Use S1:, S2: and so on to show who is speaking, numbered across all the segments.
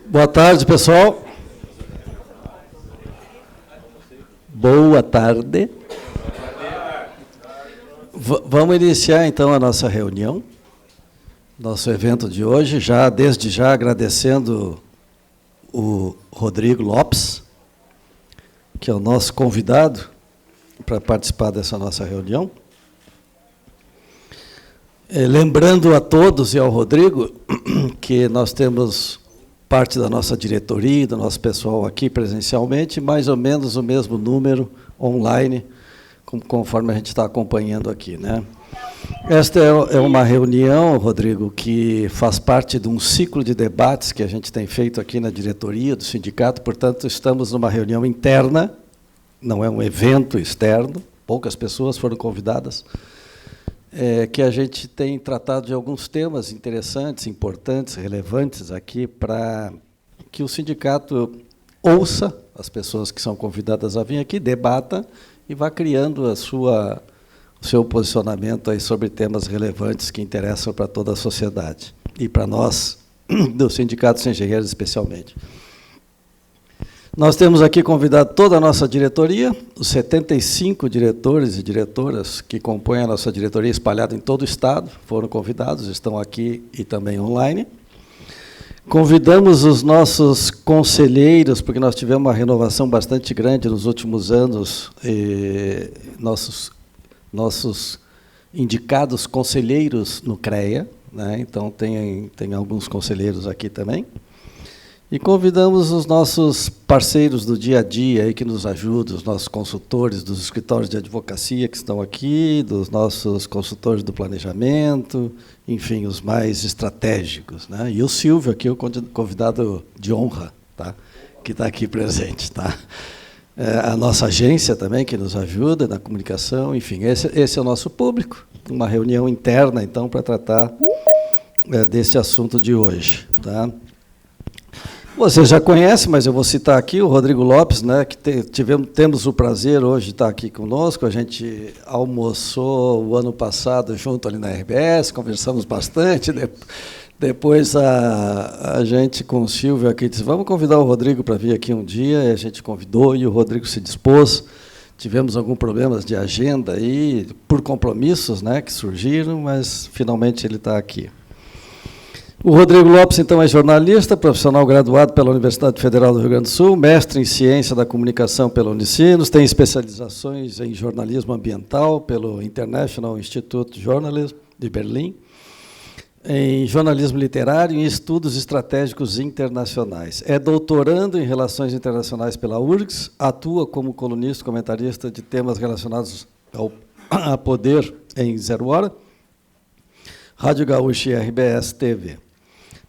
S1: Boa tarde, pessoal. Boa tarde. Vamos iniciar, então, a nossa reunião, nosso evento de hoje, desde já agradecendo o Rodrigo Lopes, que é o nosso convidado para participar dessa nossa reunião. Lembrando a todos e ao Rodrigo que nós temos parte da nossa diretoria, do nosso pessoal aqui presencialmente, mais ou menos o mesmo número online, conforme a gente está acompanhando aqui, né? Esta é uma reunião, Rodrigo, que faz parte de um ciclo de debates que a gente tem feito aqui na diretoria do sindicato, portanto, estamos numa reunião interna, não é um evento externo, poucas pessoas foram convidadas, que a gente tem tratado de alguns temas interessantes, importantes, relevantes aqui para que o sindicato ouça as pessoas que são convidadas a vir aqui, debata e vá criando o seu posicionamento aí sobre temas relevantes que interessam para toda a sociedade e para nós, do Sindicato dos Engenheiros especialmente. Nós temos aqui convidado toda a nossa diretoria, os 75 diretores e diretoras que compõem a nossa diretoria espalhada em todo o Estado, foram convidados, estão aqui e também online. Convidamos os nossos conselheiros, porque nós tivemos uma renovação bastante grande nos últimos anos, nossos indicados conselheiros no CREA, né? Então tem alguns conselheiros aqui também. E convidamos os nossos parceiros do dia a dia aí que nos ajudam, os nossos consultores dos escritórios de advocacia que estão aqui, dos nossos consultores do planejamento, enfim, os mais estratégicos, né? E o Silvio aqui, o convidado de honra, tá? Que está aqui presente, tá? A nossa agência também, que nos ajuda na comunicação, enfim, esse é o nosso público, uma reunião interna, então, para tratar desse assunto de hoje, tá? Você já conhece, mas eu vou citar aqui o Rodrigo Lopes, né, que temos o prazer hoje de estar aqui conosco. A gente almoçou o ano passado junto ali na RBS, conversamos bastante. Depois a gente com o Silvio aqui disse, vamos convidar o Rodrigo para vir aqui um dia, e a gente convidou e o Rodrigo se dispôs. Tivemos alguns problemas de agenda aí, por compromissos, né, que surgiram, mas finalmente ele está aqui. O Rodrigo Lopes, então, é jornalista, profissional graduado pela Universidade Federal do Rio Grande do Sul, mestre em Ciência da Comunicação pela Unicinos, tem especializações em jornalismo ambiental pelo International Institute of Journalism de Berlim, em jornalismo literário e em estudos estratégicos internacionais. É doutorando em Relações Internacionais pela URGS, atua como colunista e comentarista de temas relacionados a poder em Zero Hora, Rádio Gaúcha e RBS TV.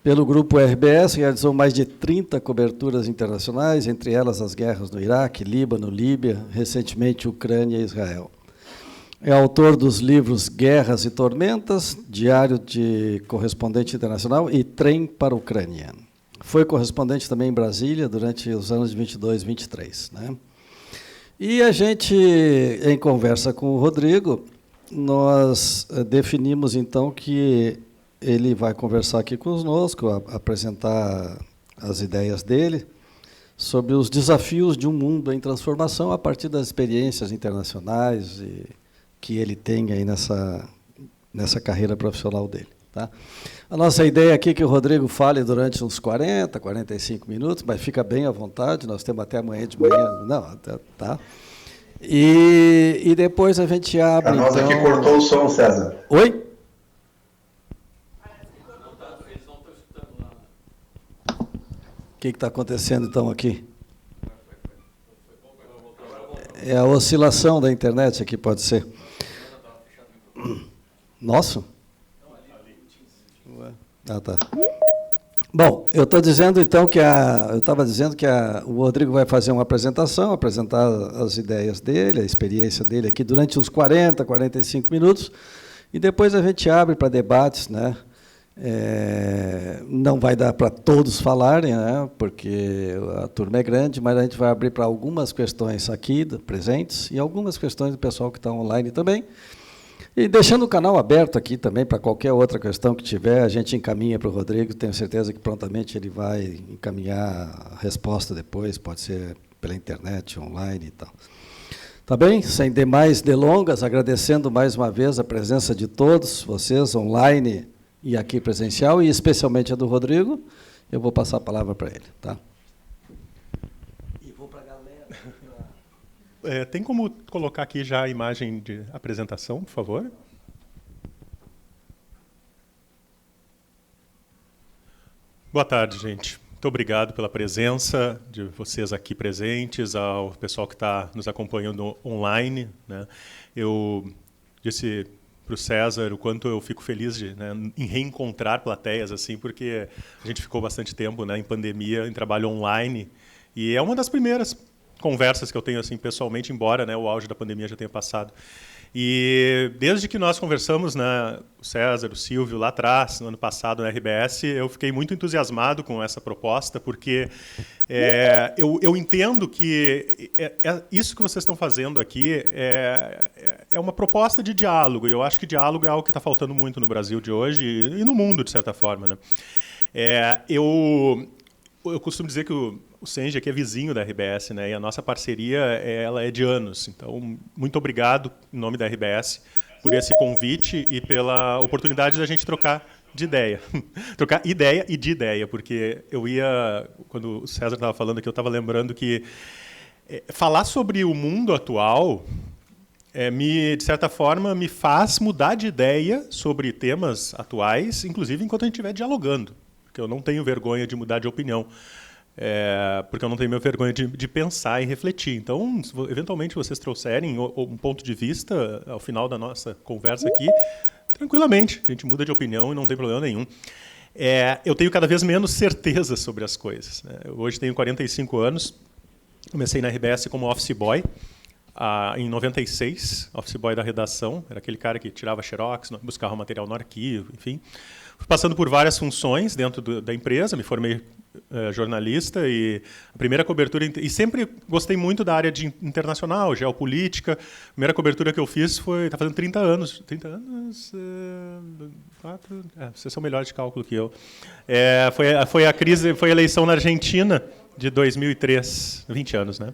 S1: Pelo grupo RBS, realizou mais de 30 coberturas internacionais, entre elas as guerras no Iraque, Líbano, Líbia, recentemente Ucrânia e Israel. É autor dos livros Guerras e Tormentas, Diário de Correspondente Internacional e Trem para a Ucrânia. Foi correspondente também em Brasília durante os anos de 22 e 23. Né? E a gente, em conversa com o Rodrigo, nós definimos, então, que ele vai conversar aqui conosco, apresentar as ideias dele sobre os desafios de um mundo em transformação a partir das experiências internacionais que ele tem aí nessa carreira profissional dele. Tá? A nossa ideia aqui é que o Rodrigo fale durante uns 40, 45 minutos, mas fica bem à vontade, nós temos até amanhã de manhã. Não, tá? E depois a gente abre.
S2: A nossa
S1: então...
S2: aqui cortou o som, César.
S1: Oi? O que está acontecendo, então, aqui? É a oscilação da internet aqui, pode ser. Nosso? Ah, tá. Bom, eu estou dizendo, então, o Rodrigo vai fazer uma apresentação, apresentar as ideias dele, a experiência dele aqui durante uns 40, 45 minutos, e depois a gente abre para debates, né? Não vai dar para todos falarem, né, porque a turma é grande, mas a gente vai abrir para algumas questões aqui presentes e algumas questões do pessoal que está online também. E deixando o canal aberto aqui também para qualquer outra questão que tiver, a gente encaminha para o Rodrigo, tenho certeza que prontamente ele vai encaminhar a resposta depois, pode ser pela internet, online e tal. Tá bem? Sem demais delongas, agradecendo mais uma vez a presença de todos vocês, online e aqui presencial, e especialmente a do Rodrigo, eu vou passar a palavra para ele. Tá? E vou para a galera.
S2: Tem como colocar aqui já a imagem de apresentação, por favor? Boa tarde, gente. Muito obrigado pela presença de vocês aqui presentes, ao pessoal que está nos acompanhando online, né? Eu disse para o César o quanto eu fico feliz em reencontrar plateias, assim, porque a gente ficou bastante tempo, né, em pandemia, em trabalho online, e é uma das primeiras conversas que eu tenho assim pessoalmente, embora, né, o auge da pandemia já tenha passado. E desde que nós conversamos, né, o César, o Silvio, lá atrás, no ano passado, na RBS, eu fiquei muito entusiasmado com essa proposta, porque eu entendo que isso que vocês estão fazendo aqui é uma proposta de diálogo, e eu acho que diálogo é algo que está faltando muito no Brasil de hoje e no mundo, de certa forma, né? Eu costumo dizer que o Senji aqui é vizinho da RBS, né? E a nossa parceria ela é de anos. Então, muito obrigado, em nome da RBS, por esse convite e pela oportunidade da gente trocar de ideia. Trocar ideia e de ideia, porque quando o César estava falando aqui, eu estava lembrando que falar sobre o mundo atual, de certa forma, me faz mudar de ideia sobre temas atuais, inclusive enquanto a gente estiver dialogando. Porque eu não tenho vergonha de mudar de opinião. Porque eu não tenho vergonha de pensar e refletir. Então, se eventualmente vocês trouxerem um ponto de vista ao final da nossa conversa aqui, tranquilamente, a gente muda de opinião e não tem problema nenhum. Eu tenho cada vez menos certeza sobre as coisas, né? Eu hoje tenho 45 anos, comecei na RBS como office boy, em 96, office boy da redação, era aquele cara que tirava xerox, buscava material no arquivo, enfim. Fui passando por várias funções dentro da empresa, me formei jornalista e a primeira cobertura, e sempre gostei muito da área de internacional, geopolítica. A primeira cobertura que eu fiz está fazendo 30 anos. 30 anos? 4? Vocês são melhores de cálculo que eu. Foi a eleição na Argentina de 2003, 20 anos, né?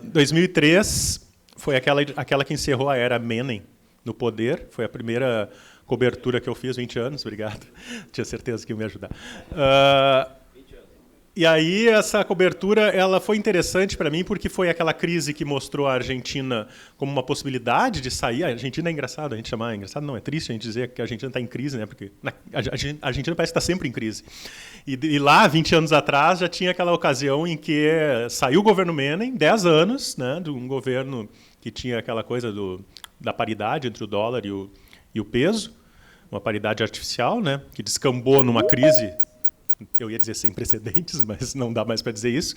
S2: 2003 foi aquela que encerrou a era Menem no poder, foi a primeira cobertura que eu fiz, 20 anos, obrigado. Tinha certeza que ia me ajudar. E aí essa cobertura ela foi interessante para mim porque foi aquela crise que mostrou a Argentina como uma possibilidade de sair. A Argentina é engraçado, a gente chamar engraçado, não, é triste a gente dizer que a Argentina está em crise, né? Porque a Argentina parece que está sempre em crise. E lá, 20 anos atrás, já tinha aquela ocasião em que saiu o governo Menem, 10 anos, né, de um governo que tinha aquela coisa da paridade entre o dólar e o peso, uma paridade artificial, né, que descambou numa crise, eu ia dizer sem precedentes, mas não dá mais para dizer isso,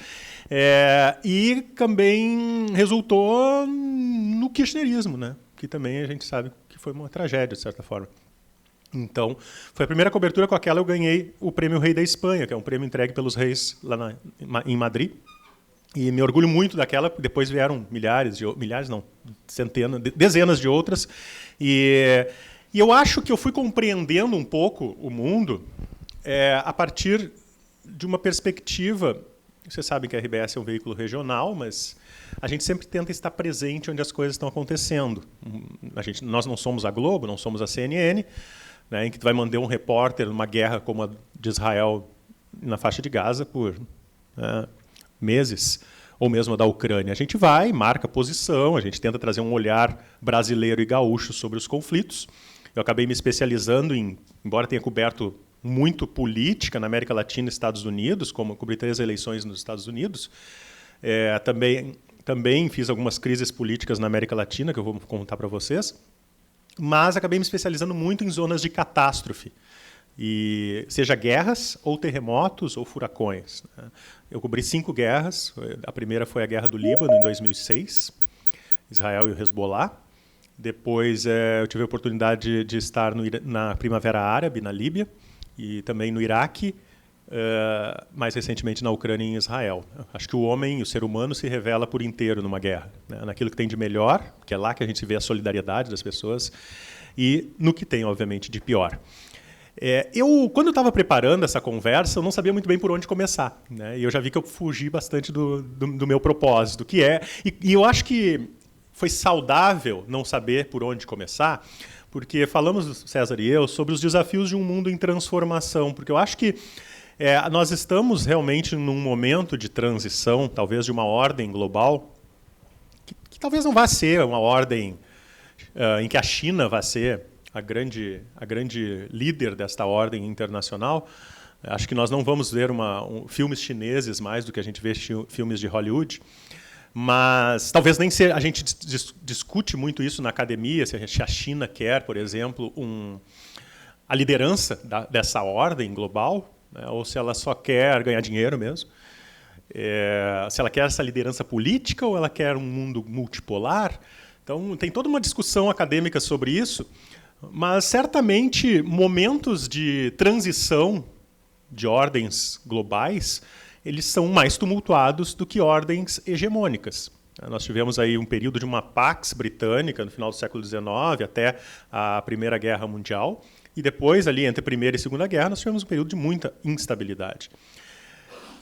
S2: e também resultou no kirchnerismo, né, que também a gente sabe que foi uma tragédia, de certa forma. Então, foi a primeira cobertura com aquela eu ganhei o Prêmio Rei da Espanha, que é um prêmio entregue pelos reis lá em Madrid. E me orgulho muito daquela, porque depois vieram dezenas de outras. E eu acho que eu fui compreendendo um pouco o mundo a partir de uma perspectiva. Vocês sabem que a RBS é um veículo regional, mas a gente sempre tenta estar presente onde as coisas estão acontecendo. Nós não somos a Globo, não somos a CNN, né, em que tu vai mandar um repórter numa guerra como a de Israel na faixa de Gaza por meses, ou mesmo a da Ucrânia. A gente vai, marca posição, a gente tenta trazer um olhar brasileiro e gaúcho sobre os conflitos. Eu acabei me especializando embora tenha coberto muito política na América Latina e Estados Unidos, como cobri 3 eleições nos Estados Unidos, também fiz algumas crises políticas na América Latina, que eu vou contar para vocês, mas acabei me especializando muito em zonas de catástrofe, seja guerras, ou terremotos, ou furacões, né? Eu cobri 5 guerras. A primeira foi a Guerra do Líbano, em 2006, Israel e o Hezbollah. Depois eu tive a oportunidade de estar na Primavera Árabe, na Líbia, e também no Iraque, mais recentemente na Ucrânia e em Israel. Acho que o homem, o ser humano, se revela por inteiro numa guerra, né? Naquilo que tem de melhor, que é lá que a gente vê a solidariedade das pessoas, e no que tem, obviamente, de pior. Quando eu estava preparando essa conversa, eu não sabia muito bem por onde começar, né? E eu já vi que eu fugi bastante do meu propósito, que é... E eu acho que foi saudável não saber por onde começar, porque falamos, César e eu, sobre os desafios de um mundo em transformação, porque eu acho que nós estamos realmente num momento de transição, talvez de uma ordem global, que talvez não vá ser uma ordem em que a China vai ser a grande líder desta ordem internacional. Acho que nós não vamos ver filmes chineses mais do que a gente vê filmes de Hollywood, mas talvez nem ser. A gente discute muito isso na academia, se a China quer, por exemplo, a liderança dessa ordem global, né, ou se ela só quer ganhar dinheiro mesmo. Se ela quer essa liderança política ou ela quer um mundo multipolar. Então, tem toda uma discussão acadêmica sobre isso, mas certamente momentos de transição de ordens globais, eles são mais tumultuados do que ordens hegemônicas. Nós tivemos aí um período de uma Pax Britânica no final do século XIX até a Primeira Guerra Mundial, e depois, ali entre a Primeira e a Segunda Guerra, nós tivemos um período de muita instabilidade.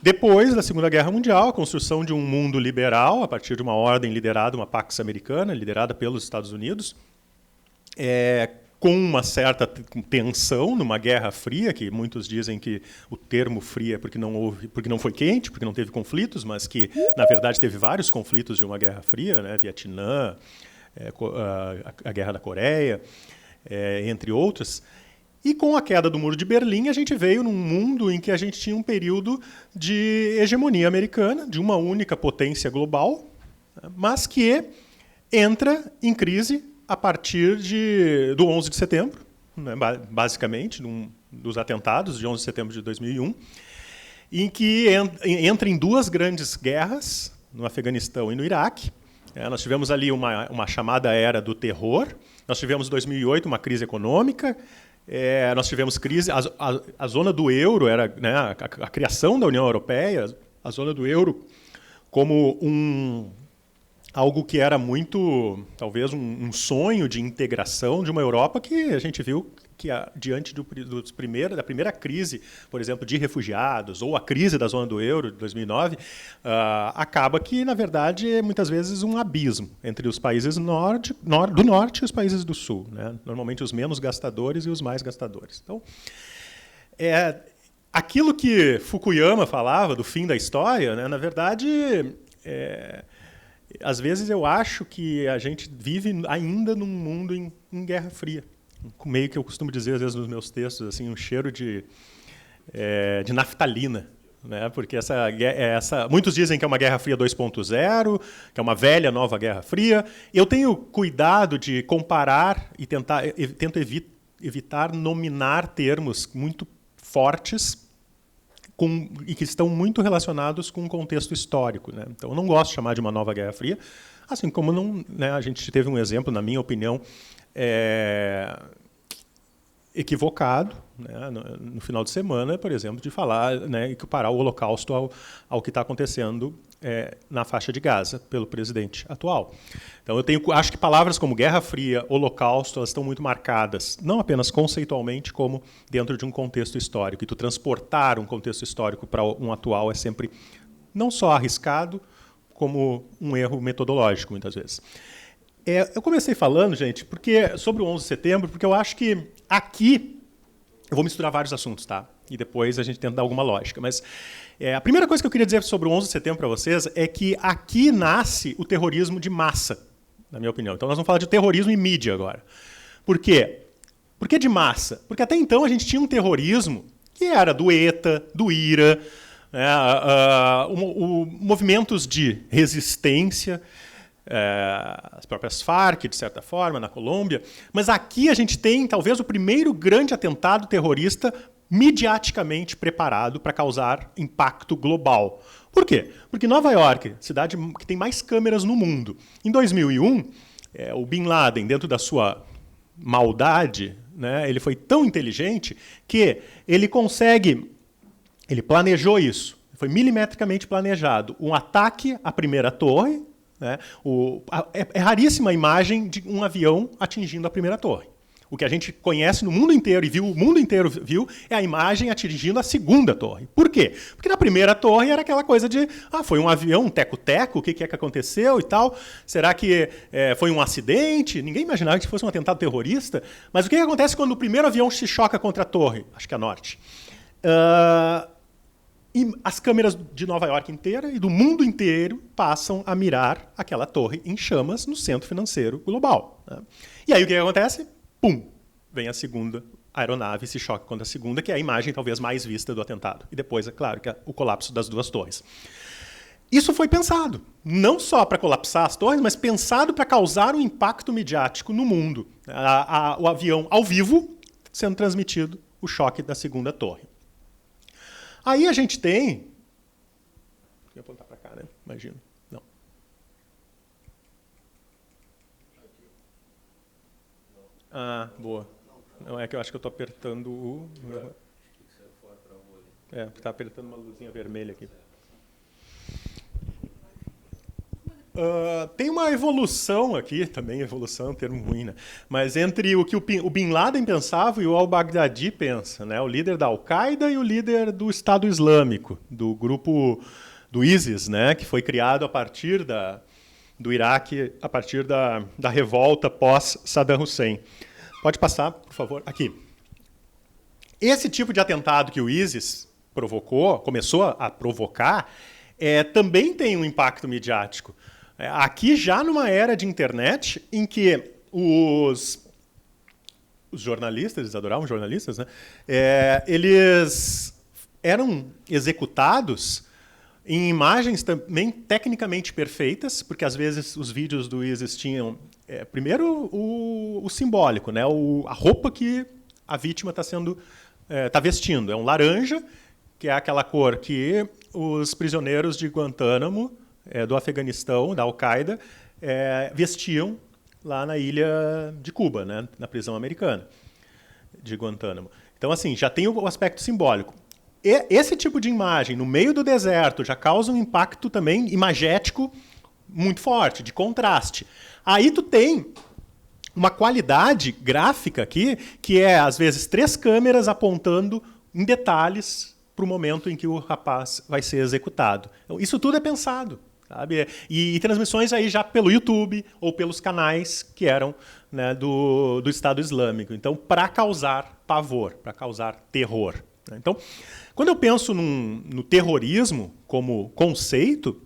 S2: Depois da Segunda Guerra Mundial, a construção de um mundo liberal, a partir de uma ordem liderada, uma Pax Americana, liderada pelos Estados Unidos, com uma certa tensão numa Guerra Fria, que muitos dizem que o termo fria é porque não foi quente, porque não teve conflitos, mas que, na verdade, teve vários conflitos de uma Guerra Fria, né? Vietnã, a Guerra da Coreia, entre outras. E com a queda do Muro de Berlim, a gente veio num mundo em que a gente tinha um período de hegemonia americana, de uma única potência global, mas que entra em crise a partir do 11 de setembro, né, basicamente, dos atentados de 11 de setembro de 2001, em que entra em duas grandes guerras, no Afeganistão e no Iraque. Nós tivemos ali uma chamada era do terror, nós tivemos em 2008 uma crise econômica, nós tivemos crise, a zona do euro, era, né, a criação da União Europeia, a zona do euro como algo que era muito, talvez, um sonho de integração de uma Europa que a gente viu que, diante da primeira crise, por exemplo, de refugiados, ou a crise da zona do euro de 2009, acaba que, na verdade, é muitas vezes um abismo entre os países do norte e os países do sul, né? Normalmente os menos gastadores e os mais gastadores. Então, aquilo que Fukuyama falava do fim da história, né, na verdade, às vezes eu acho que a gente vive ainda num mundo em Guerra Fria. Meio que eu costumo dizer, às vezes, nos meus textos, assim, um cheiro de naftalina, né? Porque muitos dizem que é uma Guerra Fria 2.0, que é uma velha nova Guerra Fria. Eu tenho cuidado de comparar e tento evitar nominar termos muito fortes e que estão muito relacionados com o contexto histórico, né? Então, eu não gosto de chamar de uma nova Guerra Fria, assim como não, né, a gente teve um exemplo, na minha opinião, equivocado, né, no final de semana, por exemplo, de falar, né, equiparar o Holocausto ao que está acontecendo na faixa de Gaza pelo presidente atual. Então, acho que palavras como Guerra Fria, Holocausto, elas estão muito marcadas, não apenas conceitualmente, como dentro de um contexto histórico. E tu transportar um contexto histórico para um atual é sempre não só arriscado, como um erro metodológico, muitas vezes. Eu comecei falando, gente, sobre o 11 de setembro, porque eu acho que aqui eu vou misturar vários assuntos, tá? E depois a gente tenta dar alguma lógica. Mas a primeira coisa que eu queria dizer sobre o 11 de setembro para vocês é que aqui nasce o terrorismo de massa, na minha opinião. Então nós vamos falar de terrorismo e mídia agora. Por quê? Por que de massa? Porque até então a gente tinha um terrorismo que era do ETA, do IRA, movimentos de resistência, as próprias Farc, de certa forma, na Colômbia. Mas aqui a gente tem, talvez, o primeiro grande atentado terrorista mediaticamente preparado para causar impacto global. Por quê? Porque Nova York, cidade que tem mais câmeras no mundo, em 2001, o Bin Laden, dentro da sua maldade, né, ele foi tão inteligente que ele consegue Ele planejou isso, foi milimetricamente planejado. Um ataque à primeira torre, né? É raríssima a imagem de um avião atingindo a primeira torre. O que a gente conhece no mundo inteiro e viu, o mundo inteiro viu, é a imagem atingindo a segunda torre. Por quê? Porque na primeira torre era aquela coisa de, foi um avião, um teco-teco, o que é que aconteceu e tal? Será que foi um acidente? Ninguém imaginava que fosse um atentado terrorista. Mas o que acontece quando o primeiro avião se choca contra a torre? Acho que é a norte. E as câmeras de Nova York inteira e do mundo inteiro passam a mirar aquela torre em chamas no centro financeiro global, né? E aí o que acontece? Pum! Vem a segunda aeronave e se choca contra a segunda, que é a imagem talvez mais vista do atentado. E depois, é claro, que é o colapso das duas torres. Isso foi pensado, não só para colapsar as torres, mas pensado para causar um impacto midiático no mundo. O avião ao vivo sendo transmitido o choque da segunda torre. Aí a gente tem... Vou apontar para cá, né? Imagino. Não. Boa. Não, é que eu acho que eu estou apertando o... Está apertando uma luzinha vermelha aqui. Tem uma evolução aqui, também evolução é um termo ruim, né? Mas entre o que o Bin Laden pensava e o al-Baghdadi pensa, né? O líder da Al-Qaeda e o líder do Estado Islâmico, do grupo do ISIS, né? Que foi criado a partir do Iraque, a partir da revolta pós-Saddam Hussein. Pode passar, por favor, aqui. Esse tipo de atentado que o ISIS começou a provocar, também tem um impacto midiático. Aqui já numa era de internet em que os jornalistas, eles adoravam jornalistas, né? Eles eram executados em imagens também tecnicamente perfeitas, porque às vezes os vídeos do ISIS tinham, primeiro, o simbólico, né? A roupa que a vítima está vestindo. É um laranja, que é aquela cor que os prisioneiros de Guantánamo, do Afeganistão, da Al-Qaeda, vestiam lá na ilha de Cuba, né, na prisão americana de Guantánamo. Então, assim, já tem o aspecto simbólico. Esse tipo de imagem, no meio do deserto, já causa um impacto também imagético muito forte, de contraste. Aí tu tem uma qualidade gráfica aqui, que é, às vezes, 3 câmeras apontando em detalhes para o momento em que o rapaz vai ser executado. Então, isso tudo é pensado, sabe? E transmissões aí já pelo YouTube ou pelos canais que eram, né, do Estado Islâmico. Então, para causar pavor, para causar terror. Então, quando eu penso no terrorismo como conceito,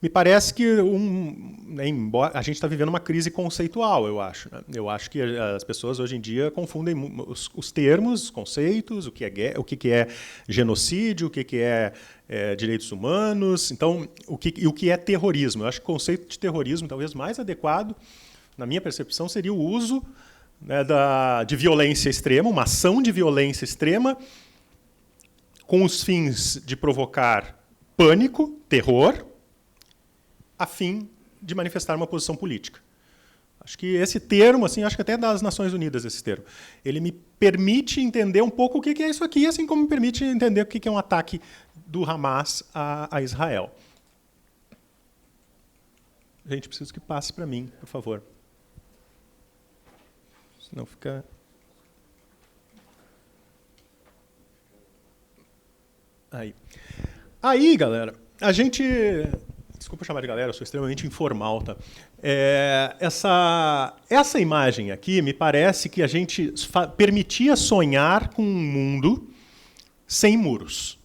S2: me parece que, embora a gente está vivendo uma crise conceitual, eu acho, né? Eu acho que as pessoas hoje em dia confundem os termos, os conceitos, o que é genocídio, o que é direitos humanos. Então, o que é terrorismo? Eu acho que o conceito de terrorismo talvez mais adequado, na minha percepção, seria o uso, né, de violência extrema, uma ação de violência extrema, com os fins de provocar pânico, terror, a fim de manifestar uma posição política. Acho que esse termo, assim, acho que até das Nações Unidas esse termo, ele me permite entender um pouco o que é isso aqui, assim como me permite entender o que é um ataque do Hamas a Israel. Gente, preciso que passe para mim, por favor. Senão fica... Aí, galera, a gente... Desculpa chamar de galera, eu sou extremamente informal, tá? Essa imagem aqui me parece que a gente permitia sonhar com um mundo sem muros.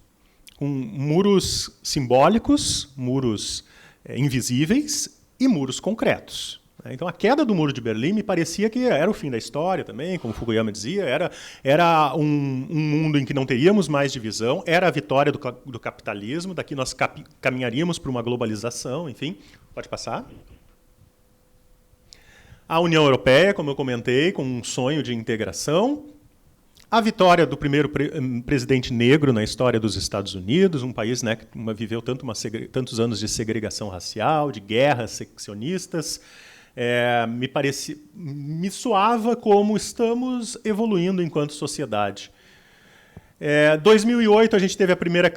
S2: Com muros simbólicos, muros invisíveis e muros concretos. Então, a queda do Muro de Berlim me parecia que era o fim da história também, como Fukuyama dizia, era um mundo em que não teríamos mais divisão, era a vitória do capitalismo, daqui nós caminharíamos para uma globalização, enfim. Pode passar. A União Europeia, como eu comentei, com um sonho de integração. A vitória do primeiro presidente negro na história dos Estados Unidos, um país, né, que viveu tantos anos de segregação racial, de guerras seccionistas. Me soava como estamos evoluindo enquanto sociedade. 2008 a gente teve a primeira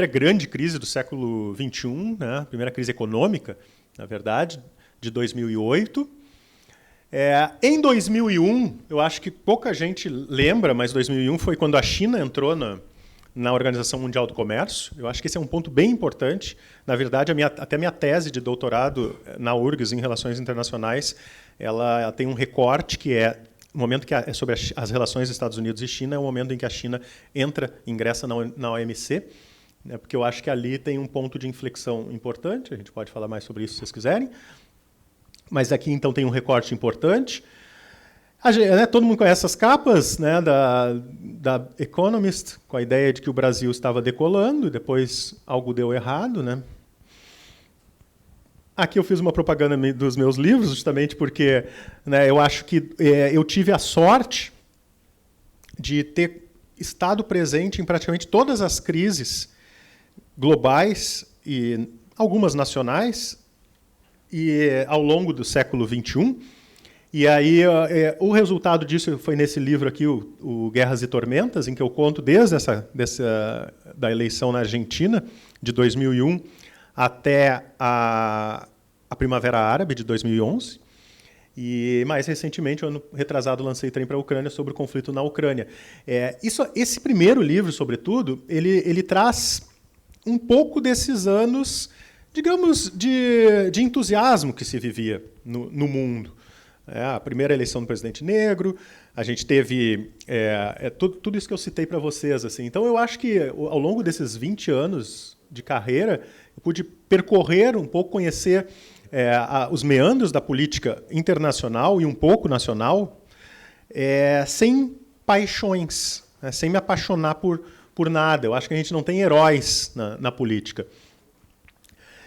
S2: grande crise do século XXI, né? A primeira crise econômica, na verdade, de 2008. Em 2001, eu acho que pouca gente lembra, mas 2001 foi quando a China entrou na Organização Mundial do Comércio. Eu acho que esse é um ponto bem importante. Na verdade, até minha tese de doutorado na URGS em Relações Internacionais, ela tem um recorte que o momento que é sobre as relações Estados Unidos e China, é o momento em que a China ingressa na OMC, né, porque eu acho que ali tem um ponto de inflexão importante. A gente pode falar mais sobre isso se vocês quiserem. Mas aqui, então, tem um recorte importante. Todo mundo conhece as capas, né, da Economist, com a ideia de que o Brasil estava decolando, e depois algo deu errado, né? Aqui eu fiz uma propaganda dos meus livros, justamente porque, né, eu acho que eu tive a sorte de ter estado presente em praticamente todas as crises globais e algumas nacionais ao longo do século XXI. E aí o resultado disso foi nesse livro aqui, o Guerras e Tormentas, em que eu conto desde da eleição na Argentina, de 2001, até a Primavera Árabe, de 2011. E, mais recentemente, ano retrasado, lancei Trem para a Ucrânia, sobre o conflito na Ucrânia. Esse primeiro livro, sobretudo, ele traz um pouco desses anos, digamos, de entusiasmo que se vivia no mundo. A primeira eleição do presidente negro, a gente teve tudo isso que eu citei para vocês. Assim. Então, eu acho que, ao longo desses 20 anos de carreira, eu pude percorrer um pouco, conhecer os meandros da política internacional e um pouco nacional, sem paixões, sem me apaixonar por nada. Eu acho que a gente não tem heróis na política.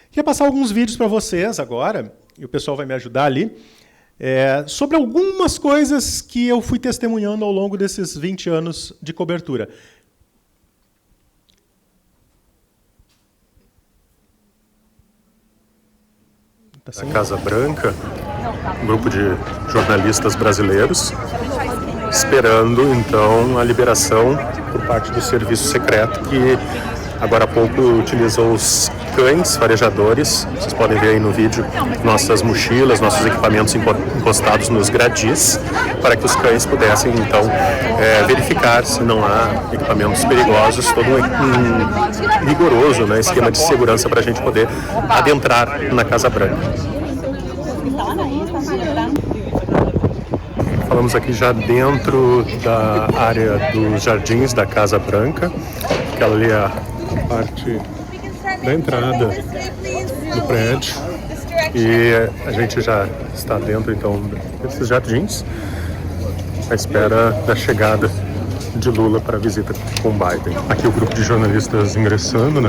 S2: Queria passar alguns vídeos para vocês agora, e o pessoal vai me ajudar ali, sobre algumas coisas que eu fui testemunhando ao longo desses 20 anos de cobertura.
S3: Na Casa Branca, um grupo de jornalistas brasileiros, esperando, então, a liberação por parte do serviço secreto, que agora há pouco utilizou os cães farejadores. Vocês podem ver aí no vídeo nossas mochilas, nossos equipamentos encostados nos gradis, para que os cães pudessem, então, verificar se não há equipamentos perigosos, todo um rigoroso, né, esquema de segurança para a gente poder adentrar na Casa Branca. Falamos aqui já dentro da área dos jardins da Casa Branca, que ali é a parte da entrada do prédio, e a gente já está dentro, então, desses jardins, à espera da chegada de Lula para a visita com Biden. Aqui o grupo de jornalistas ingressando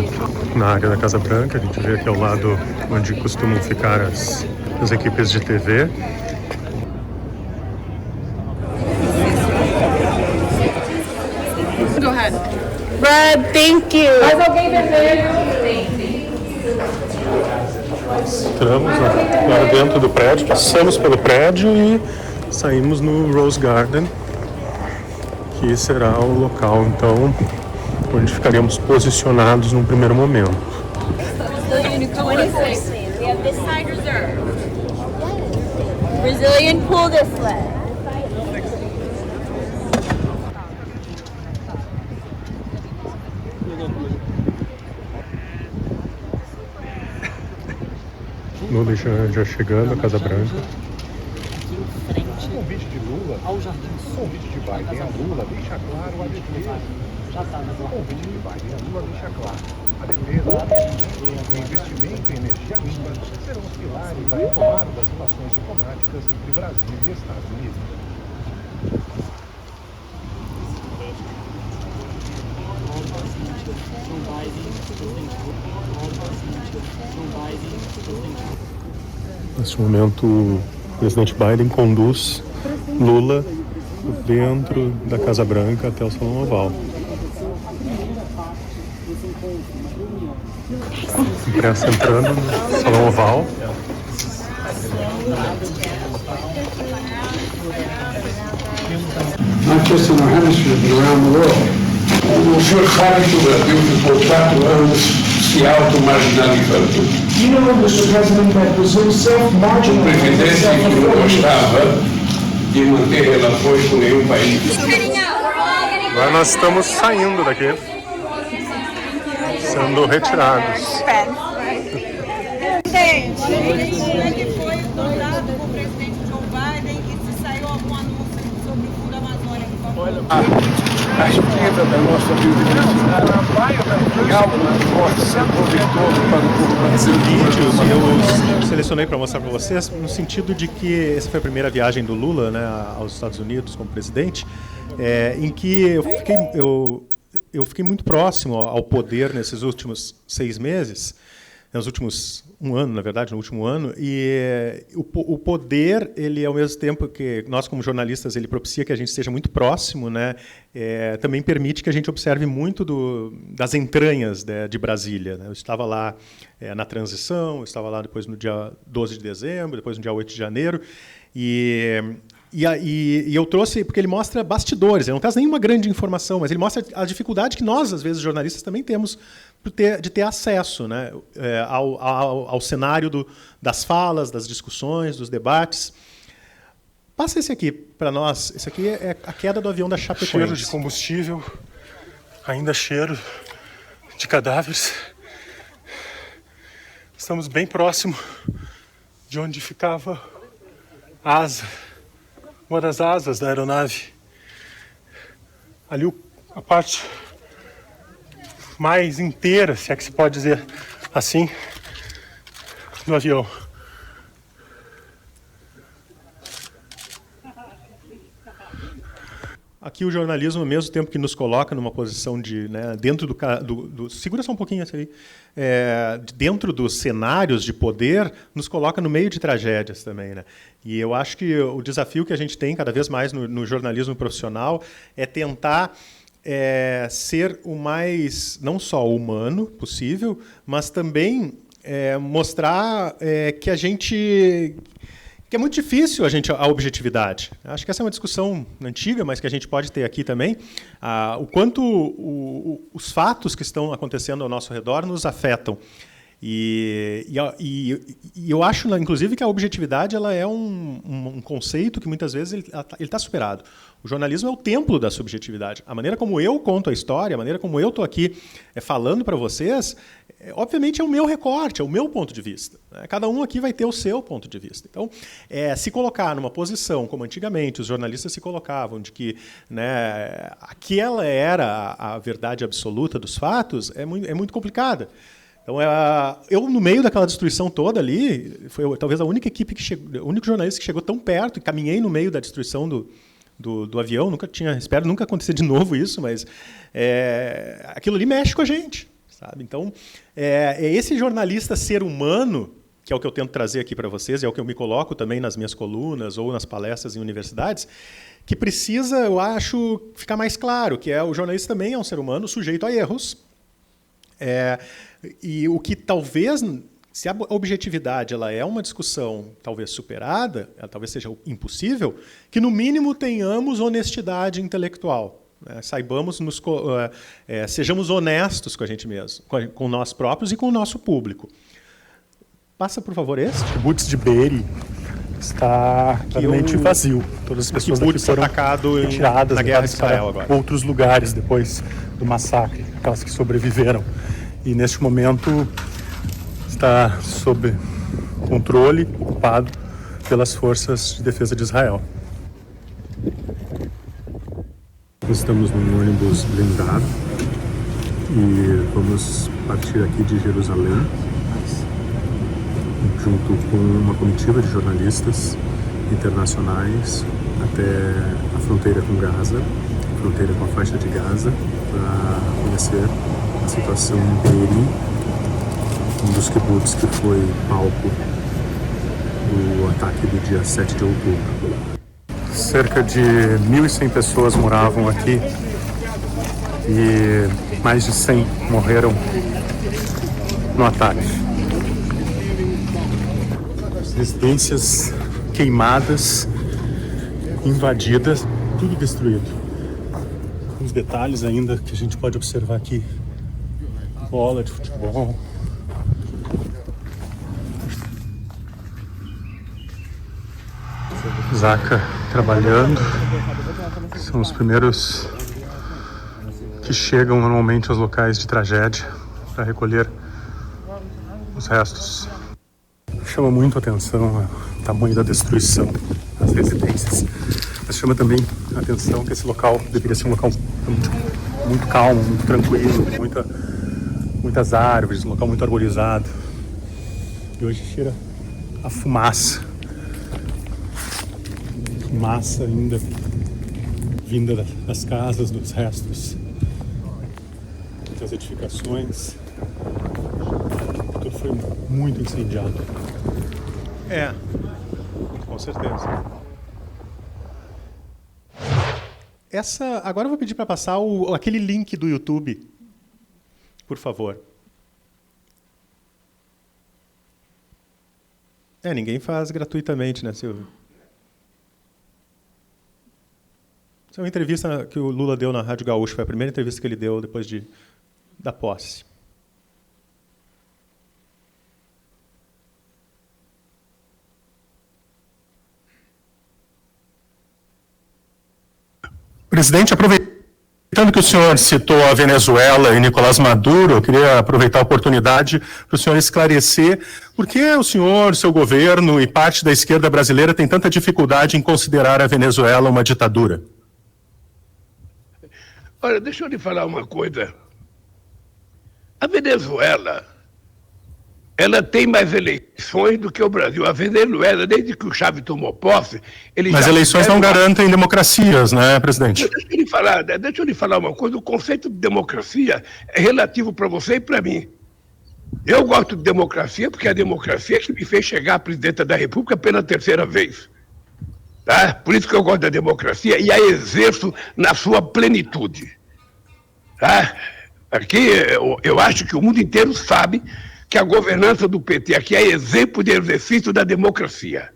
S3: na área da Casa Branca. A gente vê aqui ao lado onde costumam ficar as equipes de TV.
S4: Go ahead. Brad, thank you. Mais alguém vermelho?
S3: Entramos agora dentro do prédio, passamos pelo prédio e saímos no Rose Garden, que será o local, então, onde ficaríamos posicionados num primeiro momento.
S4: Brazilian pool this way.
S3: Lula já chegando à Casa Branca.
S5: O convite de Lula ao jardim, o convite de Biden a Lula deixa claro a defesa. O convite de Biden a Lula deixa claro a defesa, o investimento em energia limpa serão os pilares da retomada das relações diplomáticas entre Brasil e Estados Unidos.
S3: Nesse momento, o presidente Biden conduz Lula dentro da Casa Branca até o Salão Oval. Imprensa entrando no Salão Oval.
S6: Not just in our hemisphere, but around the world. O senhor sabe que o Brasil ficou 4 anos se auto-marginalizando. O presidente não gostava de manter relações com nenhum país.
S3: Agora nós estamos saindo daqui, sendo retirados.
S7: Ele foi dotado com o presidente Joe Biden e se saiu algum anúncio sobre o Furo Amazônia, por favor.
S5: A esquerda da nossa biodiversidade é algo protetor para o povo brasileiro.
S2: Eu selecionei para mostrar para vocês no sentido de que essa foi a primeira viagem do Lula, né, aos Estados Unidos como presidente, em que eu fiquei muito próximo ao poder nesses últimos 6 meses, nos últimos um ano, na verdade, no último ano, e o poder, ele ao mesmo tempo que nós como jornalistas, ele propicia que a gente esteja muito próximo, né, também permite que a gente observe muito das entranhas, né, de Brasília, né. Eu estava lá na transição, eu estava lá depois no dia 12 de dezembro, depois no dia 8 de janeiro, e eu trouxe, porque ele mostra bastidores, ele não traz nenhuma grande informação, mas ele mostra a dificuldade que nós, às vezes, jornalistas, também temos de ter acesso, né, ao cenário das falas, das discussões, dos debates. Passa esse aqui para nós. Esse aqui é a queda do avião da Chapecoense.
S3: Cheiro de combustível, ainda cheiro de cadáveres. Estamos bem próximo de onde ficava a asa, uma das asas da aeronave. Ali a parte mais inteira, se é que se pode dizer assim, do avião.
S2: Aqui o jornalismo, ao mesmo tempo que nos coloca numa posição de, né, dentro do segura só um pouquinho isso aí, dentro dos cenários de poder, nos coloca no meio de tragédias também, né? E eu acho que o desafio que a gente tem cada vez mais no jornalismo profissional é tentar ser o mais, não só humano possível, mas também mostrar que é muito difícil a objetividade. Acho que essa é uma discussão antiga, mas que a gente pode ter aqui também, o quanto os fatos que estão acontecendo ao nosso redor nos afetam. E eu acho, inclusive, que a objetividade ela é um conceito que muitas vezes ele está superado. O jornalismo é o templo da subjetividade. A maneira como eu conto a história, a maneira como eu estou aqui falando para vocês, obviamente é o meu recorte, é o meu ponto de vista. Cada um aqui vai ter o seu ponto de vista. Então, se colocar numa posição, como antigamente os jornalistas se colocavam, de que, né, aquela era a verdade absoluta dos fatos, é muito complicada. Então, eu, no meio daquela destruição toda ali, foi talvez a única equipe que chegou, o único jornalista que chegou tão perto, e caminhei no meio da destruição do avião, espero nunca acontecer de novo isso, mas aquilo ali mexe com a gente, sabe? Então, esse jornalista ser humano, que é o que eu tento trazer aqui para vocês, é o que eu me coloco também nas minhas colunas ou nas palestras em universidades, que precisa, eu acho, ficar mais claro, que o jornalista também é um ser humano sujeito a erros, e o que talvez, se a objetividade ela é uma discussão talvez superada, ela talvez seja impossível, que no mínimo tenhamos honestidade intelectual, né? Saibamos, sejamos honestos com a gente mesmo, com nós próprios e com o nosso público. Passa, por favor, esse.
S3: O kibbutz de Be'eri está claramente vazio. Todas as pessoas daqui foram retiradas
S2: na guerra de Israel agora.
S3: Outros lugares depois do massacre, aquelas que sobreviveram. E neste momento está sob controle, ocupado pelas forças de defesa de Israel. Estamos num ônibus blindado e vamos partir aqui de Jerusalém, junto com uma comitiva de jornalistas internacionais até a fronteira com Gaza, a fronteira com a faixa de Gaza, para conhecer a situação em Be'eri, um dos kibbutz que foi palco do ataque do dia 7 de outubro. Cerca de 1.100 pessoas moravam aqui e mais de 100 morreram no ataque. Residências queimadas, invadidas, tudo destruído. alguns detalhes ainda que a gente pode observar aqui. Bola de futebol. Zaca trabalhando. São os primeiros que chegam normalmente aos locais de tragédia para recolher os restos. Chama muito a atenção o tamanho da destruição das residências. Mas chama também a atenção que esse local deveria ser um local muito calmo, muito tranquilo, muitas árvores, um local muito arborizado. E hoje cheira a fumaça. Fumaça ainda vinda das casas, dos restos, das edificações. Tudo foi muito incendiado.
S2: Com certeza. Agora eu vou pedir para passar aquele link do YouTube, por favor. Ninguém faz gratuitamente, né, Silvio? Essa é uma entrevista que o Lula deu na Rádio Gaúcho, foi a primeira entrevista que ele deu depois da posse.
S3: Presidente, aproveitando que o senhor citou a Venezuela e Nicolás Maduro, eu queria aproveitar a oportunidade para o senhor esclarecer por que o senhor, seu governo e parte da esquerda brasileira tem tanta dificuldade em considerar a Venezuela uma ditadura.
S6: Olha, deixa eu lhe falar uma coisa. A Venezuela, ela tem mais eleições do que o Brasil. A Venezuela, desde que o Chávez tomou posse...
S3: Mas eleições não garantem democracias, né, presidente?
S6: Deixa eu lhe falar uma coisa. O conceito de democracia é relativo para você e para mim. Eu gosto de democracia porque é a democracia que me fez chegar à presidenta da República pela terceira vez. Tá? Por isso que eu gosto da democracia e a exerço na sua plenitude. Tá? Aqui, eu acho que o mundo inteiro sabe que a governança do PT aqui é exemplo de exercício da democracia.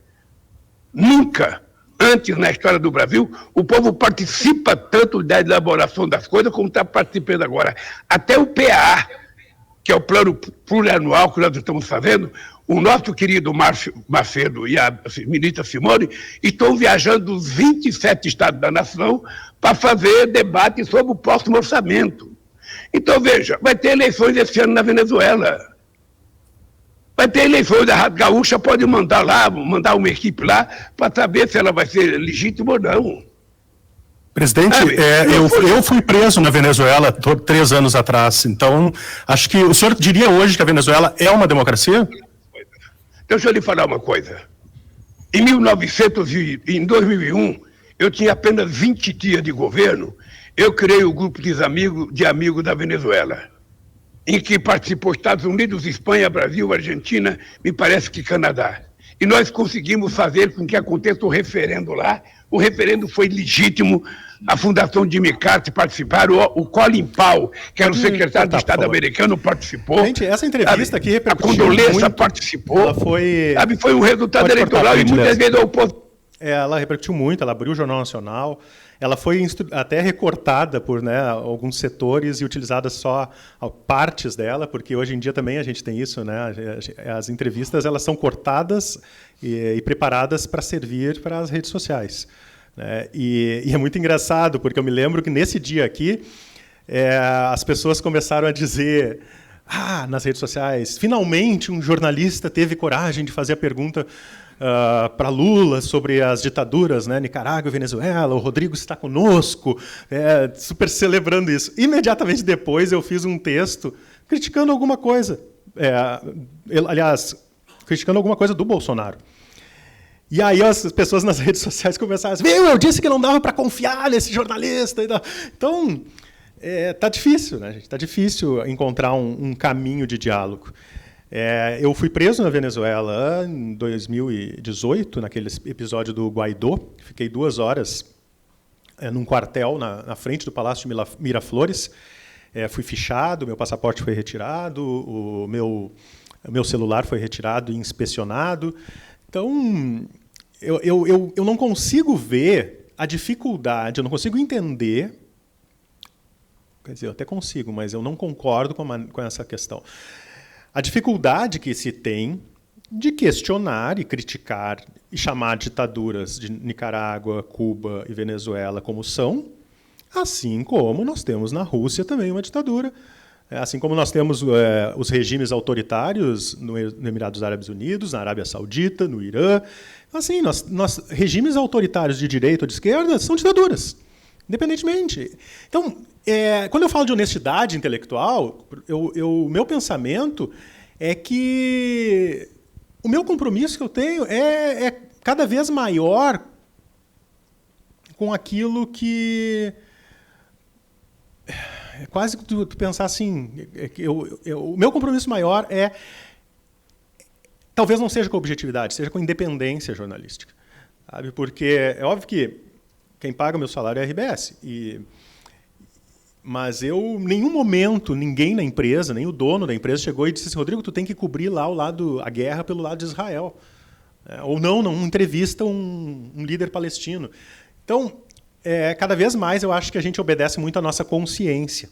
S6: Nunca, antes na história do Brasil, o povo participa tanto da elaboração das coisas como está participando agora. Até o PAA, que é o plano plurianual que nós estamos fazendo, o nosso querido Márcio Macedo e a ministra Simone estão viajando os 27 estados da nação para fazer debate sobre o próximo orçamento. Então, veja, vai ter eleições esse ano na Venezuela. Vai ter eleições, a Rádio Gaúcha pode mandar uma equipe lá para saber se ela vai ser legítima ou não.
S3: Presidente, eu fui preso na Venezuela 3 anos atrás, então acho que o senhor diria hoje que a Venezuela é uma democracia?
S6: Deixa eu lhe falar uma coisa. Em 2001, eu tinha apenas 20 dias de governo, eu criei o grupo de amigos da Venezuela, em que participou Estados Unidos, Espanha, Brasil, Argentina, me parece que Canadá. E nós conseguimos fazer com que aconteça o referendo lá. O referendo foi legítimo, a Fundação Jimmy Carter participaram, o Colin Powell, que era o secretário de Estado americano, participou.
S2: Gente, essa entrevista aqui repercutiu
S6: muito. A Condoleezza
S2: muito.
S6: Participou.
S2: Ela foi...
S6: foi um resultado eleitoral e muitas vezes a oposição...
S2: Ela repercutiu muito, ela abriu o Jornal Nacional, ela foi até recortada por alguns setores e utilizada só partes dela, porque hoje em dia também a gente tem isso, né? As entrevistas elas são cortadas e preparadas para servir para as redes sociais. Né? E é muito engraçado, porque eu me lembro que nesse dia aqui, as pessoas começaram a dizer... nas redes sociais, finalmente um jornalista teve coragem de fazer a pergunta para Lula sobre as ditaduras, né, Nicarágua e Venezuela, o Rodrigo está conosco, super celebrando isso. Imediatamente depois eu fiz um texto criticando alguma coisa, aliás, criticando alguma coisa do Bolsonaro. E aí as pessoas nas redes sociais começaram a dizer, eu disse que não dava para confiar nesse jornalista. Então... tá difícil, né, gente? Tá difícil encontrar um caminho de diálogo. Eu fui preso na Venezuela em 2018, naquele episódio do Guaidó. Fiquei 2 horas num quartel na frente do Palácio de Miraflores. Fui fichado, meu passaporte foi retirado, o meu celular foi retirado e inspecionado. Então, eu não consigo ver a dificuldade, eu não consigo entender Quer dizer, eu até consigo, mas eu não concordo com essa questão. A dificuldade que se tem de questionar e criticar e chamar ditaduras de Nicarágua, Cuba e Venezuela como são, assim como nós temos na Rússia também uma ditadura, assim como nós temos os regimes autoritários no Emirados Árabes Unidos, na Arábia Saudita, no Irã. Assim, regimes autoritários de direita ou de esquerda são ditaduras, independentemente. Então, quando eu falo de honestidade intelectual, o meu pensamento é que o meu compromisso que eu tenho é cada vez maior com aquilo que... É quase que tu pensar assim, o meu compromisso maior talvez não seja com objetividade, seja com independência jornalística. Sabe? Porque é óbvio que quem paga o meu salário é a RBS. Mas em nenhum momento, ninguém na empresa, nem o dono da empresa chegou e disse assim, Rodrigo, tu tem que cobrir lá a guerra pelo lado de Israel. Ou não entrevista um líder palestino. Então, cada vez mais eu acho que a gente obedece muito à nossa consciência.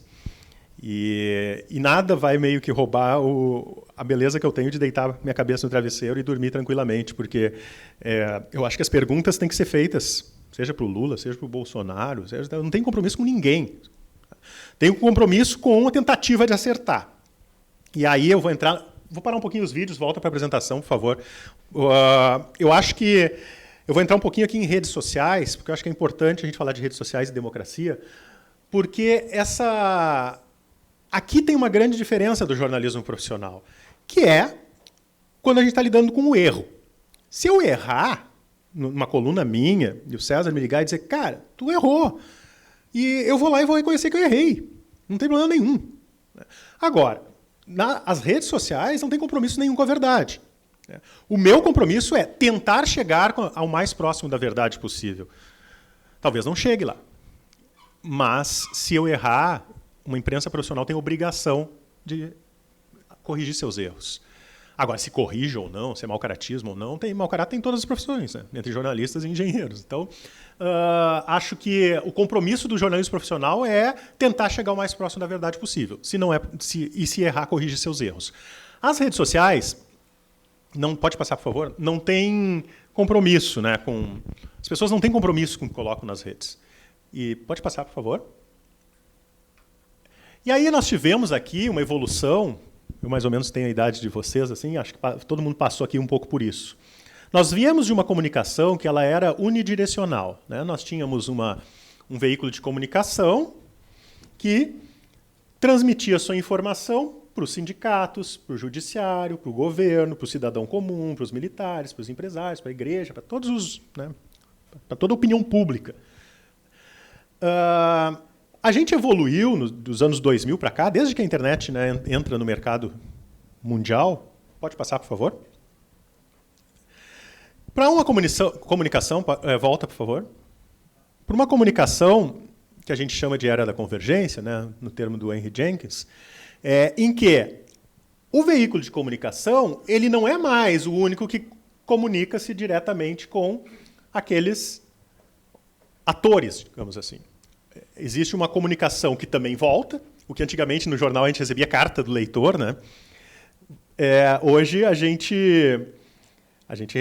S2: E nada vai meio que roubar a beleza que eu tenho de deitar minha cabeça no travesseiro e dormir tranquilamente, porque eu acho que as perguntas têm que ser feitas, seja para o Lula, seja para o Bolsonaro, eu não tenho compromisso com ninguém. Tenho compromisso com a tentativa de acertar. E aí eu vou parar um pouquinho os vídeos, volta para a apresentação, por favor. Eu acho que eu vou entrar um pouquinho aqui em redes sociais, porque eu acho que é importante a gente falar de redes sociais e democracia, porque aqui tem uma grande diferença do jornalismo profissional, que é quando a gente está lidando com o erro. Se eu errar numa coluna minha, e o César me ligar e dizer, cara, tu errou, e eu vou lá e vou reconhecer que eu errei, não tem problema nenhum. Agora, as redes sociais não têm compromisso nenhum com a verdade. O meu compromisso é tentar chegar ao mais próximo da verdade possível. Talvez não chegue lá. Mas, se eu errar, uma imprensa profissional tem obrigação de corrigir seus erros. Agora, se corrige ou não, se é mau caratismo ou não, mau caráter em todas as profissões, né? Entre jornalistas e engenheiros. Então, acho que o compromisso do jornalismo profissional é tentar chegar o mais próximo da verdade possível. Se errar, corrige seus erros. As redes sociais... pode passar, por favor? Não tem compromisso, né? As pessoas não têm compromisso com o que colocam nas redes. E pode passar, por favor? E aí nós tivemos aqui uma evolução, eu mais ou menos tenho a idade de vocês, assim, acho que todo mundo passou aqui um pouco por isso. Nós viemos de uma comunicação que ela era unidirecional, né? Nós tínhamos um veículo de comunicação que transmitia sua informação para os sindicatos, para o judiciário, para o governo, para o cidadão comum, para os militares, para os empresários, para a igreja, para todos para toda a opinião pública. A gente evoluiu dos anos 2000 para cá, desde que a internet, né, entra no mercado mundial. Pode passar, por favor? Para uma comunicação, volta, por favor. Para uma comunicação que a gente chama de era da convergência, né, no termo do Henry Jenkins, em que o veículo de comunicação ele não é mais o único que comunica-se diretamente com aqueles atores, digamos assim. Existe uma comunicação que também volta, o que antigamente no jornal a gente recebia carta do leitor, né? Hoje a gente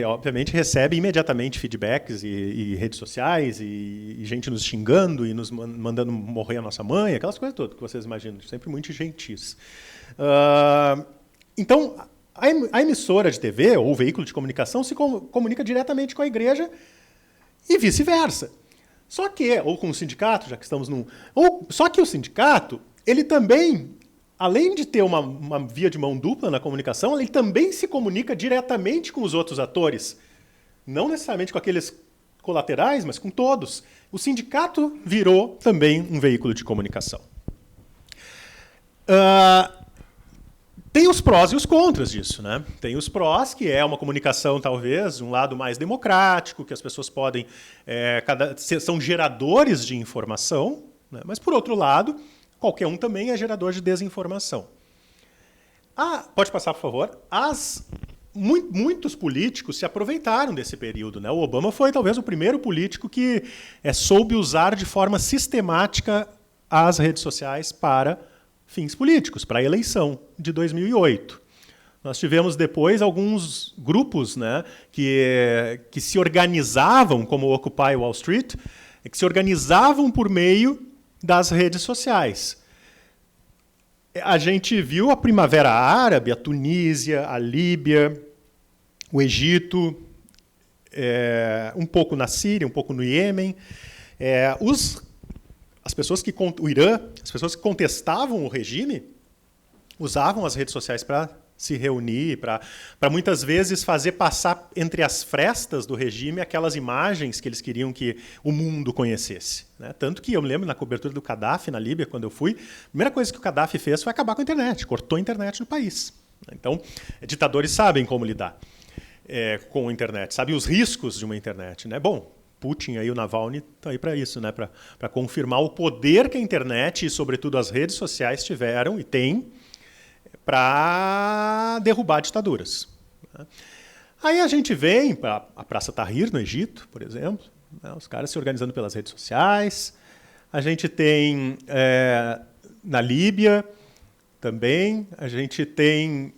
S2: obviamente recebe imediatamente feedbacks e redes sociais e gente nos xingando e nos mandando morrer a nossa mãe, aquelas coisas todas que vocês imaginam, sempre muito gentis. Então, a emissora de TV ou o veículo de comunicação se comunica diretamente com a igreja e vice-versa. Só que, ou com o sindicato, já que estamos só que o sindicato, ele também, além de ter uma via de mão dupla na comunicação, ele também se comunica diretamente com os outros atores. Não necessariamente com aqueles colaterais, mas com todos. O sindicato virou também um veículo de comunicação. Tem os prós e os contras disso, né? Tem os prós, que é uma comunicação, talvez, de um lado mais democrático, que as pessoas podem... são geradores de informação, né? Mas, por outro lado, qualquer um também é gerador de desinformação. Pode passar, por favor. Muitos políticos se aproveitaram desse período, né? O Obama foi, talvez, o primeiro político que soube usar de forma sistemática as redes sociais para fins políticos, para a eleição de 2008. Nós tivemos depois alguns grupos, né, que se organizavam, como o Occupy Wall Street, que se organizavam por meio das redes sociais. A gente viu a Primavera Árabe, a Tunísia, a Líbia, o Egito, um pouco na Síria, um pouco no Iêmen. O Irã, as pessoas que contestavam o regime usavam as redes sociais para se reunir, para muitas vezes fazer passar entre as frestas do regime aquelas imagens que eles queriam que o mundo conhecesse, né? Tanto que eu me lembro na cobertura do Gaddafi na Líbia, quando eu fui, a primeira coisa que o Gaddafi fez foi acabar com a internet, cortou a internet no país. Então, ditadores sabem como lidar com a internet, sabem os riscos de uma internet, né? Bom, Putin, aí, o Navalny, está aí para isso, né? Para confirmar o poder que a internet e, sobretudo, as redes sociais tiveram e têm para derrubar ditaduras. Aí a gente vem para a Praça Tahrir, no Egito, por exemplo, né? Os caras se organizando pelas redes sociais. A gente tem na Líbia também, a gente tem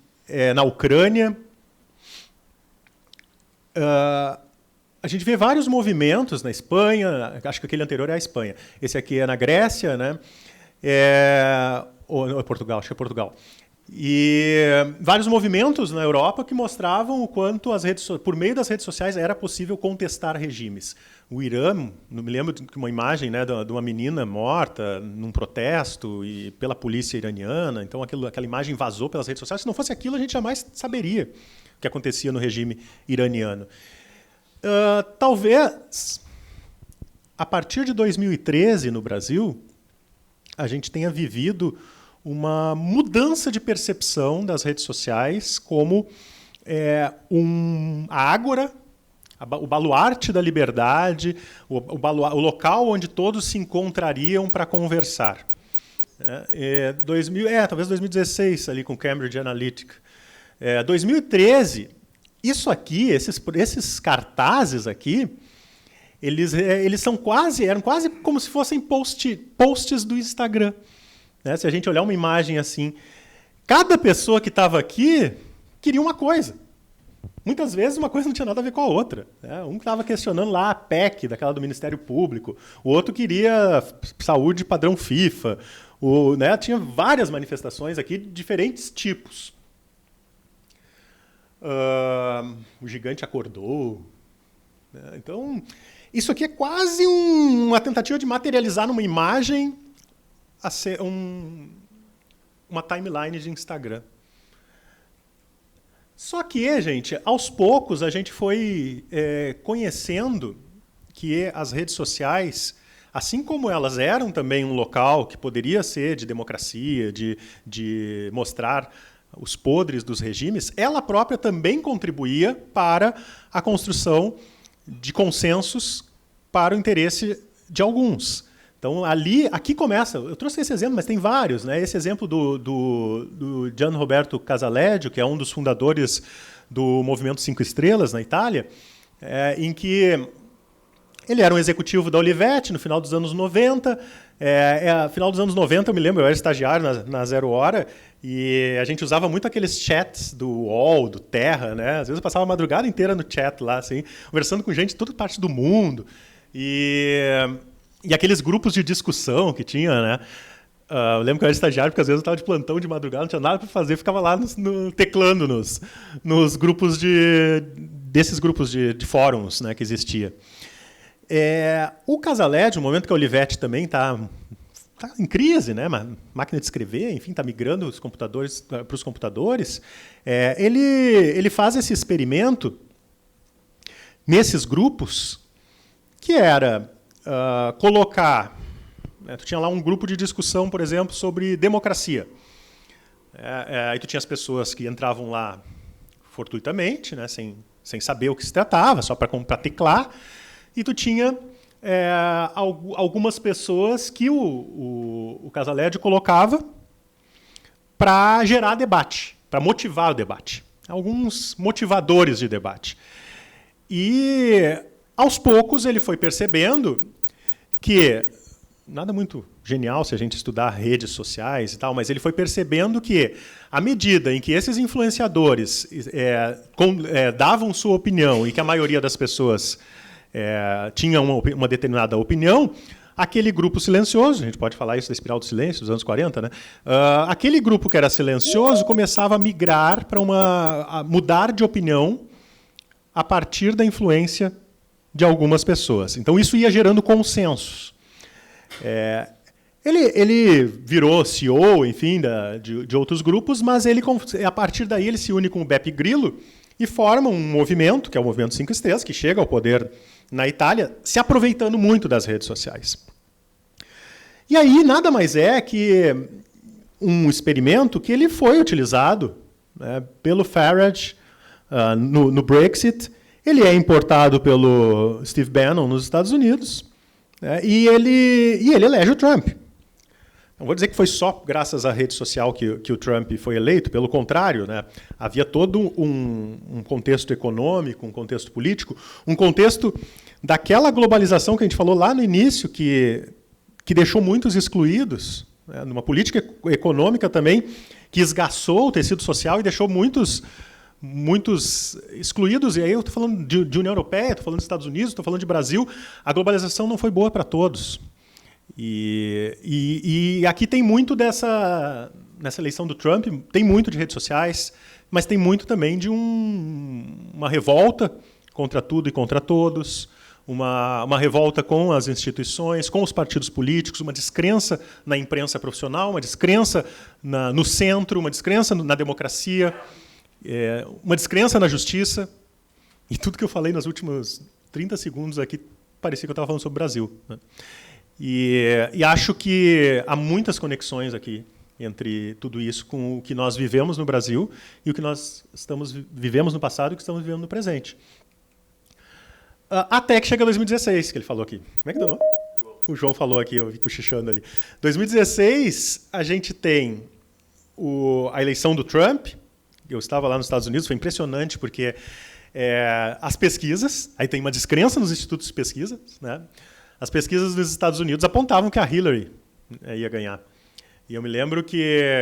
S2: na Ucrânia. A gente vê vários movimentos na Espanha, acho que aquele anterior é a Espanha. Esse aqui é na Grécia, né? Ou é Portugal, acho que é Portugal. E vários movimentos na Europa que mostravam o quanto por meio das redes sociais era possível contestar regimes. O Irã, não me lembro de uma imagem, né, de uma menina morta num protesto e pela polícia iraniana. Então aquela imagem vazou pelas redes sociais. Se não fosse aquilo, a gente jamais saberia o que acontecia no regime iraniano. Talvez, a partir de 2013, no Brasil, a gente tenha vivido uma mudança de percepção das redes sociais como a ágora, o baluarte da liberdade, o local onde todos se encontrariam para conversar. Talvez 2016, ali com Cambridge Analytica. 2013, isso aqui, esses cartazes aqui, eles eram quase como se fossem posts do Instagram. Né? Se a gente olhar uma imagem assim, cada pessoa que estava aqui queria uma coisa. Muitas vezes uma coisa não tinha nada a ver com a outra. Né? Um estava questionando lá a PEC, daquela do Ministério Público, o outro queria saúde padrão FIFA. Né? Tinha várias manifestações aqui de diferentes tipos. O gigante acordou. Né? Então, isso aqui é quase uma tentativa de materializar numa imagem uma timeline de Instagram. Só que, gente, aos poucos a gente foi conhecendo que as redes sociais, assim como elas eram também um local que poderia ser de democracia, de mostrar os podres dos regimes, ela própria também contribuía para a construção de consensos para o interesse de alguns. Então, aqui começa, eu trouxe esse exemplo, mas tem vários, né? Esse exemplo do Gian Roberto Casaleggio, que é um dos fundadores do Movimento 5 Estrelas na Itália, em que ele era um executivo da Olivetti no final dos anos 90. Final dos anos 90, eu me lembro, eu era estagiário na Zero Hora, e a gente usava muito aqueles chats do UOL, do Terra, né? Às vezes eu passava a madrugada inteira no chat lá, assim, conversando com gente de toda parte do mundo. E aqueles grupos de discussão que tinha, né? Eu lembro que eu era estagiário, porque às vezes eu estava de plantão de madrugada, não tinha nada para fazer, ficava lá teclando nos grupos desses grupos de fóruns, né, que existia. O Casaleggio, no momento que a Olivetti também está em crise, né? Máquina de escrever, enfim, está migrando os computadores para os computadores, ele faz esse experimento nesses grupos, que era colocar... tu tinha lá um grupo de discussão, por exemplo, sobre democracia. Aí tu tinha as pessoas que entravam lá fortuitamente, né, sem saber o que se tratava, só para teclar, e tu tinha algumas pessoas que o Casaleggio colocava para gerar debate, para motivar o debate. Alguns motivadores de debate. E, aos poucos, ele foi percebendo que nada muito genial se a gente estudar redes sociais e tal, mas ele foi percebendo que, à medida em que esses influenciadores davam sua opinião e que a maioria das pessoas tinha uma determinada opinião, aquele grupo silencioso, a gente pode falar isso da espiral do silêncio dos anos 40, né? Aquele grupo que era silencioso começava a migrar para a mudar de opinião a partir da influência de algumas pessoas. Então, isso ia gerando consensos. Ele virou CEO, enfim, de outros grupos, mas a partir daí ele se une com o Beppe Grillo e forma um movimento, que é o Movimento 5 Estrelas, que chega ao poder na Itália, se aproveitando muito das redes sociais. E aí nada mais é que um experimento que ele foi utilizado, né, pelo Farage no Brexit. Ele é importado pelo Steve Bannon nos Estados Unidos, né, e ele elege o Trump. Não vou dizer que foi só graças à rede social que o Trump foi eleito, pelo contrário, né, havia todo um contexto econômico, um contexto político, um contexto daquela globalização que a gente falou lá no início, que deixou muitos excluídos, né, numa política econômica também, que esgaçou o tecido social e deixou muitos excluídos. E aí eu estou falando de União Europeia, estou falando dos Estados Unidos, estou falando de Brasil. A globalização não foi boa para todos. E aqui tem muito nessa eleição do Trump, tem muito de redes sociais, mas tem muito também de uma revolta contra tudo e contra todos, uma revolta com as instituições, com os partidos políticos, uma descrença na imprensa profissional, uma descrença no centro, uma descrença na democracia, uma descrença na justiça. E tudo que eu falei nos últimos 30 segundos aqui parecia que eu estava falando sobre o Brasil, né? E acho que há muitas conexões aqui entre tudo isso com o que nós vivemos no Brasil e o que nós vivemos no passado e o que estamos vivendo no presente. Até que chega 2016, que ele falou aqui. Como é que deu nome? O João falou aqui, eu vi cochichando ali. 2016, a gente tem a eleição do Trump. Eu estava lá nos Estados Unidos, foi impressionante, porque as pesquisas, aí tem uma descrença nos institutos de pesquisa, né? As pesquisas dos Estados Unidos apontavam que a Hillary ia ganhar. E eu me lembro que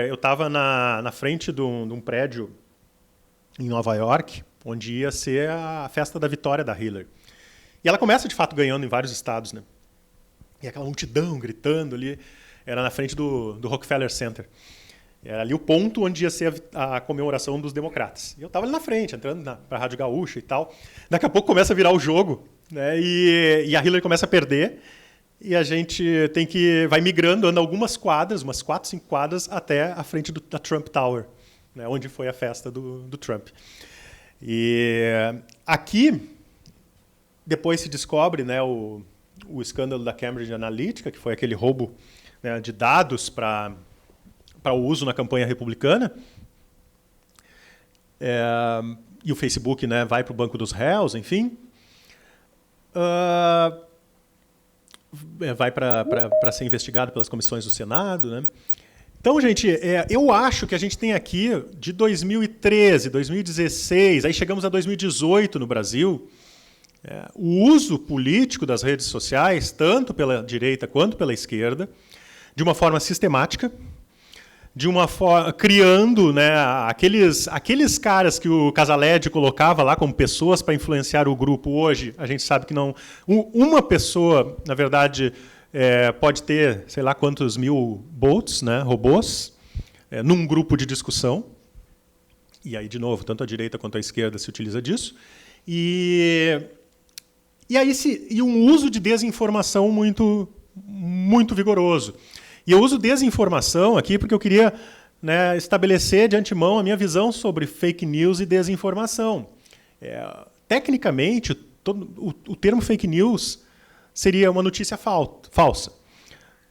S2: eu estava na frente de um prédio em Nova York, onde ia ser a festa da vitória da Hillary. E ela começa, de fato, ganhando em vários estados, né? E aquela multidão gritando ali, era na frente do Rockefeller Center. Era ali o ponto onde ia ser a comemoração dos democratas. E eu estava ali na frente, entrando para a Rádio Gaúcha e tal. Daqui a pouco começa a virar o jogo, né? E a Hillary começa a perder. E a gente vai migrando, anda algumas quadras, umas 4, 5 quadras, até a frente da Trump Tower, né? Onde foi a festa do Trump. E aqui, depois se descobre, né, o escândalo da Cambridge Analytica, que foi aquele roubo, né, de dados para o uso na campanha republicana. E o Facebook, né, vai para o banco dos réus, enfim. Vai para ser investigado pelas comissões do Senado, né? Então, gente, eu acho que a gente tem aqui, de 2013, 2016, aí chegamos a 2018 no Brasil, o uso político das redes sociais, tanto pela direita quanto pela esquerda, de uma forma sistemática, criando, né, aqueles caras que o Casaletti colocava lá como pessoas para influenciar o grupo. Hoje, a gente sabe que não. Uma pessoa, na verdade, pode ter, sei lá quantos mil bots, né, robôs, num grupo de discussão. E aí, de novo, tanto a direita quanto a esquerda se utiliza disso. E um uso de desinformação muito, muito vigoroso. E eu uso desinformação aqui porque eu queria, né, estabelecer de antemão a minha visão sobre fake news e desinformação. Tecnicamente, o termo fake news seria uma notícia falsa.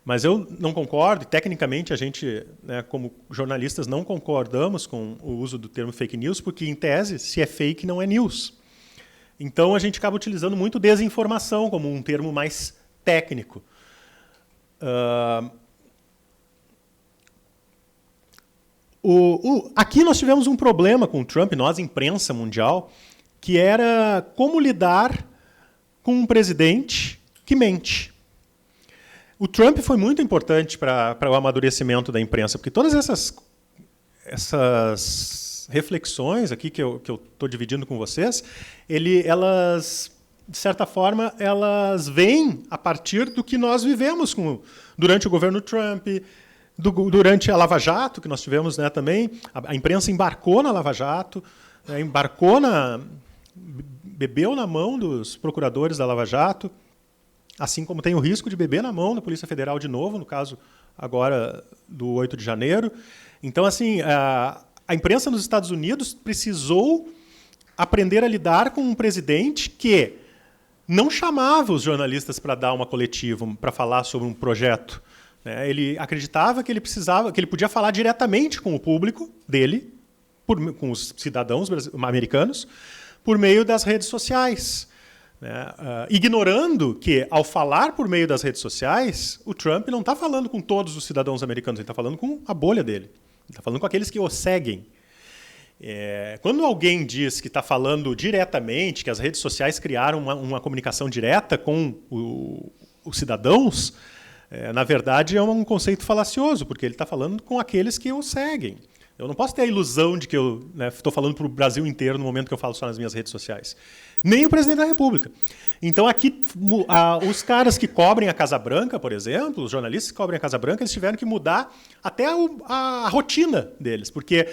S2: Mas eu não concordo, e tecnicamente a gente, né, como jornalistas, não concordamos com o uso do termo fake news, porque, em tese, se é fake, não é news. Então, a gente acaba utilizando muito desinformação como um termo mais técnico. Aqui nós tivemos um problema com o Trump, nós, imprensa mundial, que era como lidar com um presidente que mente. O Trump foi muito importante para o amadurecimento da imprensa, porque todas essas reflexões aqui que eu estou dividindo com vocês, elas, de certa forma, elas vêm a partir do que nós vivemos durante o governo Trump, durante a Lava Jato, que nós tivemos, né, também. A imprensa embarcou na Lava Jato, né, bebeu na mão dos procuradores da Lava Jato, assim como tem o risco de beber na mão da Polícia Federal de novo, no caso agora do 8 de janeiro. Então, assim, a imprensa nos Estados Unidos precisou aprender a lidar com um presidente que não chamava os jornalistas para dar uma coletiva, para falar sobre um projeto. Ele acreditava que ele podia falar diretamente com o público dele, com os cidadãos americanos, por meio das redes sociais. Ignorando que, ao falar por meio das redes sociais, o Trump não está falando com todos os cidadãos americanos, ele está falando com a bolha dele. Ele está falando com aqueles que o seguem. Quando alguém diz que está falando diretamente, que as redes sociais criaram uma comunicação direta com os cidadãos, na verdade é um conceito falacioso, porque ele está falando com aqueles que o seguem. Eu não posso ter a ilusão de que eu estou falando para o Brasil inteiro no momento que eu falo só nas minhas redes sociais. Nem o presidente da República. Então, aqui, os caras que cobrem a Casa Branca, por exemplo, os jornalistas que cobrem a Casa Branca, eles tiveram que mudar até a rotina deles, porque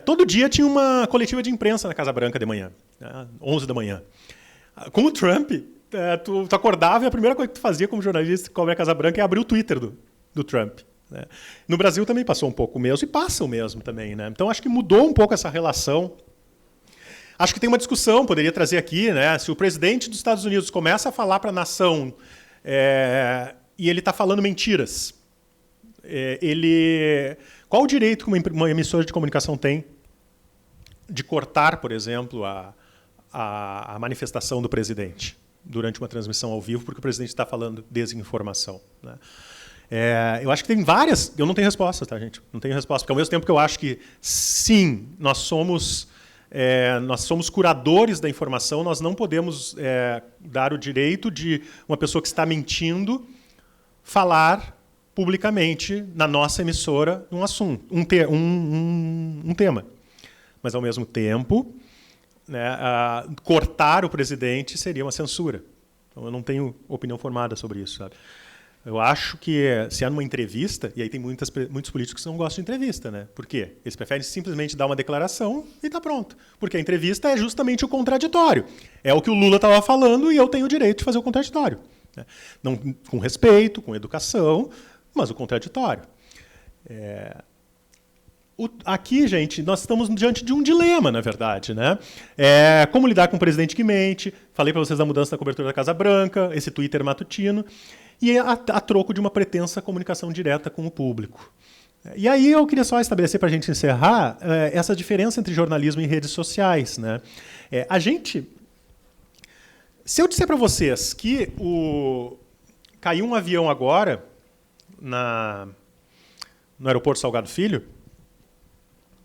S2: todo dia tinha uma coletiva de imprensa na Casa Branca de manhã, 11 da manhã. Com o Trump, tu acordava e a primeira coisa que tu fazia como jornalista que cobre a Casa Branca é abrir o Twitter do Trump. No Brasil também passou um pouco o mesmo, e passa o mesmo também. Então, acho que mudou um pouco essa relação. Acho que tem uma discussão, poderia trazer aqui, se o presidente dos Estados Unidos começa a falar para a nação e ele está falando mentiras, qual o direito que uma emissora de comunicação tem de cortar, por exemplo, a manifestação do presidente durante uma transmissão ao vivo, porque o presidente está falando desinformação? Eu acho que tem várias... Eu não tenho resposta, tá, gente? Não tenho resposta, porque ao mesmo tempo que eu acho que, sim, nós somos curadores da informação, nós não podemos dar o direito de uma pessoa que está mentindo falar publicamente na nossa emissora um assunto, um tema. Mas, ao mesmo tempo, cortar o presidente seria uma censura. Então, eu não tenho opinião formada sobre isso, sabe? Eu acho que se é numa entrevista, e aí tem muitos políticos que não gostam de entrevista, Por quê? Eles preferem simplesmente dar uma declaração e está pronto. Porque a entrevista é justamente o contraditório. É o que o Lula estava falando e eu tenho o direito de fazer o contraditório. Não, com respeito, com educação, mas o contraditório. Aqui, gente, nós estamos diante de um dilema, na verdade. Como lidar com um presidente que mente? Falei para vocês da mudança da cobertura da Casa Branca, esse Twitter matutino. E a troco de uma pretensa comunicação direta com o público. E aí eu queria só estabelecer, para a gente encerrar, essa diferença entre jornalismo e redes sociais. Se eu disser para vocês que caiu um avião agora no aeroporto Salgado Filho,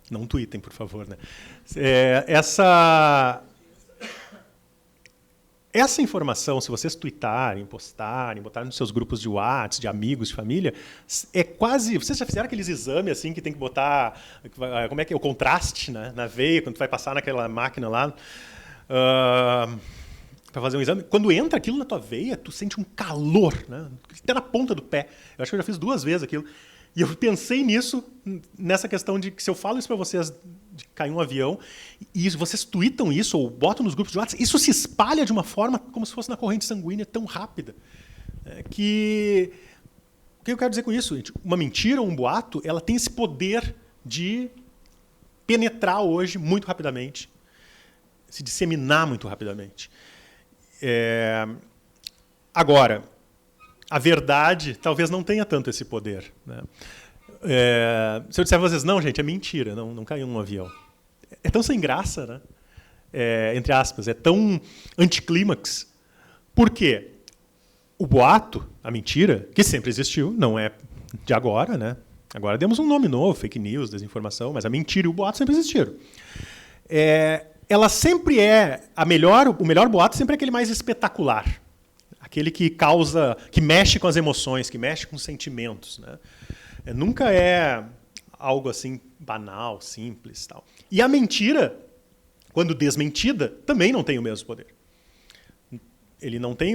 S2: não tweetem, por favor, Essa informação, se vocês tweetarem, postarem, botarem nos seus grupos de WhatsApp, de amigos, de família, é quase... Vocês já fizeram aqueles exames assim que tem que botar... Como é que é? O contraste na veia, quando tu vai passar naquela máquina lá para fazer um exame. Quando entra aquilo na tua veia, tu sente um calor, até na ponta do pé. Eu acho que eu já fiz 2 vezes aquilo. E eu pensei nessa questão de que se eu falo isso para vocês, de cair um avião, e vocês tweetam isso ou botam nos grupos de WhatsApp, isso se espalha de uma forma como se fosse na corrente sanguínea tão rápida. O que eu quero dizer com isso? Uma mentira ou um boato, ela tem esse poder de penetrar hoje muito rapidamente, se disseminar muito rapidamente. Agora, a verdade talvez não tenha tanto esse poder. Se eu disser para vocês, não, gente, é mentira, não caiu um avião. É tão sem graça, entre aspas, é tão anticlímax. Por quê? O boato, a mentira, que sempre existiu, não é de agora, Agora demos um nome novo, fake news, desinformação, mas a mentira e o boato sempre existiram. Ela sempre é o melhor boato sempre é aquele mais espetacular. aquele que causa, que mexe com as emoções, que mexe com os sentimentos, né? Nunca é algo assim banal, simples, tal. E a mentira, quando desmentida, também não tem o mesmo poder. Ele não tem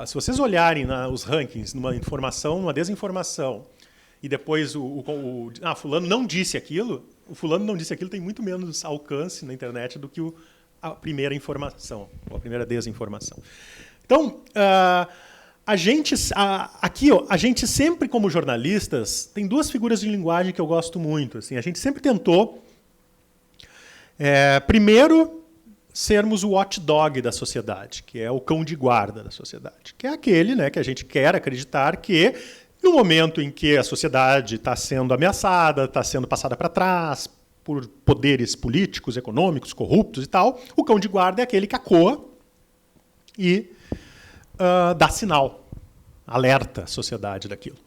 S2: se vocês olharem os rankings, numa informação, numa desinformação, e depois fulano não disse aquilo, o fulano não disse aquilo tem muito menos alcance na internet do que a primeira informação, ou a primeira desinformação. Então, a gente sempre, como jornalistas, tem duas figuras de linguagem que eu gosto muito. Assim, a gente sempre tentou, primeiro, sermos o watchdog da sociedade, que é o cão de guarda da sociedade, que é aquele, né, que a gente quer acreditar que, no momento em que a sociedade está sendo ameaçada, está sendo passada para trás por poderes políticos, econômicos, corruptos e tal, o cão de guarda é aquele que acoa e dá sinal, alerta a sociedade daquilo.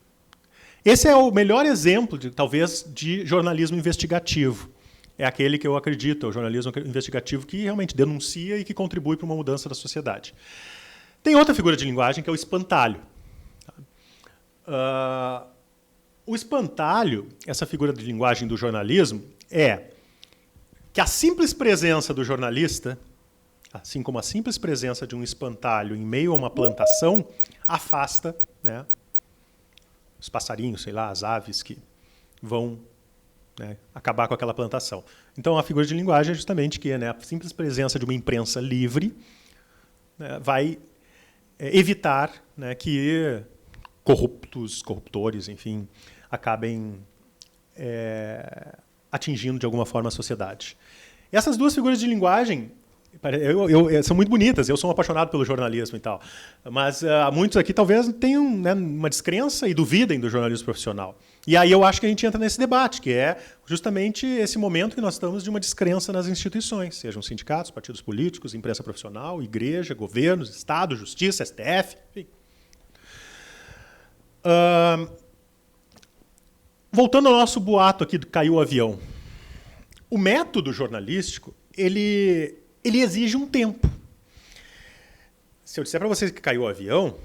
S2: Esse é o melhor exemplo, talvez, de jornalismo investigativo. É aquele que eu acredito, é o jornalismo investigativo que realmente denuncia e que contribui para uma mudança da sociedade. Tem outra figura de linguagem, que é o espantalho. O espantalho, essa figura de linguagem do jornalismo, é que a simples presença do jornalista, assim como a simples presença de um espantalho em meio a uma plantação, afasta, né, os passarinhos, sei lá, as aves que vão, né, acabar com aquela plantação. Então, a figura de linguagem é justamente que, né, a simples presença de uma imprensa livre, né, vai evitar, né, que corruptores, enfim, acabem atingindo de alguma forma a sociedade. Essas duas figuras de linguagem são muito bonitas, eu sou um apaixonado pelo jornalismo e tal, mas muitos aqui talvez tenham, né, uma descrença e duvidem do jornalismo profissional. E aí eu acho que a gente entra nesse debate, que é justamente esse momento que nós estamos de uma descrença nas instituições, sejam sindicatos, partidos políticos, imprensa profissional, igreja, governos, Estado, Justiça, STF, enfim. Voltando ao nosso boato aqui do caiu o avião. O método jornalístico, ele exige um tempo. Se eu disser para vocês que caiu o avião,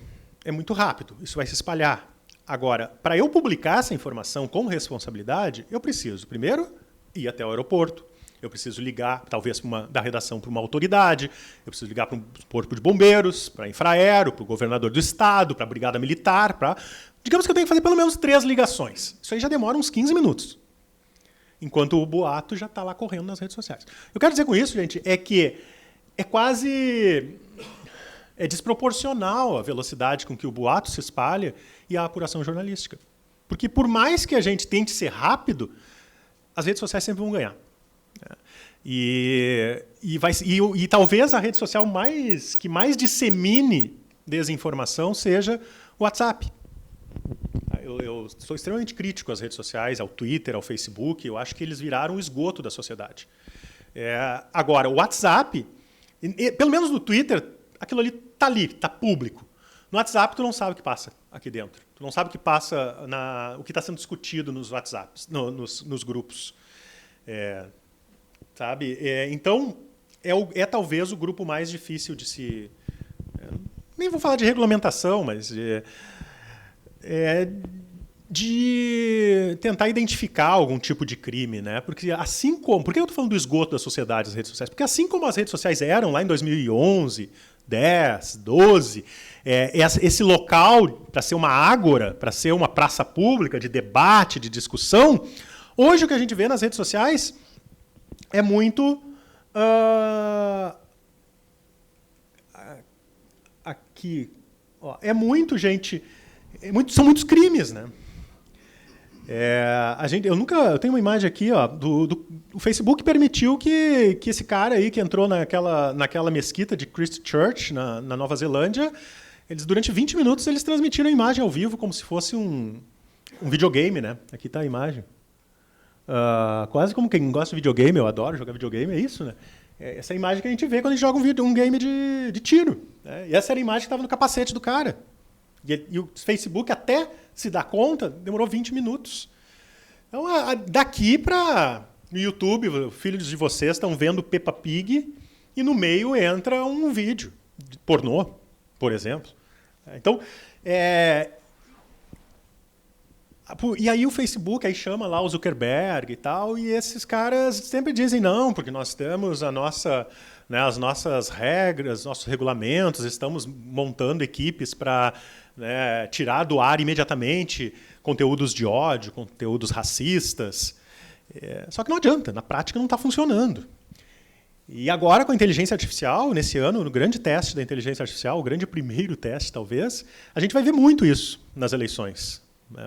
S2: é muito rápido, isso vai se espalhar. Agora, para eu publicar essa informação com responsabilidade, eu preciso, primeiro, ir até o aeroporto, eu preciso ligar, talvez, da redação para uma autoridade, eu preciso ligar para um corpo de bombeiros, para a Infraero, para o governador do estado, para a brigada militar, digamos que eu tenho que fazer pelo menos 3 ligações. Isso aí já demora uns 15 minutos. Enquanto o boato já está lá correndo nas redes sociais. Eu quero dizer com isso, gente, é que é quase desproporcional a velocidade com que o boato se espalha e a apuração jornalística. Porque por mais que a gente tente ser rápido, as redes sociais sempre vão ganhar. E talvez a rede social que mais dissemine desinformação seja o WhatsApp. Eu sou extremamente crítico às redes sociais, ao Twitter, ao Facebook. Eu acho que eles viraram o esgoto da sociedade. Agora, o WhatsApp, pelo menos no Twitter, aquilo ali está público. No WhatsApp, tu não sabe o que passa aqui dentro. Tu não sabe o que passa, o que está sendo discutido nos WhatsApps, nos grupos. Sabe? Então, talvez o grupo mais difícil de se... nem vou falar de regulamentação, mas... de tentar identificar algum tipo de crime, né? Porque assim como... Por que eu estou falando do esgoto da sociedade das redes sociais? Porque assim como as redes sociais eram lá em 2011, 10, 12, esse local para ser uma ágora, para ser uma praça pública de debate, de discussão, hoje o que a gente vê nas redes sociais é muito... aqui... Ó, são muitos crimes, né? Eu tenho uma imagem aqui, ó, o Facebook permitiu que esse cara aí que entrou naquela mesquita de Christchurch, na Nova Zelândia, durante 20 minutos eles transmitiram a imagem ao vivo como se fosse um videogame, né? Aqui está a imagem. Quase como quem gosta de videogame, eu adoro jogar videogame, é isso, né? Essa imagem que a gente vê quando a gente joga um game de tiro. Né? E essa era a imagem que estava no capacete do cara. E o Facebook, até se dar conta, demorou 20 minutos. Então, daqui para o YouTube, filhos de vocês estão vendo Peppa Pig e no meio entra um vídeo de pornô, por exemplo. Então, e aí o Facebook aí chama lá o Zuckerberg e tal, e esses caras sempre dizem não, porque nós temos as nossas regras, nossos regulamentos, estamos montando equipes para tirar do ar imediatamente conteúdos de ódio, conteúdos racistas. Só que não adianta, na prática não está funcionando. E agora, com a inteligência artificial, nesse ano, no grande teste da inteligência artificial, o grande primeiro teste, talvez, a gente vai ver muito isso nas eleições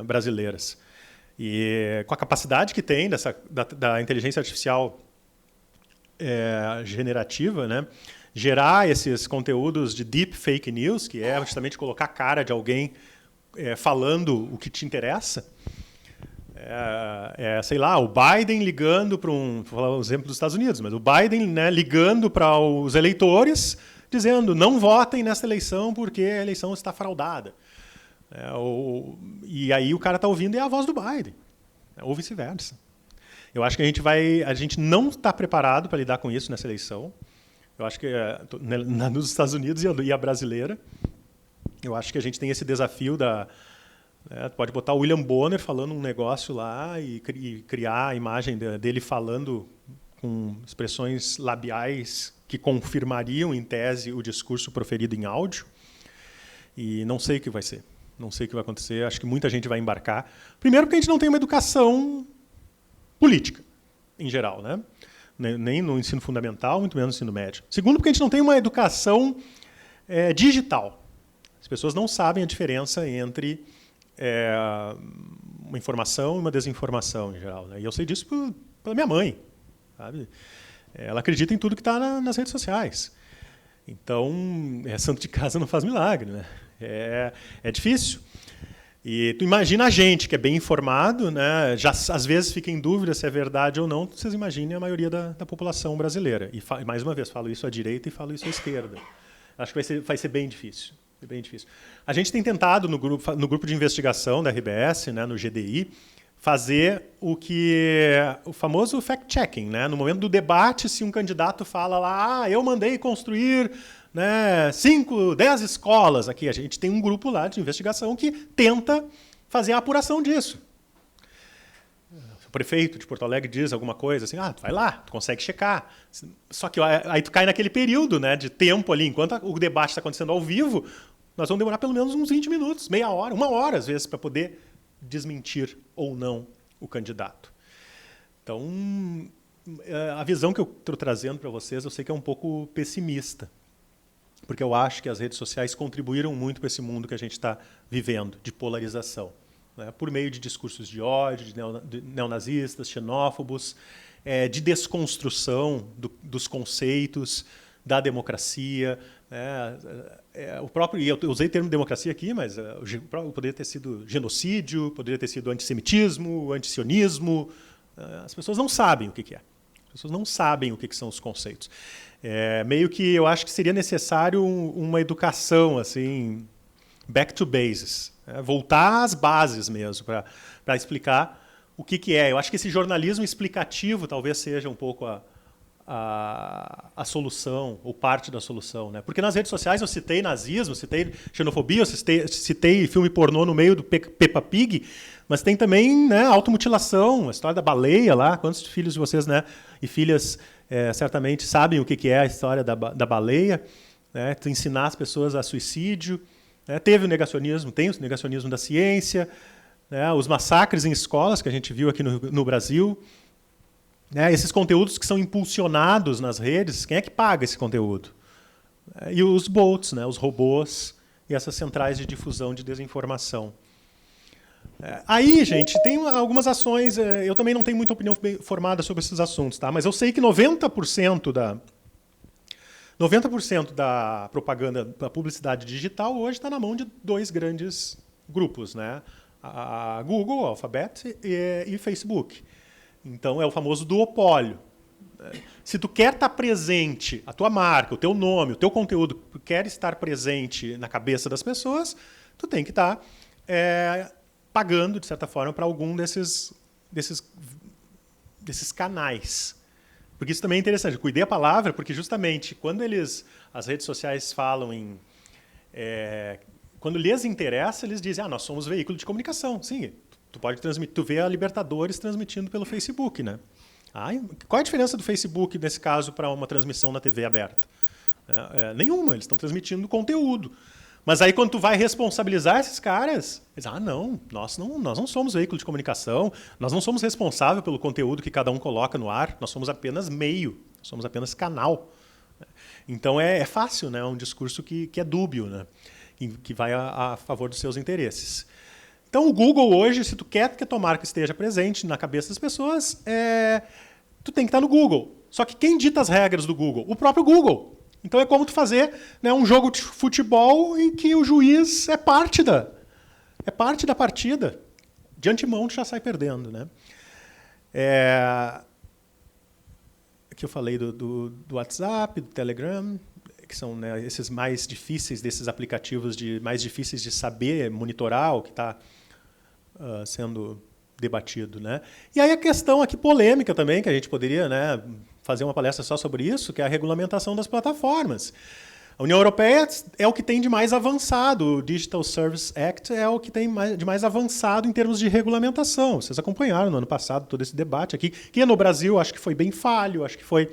S2: brasileiras. E com a capacidade que tem da inteligência artificial generativa, né, gerar esses conteúdos de deep fake news, que é justamente colocar a cara de alguém falando o que te interessa. Sei lá, o Biden ligando para vou falar o exemplo dos Estados Unidos, mas o Biden, né, ligando para os eleitores, dizendo não votem nessa eleição porque a eleição está fraudada. E aí o cara está ouvindo a voz do Biden, ou vice-versa. Eu acho que a gente não está preparado para lidar com isso nessa eleição. Eu acho que nos Estados Unidos e a brasileira, eu acho que a gente tem esse desafio pode botar o William Bonner falando um negócio lá e criar a imagem dele falando com expressões labiais que confirmariam, em tese, o discurso proferido em áudio. E não sei o que vai ser. Não sei o que vai acontecer. Acho que muita gente vai embarcar. Primeiro porque a gente não tem uma educação política, em geral, né? Nem no ensino fundamental, muito menos no ensino médio. Segundo porque a gente não tem uma educação digital. As pessoas não sabem a diferença entre uma informação e uma desinformação, em geral, né? E eu sei disso pela minha mãe, sabe? Ela acredita em tudo que está nas redes sociais. Então, santo de casa não faz milagre, né? É difícil. E tu imagina a gente que é bem informado, né? Já às vezes fica em dúvida se é verdade ou não. Vocês imaginem a maioria da população brasileira. E mais uma vez, falo isso à direita e falo isso à esquerda. Acho que vai ser bem difícil. Bem difícil. A gente tem tentado, no grupo de investigação da RBS, né, no GDI, fazer o famoso fact-checking. Né? No momento do debate, se um candidato fala lá, eu mandei construir 5, 10 escolas aqui, a gente tem um grupo lá de investigação que tenta fazer a apuração disso. O prefeito de Porto Alegre diz alguma coisa assim, tu vai lá, tu consegue checar. Só que aí tu cai naquele período, né, de tempo ali, enquanto o debate está acontecendo ao vivo, nós vamos demorar pelo menos uns 20 minutos, meia hora, 1 hora, às vezes, para poder desmentir ou não o candidato. Então, a visão que eu estou trazendo para vocês, eu sei que é um pouco pessimista, porque eu acho que as redes sociais contribuíram muito para esse mundo que a gente está vivendo, de polarização, né, por meio de discursos de ódio, de neonazistas, xenófobos, de desconstrução dos conceitos da democracia. O próprio, e eu usei o termo democracia aqui, mas poderia ter sido genocídio, poderia ter sido antissemitismo, antisionismo. As pessoas não sabem o que é. As pessoas não sabem o que são os conceitos. Meio que eu acho que seria necessário uma educação assim, back to bases, voltar às bases mesmo, para explicar o que é. Eu acho que esse jornalismo explicativo talvez seja um pouco a solução, ou parte da solução. Né? Porque nas redes sociais eu citei nazismo, citei xenofobia, eu citei filme pornô no meio do Peppa Pig, mas tem também, né, automutilação, a história da baleia lá. Quantos filhos de vocês, né, e filhas certamente sabem o que é a história da baleia, né? Ensinar as pessoas a suicídio. Né? Teve o negacionismo, tem o negacionismo da ciência, né? Os massacres em escolas que a gente viu aqui no Brasil. Esses conteúdos que são impulsionados nas redes, quem é que paga esse conteúdo? E os bots, né, os robôs e essas centrais de difusão de desinformação. Aí, gente, tem algumas ações, eu também não tenho muita opinião formada sobre esses assuntos, tá? Mas eu sei que 90% da propaganda, da publicidade digital hoje está na mão de 2 grandes grupos, né? A Google, a Alphabet e Facebook. Então, é o famoso duopólio. Se tu quer estar presente, a tua marca, o teu nome, o teu conteúdo quer estar presente na cabeça das pessoas, tu tem que estar pagando, de certa forma, para algum desses canais. Porque isso também é interessante. Eu cuidei a palavra, porque justamente quando as redes sociais falam em quando lhes interessa, eles dizem, nós somos veículo de comunicação. Sim, tu pode transmitir, tu vê a Libertadores transmitindo pelo Facebook, né? Qual é a diferença do Facebook, nesse caso, para uma transmissão na TV aberta? Nenhuma, eles estão transmitindo conteúdo. Mas aí, quando tu vai responsabilizar esses caras, eles dizem, não, nós não somos veículo de comunicação, nós não somos responsáveis pelo conteúdo que cada um coloca no ar, nós somos apenas meio, somos apenas canal. Então, é fácil, né? É um discurso que é dúbio, né? Que vai a favor dos seus interesses. Então, o Google hoje, se tu quer que a tua marca esteja presente na cabeça das pessoas, tu tem que estar no Google. Só que quem dita as regras do Google? O próprio Google. Então é como tu fazer, né, um jogo de futebol em que o juiz é parte da partida. De antemão tu já sai perdendo, né? Aqui eu falei do WhatsApp, do Telegram, que são, né, esses mais difíceis, desses aplicativos mais difíceis de saber monitorar o que está sendo debatido, né? E aí a questão aqui polêmica também, que a gente poderia, né, fazer uma palestra só sobre isso, que é a regulamentação das plataformas. A União Europeia é o que tem de mais avançado, o Digital Services Act é o que tem de mais avançado em termos de regulamentação. Vocês acompanharam no ano passado todo esse debate aqui, que no Brasil acho que foi bem falho, acho que foi...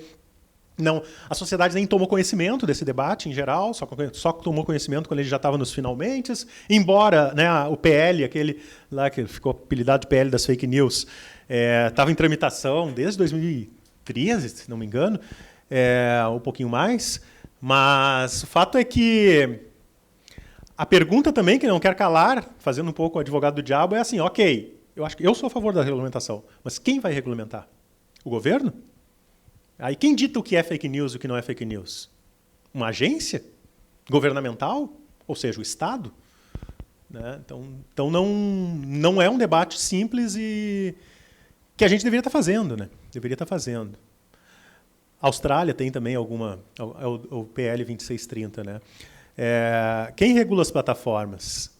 S2: Não, a sociedade nem tomou conhecimento desse debate em geral, só tomou conhecimento quando ele já estava nos finalmente, embora, né, o PL, aquele lá que ficou apelidado de PL das fake news, estava em tramitação desde 2013, se não me engano, um pouquinho mais, mas o fato é que a pergunta também, que não quer calar, fazendo um pouco o advogado do diabo, é assim, ok, eu acho que eu sou a favor da regulamentação, mas quem vai regulamentar? O governo? Aí quem dita o que é fake news e o que não é fake news? Uma agência governamental? Ou seja, o Estado? Né? Então não é um debate simples e que a gente deveria estar fazendo. Né? Deveria estar fazendo. A Austrália tem também o PL 2630. Né? Quem regula as plataformas?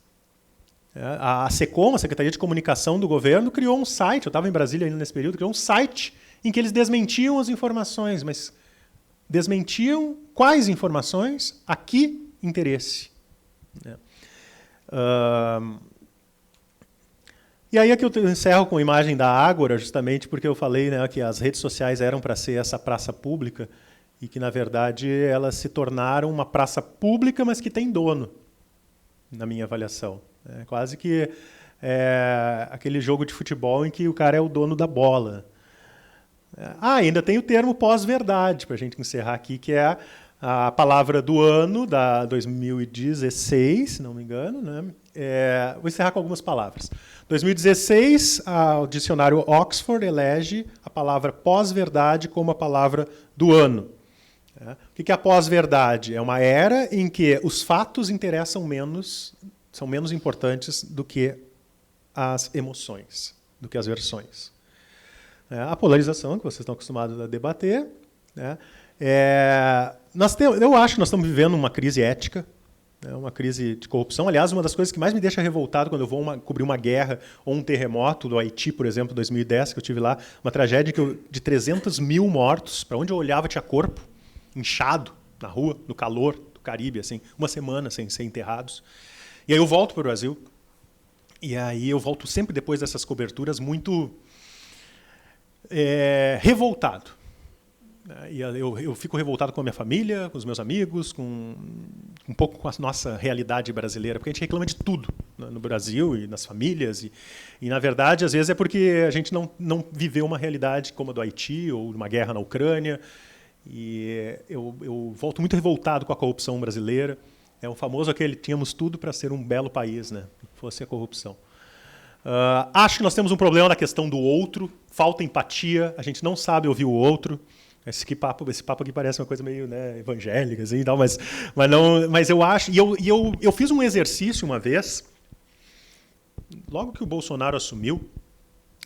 S2: A SECOM, a Secretaria de Comunicação do Governo, criou um site, eu estava em Brasília ainda nesse período, criou um site em que eles desmentiam as informações, mas desmentiam quais informações? A que interesse? E aí aqui eu encerro com a imagem da Ágora, justamente porque eu falei, né, que as redes sociais eram para ser essa praça pública e que, na verdade, elas se tornaram uma praça pública, mas que tem dono, na minha avaliação. Quase que aquele jogo de futebol em que o cara é o dono da bola. Ainda tem o termo pós-verdade, para a gente encerrar aqui, que é a palavra do ano, da 2016, se não me engano. Né? Vou encerrar com algumas palavras. 2016, o dicionário Oxford elege a palavra pós-verdade como a palavra do ano. O que é a pós-verdade? É uma era em que os fatos interessam menos, são menos importantes do que as emoções, do que as versões. A polarização, que vocês estão acostumados a debater. Né? Eu acho que nós estamos vivendo uma crise ética, né? Uma crise de corrupção. Aliás, uma das coisas que mais me deixa revoltado quando eu vou cobrir uma guerra ou um terremoto do Haiti, por exemplo, 2010, que eu tive lá, uma tragédia de 300 mil mortos, para onde eu olhava tinha corpo, inchado, na rua, no calor do Caribe, assim, uma semana sem ser enterrados. E aí eu volto para o Brasil, e aí eu volto sempre depois dessas coberturas muito... revoltado. E eu fico revoltado com a minha família, com os meus amigos, um pouco com a nossa realidade brasileira, porque a gente reclama de tudo no Brasil e nas famílias. E na verdade, às vezes é porque a gente não viveu uma realidade como a do Haiti ou uma guerra na Ucrânia. E eu volto muito revoltado com a corrupção brasileira. É o famoso aquele, tínhamos tudo para ser um belo país, né? Fosse a corrupção. Acho que nós temos um problema na questão do outro, falta empatia, a gente não sabe ouvir o outro. Esse papo aqui parece uma coisa meio, né, evangélica, assim, tal, mas eu acho... E eu fiz um exercício uma vez, logo que o Bolsonaro assumiu,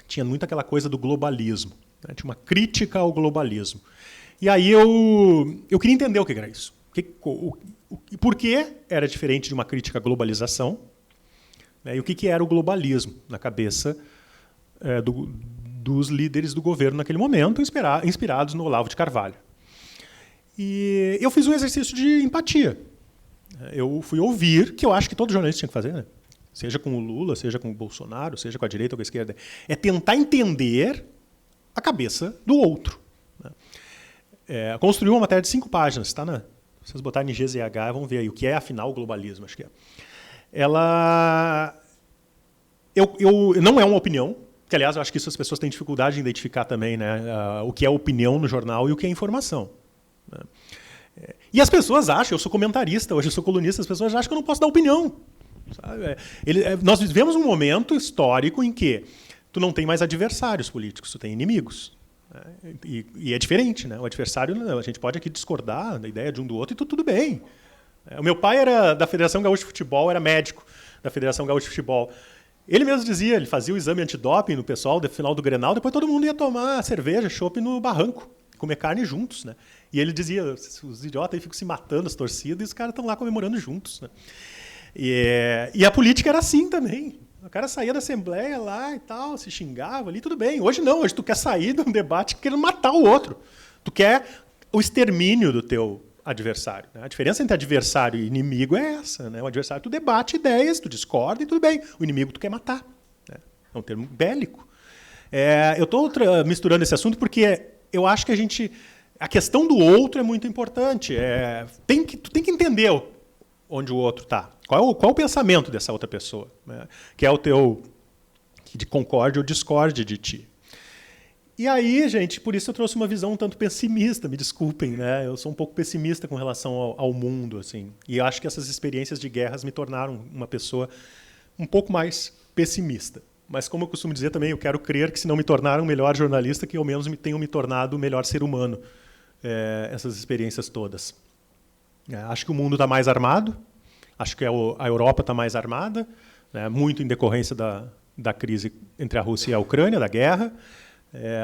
S2: tinha muito aquela coisa do globalismo, né, tinha uma crítica ao globalismo. E aí eu queria entender o que era isso. E por que era diferente de uma crítica à globalização? E o que era o globalismo na cabeça dos líderes do governo naquele momento, inspirados no Olavo de Carvalho. E eu fiz um exercício de empatia. Eu fui ouvir, que eu acho que todo jornalista tinha que fazer, né? Seja com o Lula, seja com o Bolsonaro, seja com a direita ou com a esquerda, é tentar entender a cabeça do outro. Né? Construiu uma matéria de 5 páginas, tá na, se vocês botarem em GZH, vão ver aí o que é, afinal, o globalismo, acho que é. Ela... não é uma opinião, que, aliás, eu acho que isso as pessoas têm dificuldade em identificar também, né? O que é opinião no jornal e o que é informação. Né? E as pessoas acham, eu sou comentarista, hoje eu sou colunista, as pessoas acham que eu não posso dar opinião. Sabe? Nós vivemos um momento histórico em que tu não tem mais adversários políticos, tu tem inimigos. Né? E é diferente, né? O adversário, a gente pode aqui discordar da ideia de um do outro e tudo bem. O meu pai era da Federação Gaúcha de Futebol, era médico da Federação Gaúcha de Futebol. Ele mesmo dizia, ele fazia o exame antidoping no pessoal no final do Grenal, depois todo mundo ia tomar cerveja, chopp no barranco, comer carne juntos. Né? E ele dizia, os idiotas aí ficam se matando, as torcidas, e os caras estão lá comemorando juntos. Né? E a política era assim também. O cara saía da Assembleia lá e tal, se xingava ali, tudo bem. Hoje não, hoje tu quer sair de um debate querendo matar o outro. Tu quer o extermínio do teu adversário. Né? A diferença entre adversário e inimigo é essa. Né? O adversário tu debate ideias, tu discorda e tudo bem. O inimigo tu quer matar. Né? É um termo bélico. Eu estou misturando esse assunto porque eu acho que a questão do outro é muito importante. Tu tem que entender onde o outro está. Qual o pensamento dessa outra pessoa? Né? Que é o teu... que concorde ou discorde de ti. E aí, gente, por isso eu trouxe uma visão um tanto pessimista, me desculpem, né? Eu sou um pouco pessimista com relação ao mundo, assim. E acho que essas experiências de guerras me tornaram uma pessoa um pouco mais pessimista. Mas, como eu costumo dizer também, eu quero crer que se não me tornaram um melhor jornalista, que ao menos tenham me tornado um melhor ser humano, essas experiências todas. Acho que o mundo está mais armado, acho que a Europa está mais armada, né? Muito em decorrência da crise entre a Rússia e a Ucrânia, da guerra.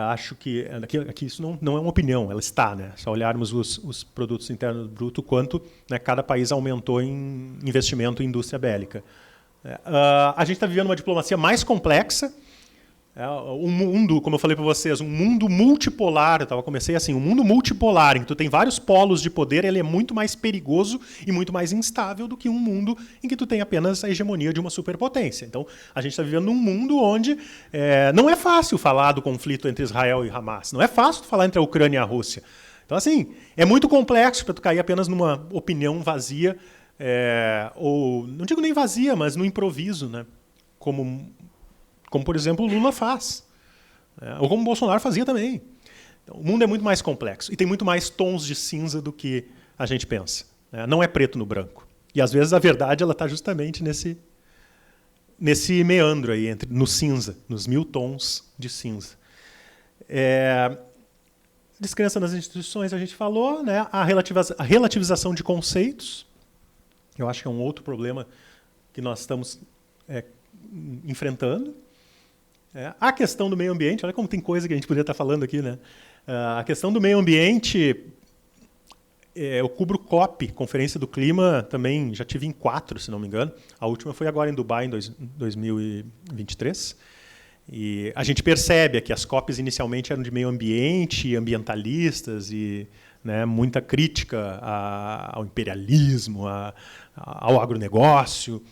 S2: Acho que aqui isso não é uma opinião, ela está. Né? Só olharmos os produtos internos brutos, quanto, né, cada país aumentou em investimento em indústria bélica. A gente está vivendo uma diplomacia mais complexa, um mundo, como eu falei para vocês, um mundo multipolar. Comecei assim, um mundo multipolar, em que tu tem vários polos de poder, ele é muito mais perigoso e muito mais instável do que um mundo em que tu tem apenas a hegemonia de uma superpotência. Então, a gente está vivendo num mundo onde não é fácil falar do conflito entre Israel e Hamas, não é fácil falar entre a Ucrânia e a Rússia. Então, assim, é muito complexo para tu cair apenas numa opinião vazia, ou não digo nem vazia, mas no improviso, né? Como, por exemplo, o Lula faz. Ou como o Bolsonaro fazia também. Então, o mundo é muito mais complexo. E tem muito mais tons de cinza do que a gente pensa. Não é preto no branco. E, às vezes, a verdade está justamente nesse meandro aí, no cinza, nos 1000 tons de cinza. Descrença nas instituições, a gente falou. Né? A relativização de conceitos. Eu acho que é um outro problema que nós estamos enfrentando. A questão do meio ambiente, olha como tem coisa que a gente poderia estar falando aqui, né? A questão do meio ambiente, eu cubro COP, Conferência do Clima, também já tive em 4, se não me engano. A última foi agora em Dubai, em 2023. E a gente percebe que as COPs inicialmente eram de meio ambiente, ambientalistas, e, né, muita crítica ao imperialismo, ao agronegócio.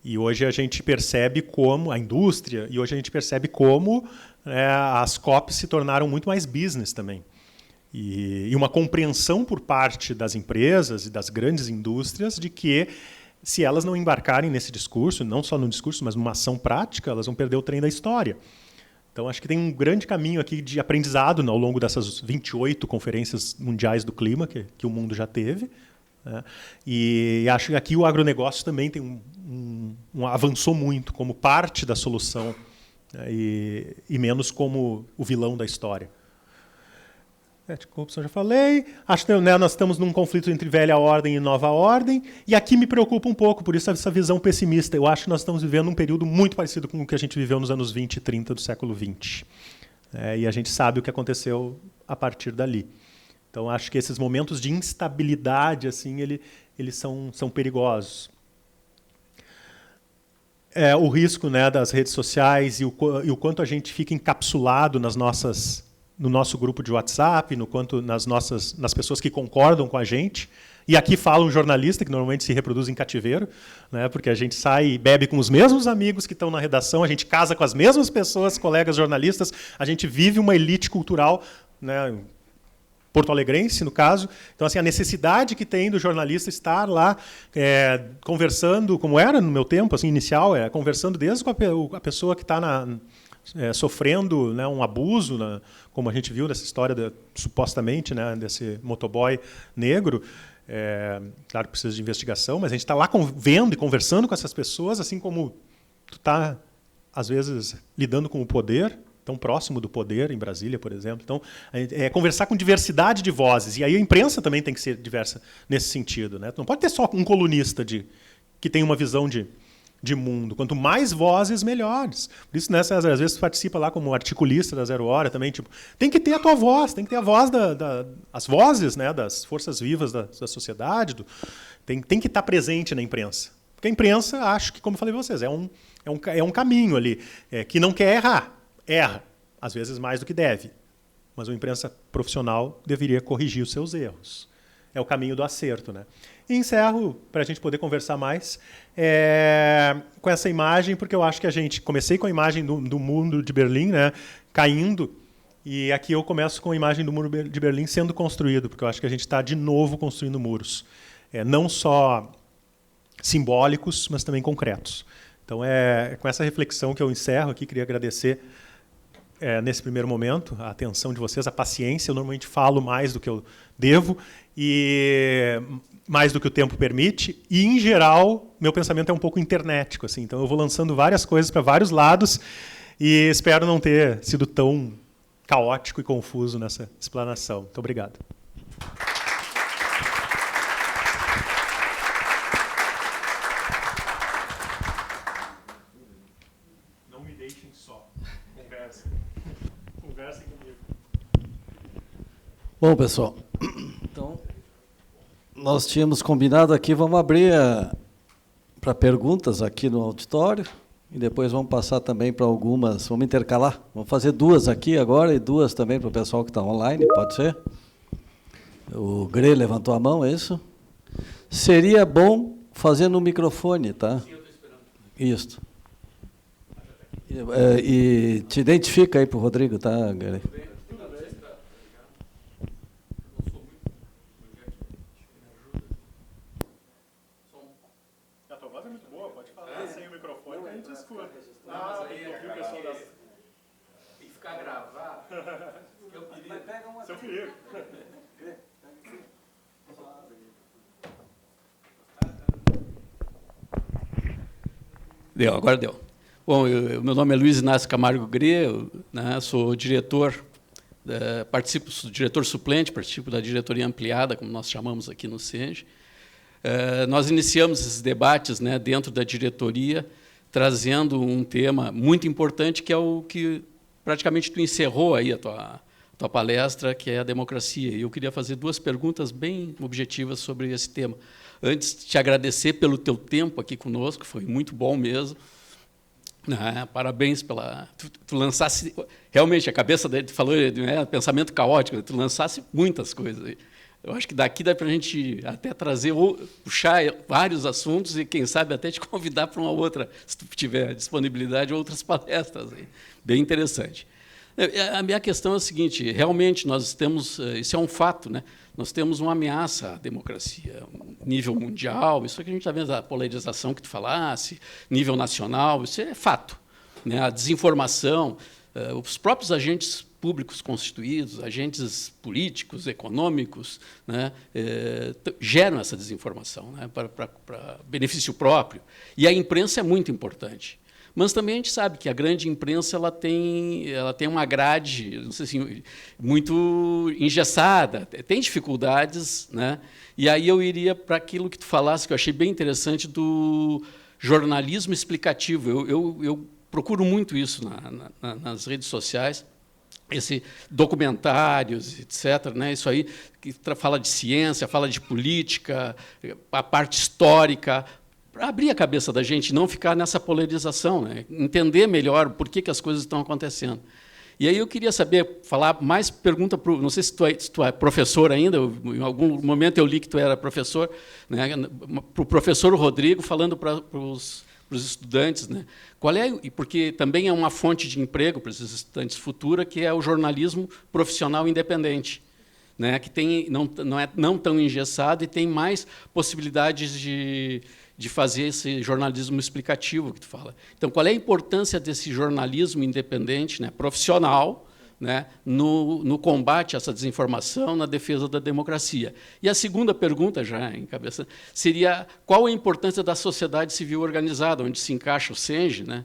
S2: E hoje a gente percebe como a indústria, e hoje a gente percebe como as COPs se tornaram muito mais business também. E uma compreensão por parte das empresas e das grandes indústrias de que, se elas não embarcarem nesse discurso, não só no discurso, mas numa ação prática, elas vão perder o trem da história. Então, acho que tem um grande caminho aqui de aprendizado ao longo dessas 28 conferências mundiais do clima que o mundo já teve. Né? E acho que aqui o agronegócio também tem avançou muito como parte da solução, né? e menos como o vilão da história. Corrupção já falei. Acho que, né, nós estamos num conflito entre velha ordem e nova ordem, e aqui me preocupa um pouco, por isso essa visão pessimista. Eu acho que nós estamos vivendo um período muito parecido com o que a gente viveu nos anos 20 e 30 do século XX. E a gente sabe o que aconteceu a partir dali. Então, acho que esses momentos de instabilidade, assim, eles são perigosos. O risco, né, das redes sociais e o quanto a gente fica encapsulado nas nossas no nosso grupo de WhatsApp, quanto nas pessoas que concordam com a gente. E aqui fala um jornalista que normalmente se reproduz em cativeiro, né, porque a gente sai e bebe com os mesmos amigos que estão na redação, a gente casa com as mesmas pessoas, colegas jornalistas, a gente vive uma elite cultural, né, porto-alegrense, no caso. Então, assim, a necessidade que tem do jornalista estar lá conversando, como era no meu tempo assim, inicial, conversando desde com a pessoa que está sofrendo, né, um abuso, como a gente viu nessa história, supostamente, né, desse motoboy negro. Claro que precisa de investigação, mas a gente está lá vendo e conversando com essas pessoas, assim como tu está, às vezes, lidando com o poder, tão próximo do poder, em Brasília, por exemplo. Então, conversar com diversidade de vozes. E aí a imprensa também tem que ser diversa nesse sentido, né? Tu não pode ter só um colunista que tem uma visão de mundo. Quanto mais vozes, melhores. Por isso, às vezes, tu participa lá como articulista da Zero Hora também. Tipo, tem que ter a tua voz, tem que ter a voz as vozes, né, das forças vivas da sociedade. Tem que estar presente na imprensa. Porque a imprensa, acho que, como eu falei para vocês, é um caminho ali, que não quer errar. Erra, às vezes mais do que deve. Mas uma imprensa profissional deveria corrigir os seus erros. É o caminho do acerto, né? E encerro, para a gente poder conversar mais, com essa imagem, porque eu acho que comecei com a imagem do muro de Berlim, né, caindo, e aqui eu começo com a imagem do muro de Berlim sendo construído, porque eu acho que a gente está, de novo, construindo muros. Não só simbólicos, mas também concretos. Então, com essa reflexão que eu encerro aqui, queria agradecer, nesse primeiro momento, a atenção de vocês, a paciência. Eu normalmente falo mais do que eu devo, e mais do que o tempo permite, e, em geral, meu pensamento é um pouco internetico, assim, então eu vou lançando várias coisas para vários lados e espero não ter sido tão caótico e confuso nessa explanação. Muito obrigado. Não me deixem só. Conversem comigo.
S1: Bom, pessoal, então, nós tínhamos combinado aqui, vamos abrir para perguntas aqui no auditório, e depois vamos passar também para algumas, vamos intercalar. Vamos fazer 2 aqui agora e 2 também para o pessoal que está online, pode ser? O Grê levantou a mão, é isso? Seria bom fazer no microfone, tá? Sim, eu estou esperando. Isso. E te identifica aí para o Rodrigo, tá, Grê?
S8: Tem que ficar gravado. Seu perigo. Agora deu. Bom, meu nome é Luiz Inácio Camargo Grê, né, sou diretor, sou diretor suplente, participo da diretoria ampliada, como nós chamamos aqui no CENJ. Nós iniciamos esses debates, né, dentro da diretoria, trazendo um tema muito importante, que é o que praticamente tu encerrou aí a tua palestra, que é a democracia. E eu queria fazer 2 perguntas bem objetivas sobre esse tema. Antes, te agradecer pelo teu tempo aqui conosco, foi muito bom mesmo. Parabéns pela... Tu lançasse... Realmente, a cabeça dele, tu falou, né, pensamento caótico, tu lançasse muitas coisas aí. Eu acho que daqui dá para a gente até trazer, puxar vários assuntos e, quem sabe, até te convidar para uma outra, se tu tiver disponibilidade, outras palestras aí. Bem interessante. A minha questão é a seguinte, realmente nós temos, isso é um fato, né? Nós temos uma ameaça à democracia, nível mundial, isso que a gente está vendo, a polarização que tu falasse, nível nacional, isso é fato, né? A desinformação, os próprios agentes públicos constituídos, agentes políticos, econômicos, né, geram essa desinformação, né, para benefício próprio. E a imprensa é muito importante. Mas também a gente sabe que a grande imprensa ela tem uma grade, não sei assim, muito engessada, tem dificuldades, né? E aí eu iria para aquilo que tu falasse, que eu achei bem interessante, do jornalismo explicativo. Eu procuro muito isso nas redes sociais, esse documentários, etc., né? Isso aí que fala de ciência, fala de política, a parte histórica, para abrir a cabeça da gente, não ficar nessa polarização, né? Entender melhor por que as coisas estão acontecendo. E aí eu queria saber, falar mais pergunta para não sei se tu é professor ainda, em algum momento eu li que tu era professor, né, para o professor Rodrigo, falando para os estudantes, né, qual é, porque também é uma fonte de emprego para esses estudantes futura, que é o jornalismo profissional independente, né, que tem, não é tão engessado e tem mais possibilidades de fazer esse jornalismo explicativo que tu fala. Então, qual é a importância desse jornalismo independente, né, profissional, né, no combate a essa desinformação, na defesa da democracia? E a segunda pergunta, já em cabeça, seria qual a importância da sociedade civil organizada, onde se encaixa o SENGE, né?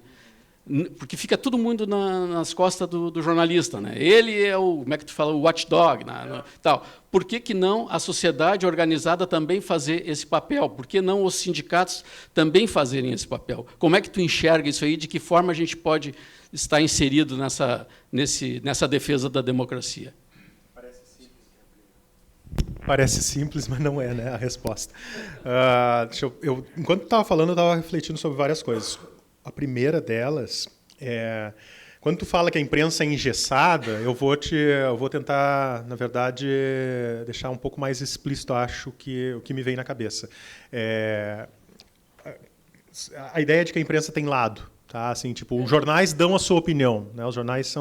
S8: Porque fica todo mundo nas costas do jornalista, né? Ele é o, como é que tu fala, o watchdog, né? Tal. Por que não a sociedade organizada também fazer esse papel? Por que não os sindicatos também fazerem esse papel? Como é que tu enxerga isso aí? De que forma a gente pode estar inserido nessa defesa da democracia?
S2: Parece simples, mas não é, né, a resposta. Enquanto estava falando, eu estava refletindo sobre várias coisas. A primeira delas é, quando tu fala que a imprensa é engessada, eu vou tentar, na verdade, deixar um pouco mais explícito, acho, o que me vem na cabeça. A ideia de que a imprensa tem lado, tá? Assim, tipo, os jornais dão a sua opinião, né? Os jornais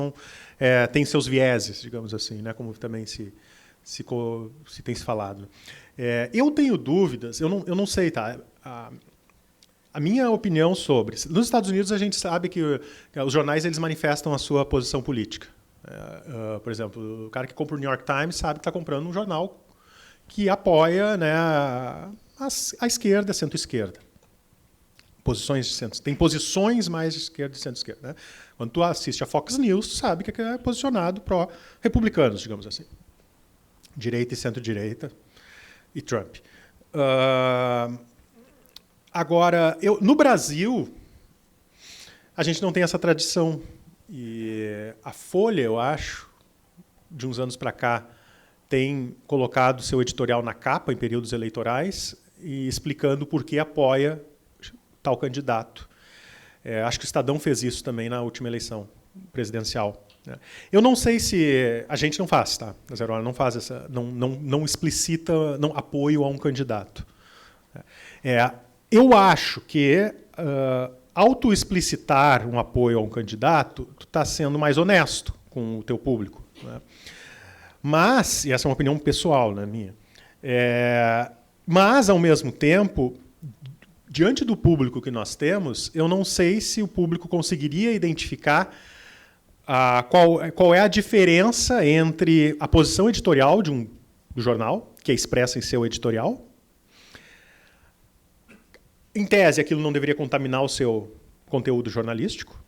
S2: têm seus vieses, digamos assim, né? Como também se tem se falado. Eu tenho dúvidas, eu não sei, tá? A minha opinião sobre... Nos Estados Unidos, a gente sabe que os jornais eles manifestam a sua posição política. Por exemplo, o cara que compra o New York Times sabe que está comprando um jornal que apoia, né, a esquerda, a centro-esquerda. Posições de centro. Tem posições mais de esquerda e centro-esquerda. Né? Quando tu assiste a Fox News, tu sabe que é posicionado pró-republicanos, digamos assim. Direita e centro-direita e Trump. Agora, no Brasil, a gente não tem essa tradição. E a Folha, eu acho, de uns anos para cá, tem colocado seu editorial na capa em períodos eleitorais e explicando por que apoia tal candidato. Acho que o Estadão fez isso também na última eleição presidencial. Eu não sei se... A gente não faz, tá? A Zero Hora não faz essa... Não explicita apoio a um candidato. Eu acho que, ao tu explicitar um apoio a um candidato, tu está sendo mais honesto com o teu público. Né? Mas, e essa é uma opinião pessoal, né, minha, mas, ao mesmo tempo, diante do público que nós temos, eu não sei se o público conseguiria identificar qual é a diferença entre a posição editorial do jornal, que é expressa em seu editorial. Em tese, aquilo não deveria contaminar o seu conteúdo jornalístico,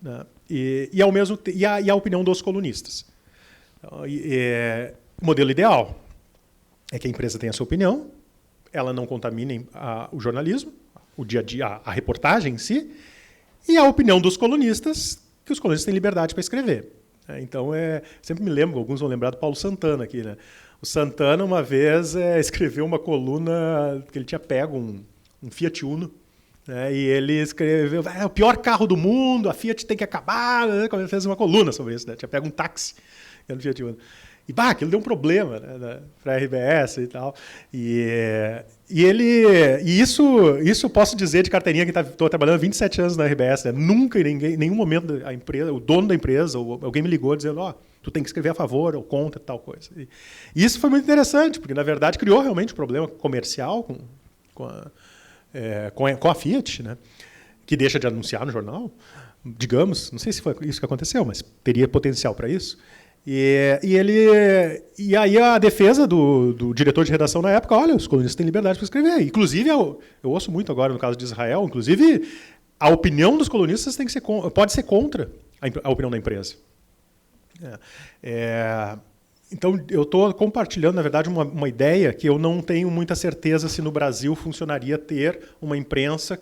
S2: né? E a opinião dos colunistas. O modelo ideal é que a empresa tenha a sua opinião, ela não contamine o jornalismo, o dia a dia, a reportagem em si, e a opinião dos colunistas, que os colunistas têm liberdade para escrever. Então, sempre me lembro, alguns vão lembrar do Paulo Santana aqui, né? O Santana, uma vez, escreveu uma coluna que ele tinha pego um Fiat Uno, né, e ele escreveu, é o pior carro do mundo, a Fiat tem que acabar, né, ele fez uma coluna sobre isso, né, tinha pego um táxi no Fiat Uno. E aquilo deu um problema, né, para a RBS e tal. E isso eu posso dizer de carteirinha que estou trabalhando há 27 anos na RBS, né, nunca em nenhum momento a empresa, o dono da empresa, ou alguém me ligou dizendo, tu tem que escrever a favor ou contra tal coisa. E isso foi muito interessante, porque na verdade criou realmente um problema comercial com a Fiat, né, que deixa de anunciar no jornal, digamos, não sei se foi isso que aconteceu, mas teria potencial para isso. E aí a defesa do diretor de redação na época, olha, os colunistas têm liberdade para escrever. Inclusive, eu ouço muito agora no caso de Israel, inclusive a opinião dos colunistas pode ser contra a opinião da empresa. Então, eu estou compartilhando, na verdade, uma ideia que eu não tenho muita certeza se no Brasil funcionaria ter uma imprensa